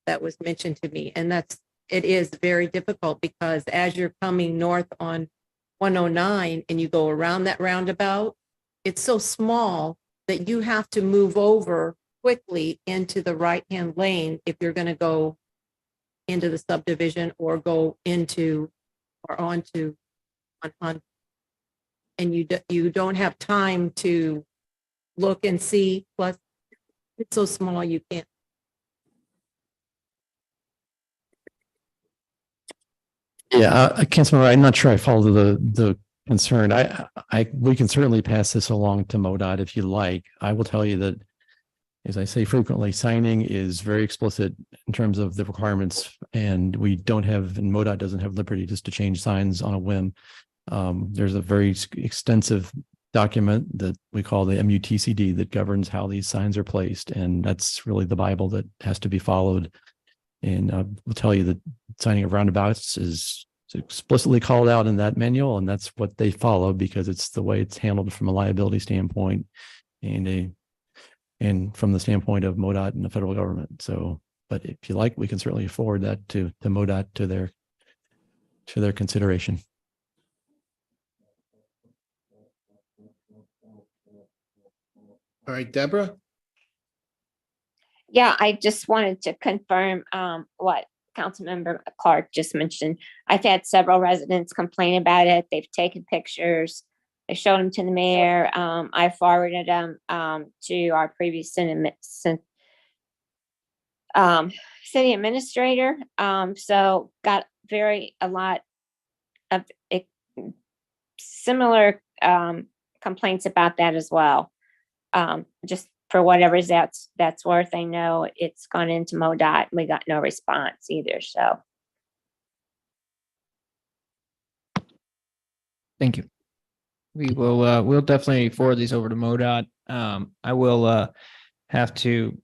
that was mentioned to me, and it is very difficult because as you're coming north on 109 and you go around that roundabout, it's so small that you have to move over quickly into the right-hand lane if you're going to go into the subdivision or go into or onto 100. And you don't have time to look and see, plus it's so small you can't. Yeah, Councilmember, I'm not sure I follow the concern. We can certainly pass this along to MoDOT if you like. I will tell you that, as I say frequently, signing is very explicit in terms of the requirements, and we don't have, and MoDOT doesn't have liberty just to change signs on a whim. There's a very extensive document that we call the MUTCD that governs how these signs are placed, and that's really the Bible that has to be followed. And we'll tell you that signing of roundabouts is explicitly called out in that manual, and that's what they follow because it's the way it's handled from a liability standpoint and from the standpoint of MoDOT and the federal government. So, but if you like, we can certainly forward that to MoDOT to their consideration. All right, Deborah? Yeah, I just wanted to confirm what Councilmember Clark just mentioned. I've had several residents complain about it. They've taken pictures. They showed them to the mayor. I forwarded them to our previous city administrator. So got a lot of similar complaints about that as well. Just for whatever that's worth. I know it's gone into MoDOT. We got no response either. So Thank you. We'll definitely forward these over to MoDOT. I will have to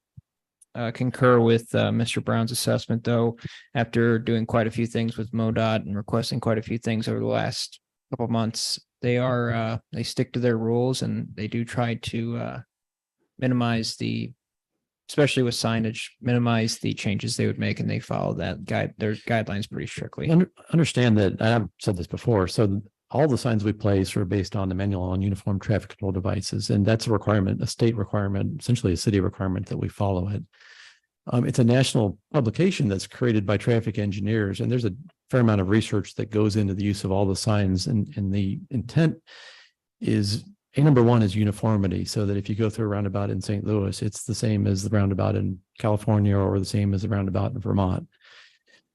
concur with Mr. Brown's assessment, though, after doing quite a few things with MoDOT and requesting quite a few things over the last couple of months. They stick to their rules, and they do try to minimize especially with signage, minimize the changes they would make, and they follow their guidelines pretty strictly. Understand that, and I've said this before, so all the signs we place are based on the manual on uniform traffic control devices, and that's a requirement, a state requirement, essentially a city requirement that we follow it. It's a national publication that's created by traffic engineers, and there's a fair amount of research that goes into the use of all the signs, and the intent is number one is uniformity, so that if you go through a roundabout in St. Louis, it's the same as the roundabout in California or the same as the roundabout in Vermont.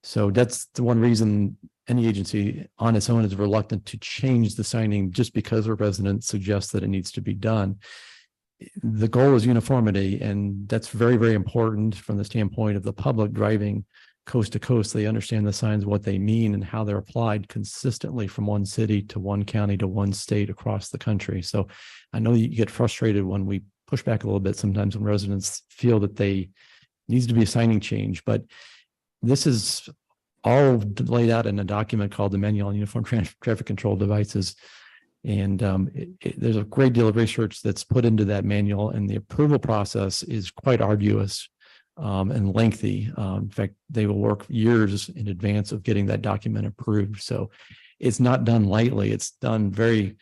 So that's the one reason any agency on its own is reluctant to change the signing just because a resident suggests that it needs to be done. The goal is uniformity, and that's very, very important from the standpoint of the public driving coast to coast. They understand the signs, what they mean, and how they're applied consistently from one city to one county to one state across the country. So I know you get frustrated when we push back a little bit sometimes when residents feel that they needs to be a signing change, but this is all laid out in a document called the Manual on Uniform Traffic Control Devices. And there's a great deal of research that's put into that manual, and the approval process is quite arduous and lengthy. In fact, they will work years in advance of getting that document approved. So it's not done lightly. It's done very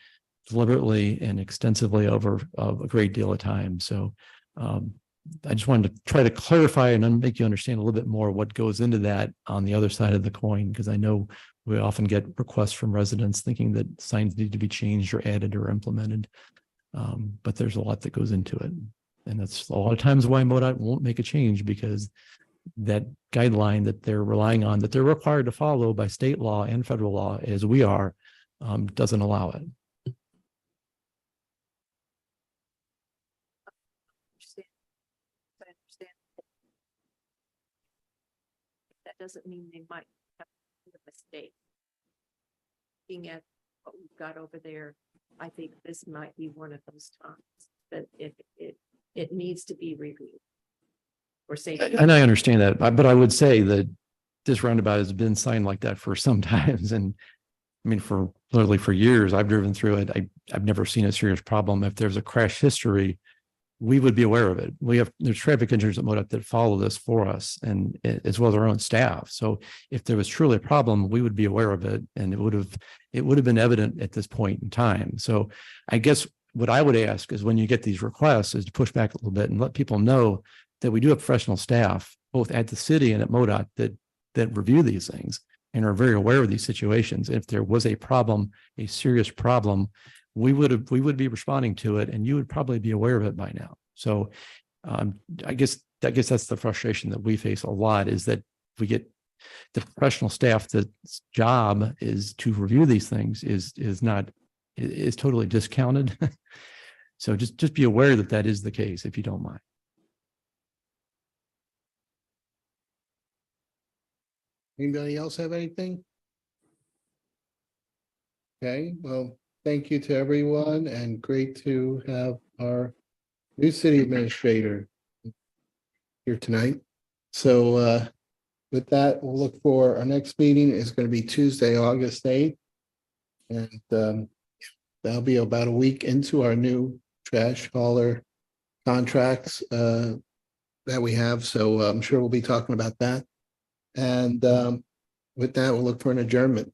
deliberately and extensively over a great deal of time. So I just wanted to try to clarify and make you understand a little bit more what goes into that on the other side of the coin, because I know we often get requests from residents thinking that signs need to be changed or added or implemented. But there's a lot that goes into it. And that's a lot of times why MoDOT won't make a change, because that guideline that they're relying on, that they're required to follow by state law and federal law, as we are, doesn't allow it. I understand. That doesn't mean they might have made a mistake. Looking at what we've got over there, I think this might be one of those times that it needs to be reviewed. or safety. And I understand that, but I would say that this roundabout has been signed like that for some times. And I mean, for literally for years, I've driven through it. I've never seen a serious problem. If there's a crash history, we would be aware of it. There's traffic engineers at MoDOT that follow this for us and as well as our own staff. So if there was truly a problem, we would be aware of it and it would have been evident at this point in time. So I guess what I would ask is when you get these requests is to push back a little bit and let people know that we do have professional staff, both at the city and at MoDOT that review these things and are very aware of these situations. If there was a problem, a serious problem, we would be responding to it and you would probably be aware of it by now. So I guess that's the frustration that we face a lot is that we get the professional staff that's job is to review these things is totally discounted. So just be aware that that is the case if you don't mind. Anybody else have anything? Okay, well, thank you to everyone and great to have our new city administrator here tonight. So with that, we'll look for our next meeting is going to be Tuesday, August 8th. And that'll be about a week into our new trash hauler contracts that we have. So I'm sure we'll be talking about that. And with that, we'll look for an adjournment.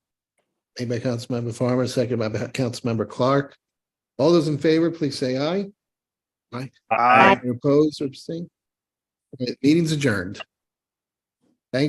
Made by Councilmember Farmer, second by Councilmember Clark. All those in favor, please say aye. Aye. Aye. Any opposed or abstain? All right, meeting's adjourned.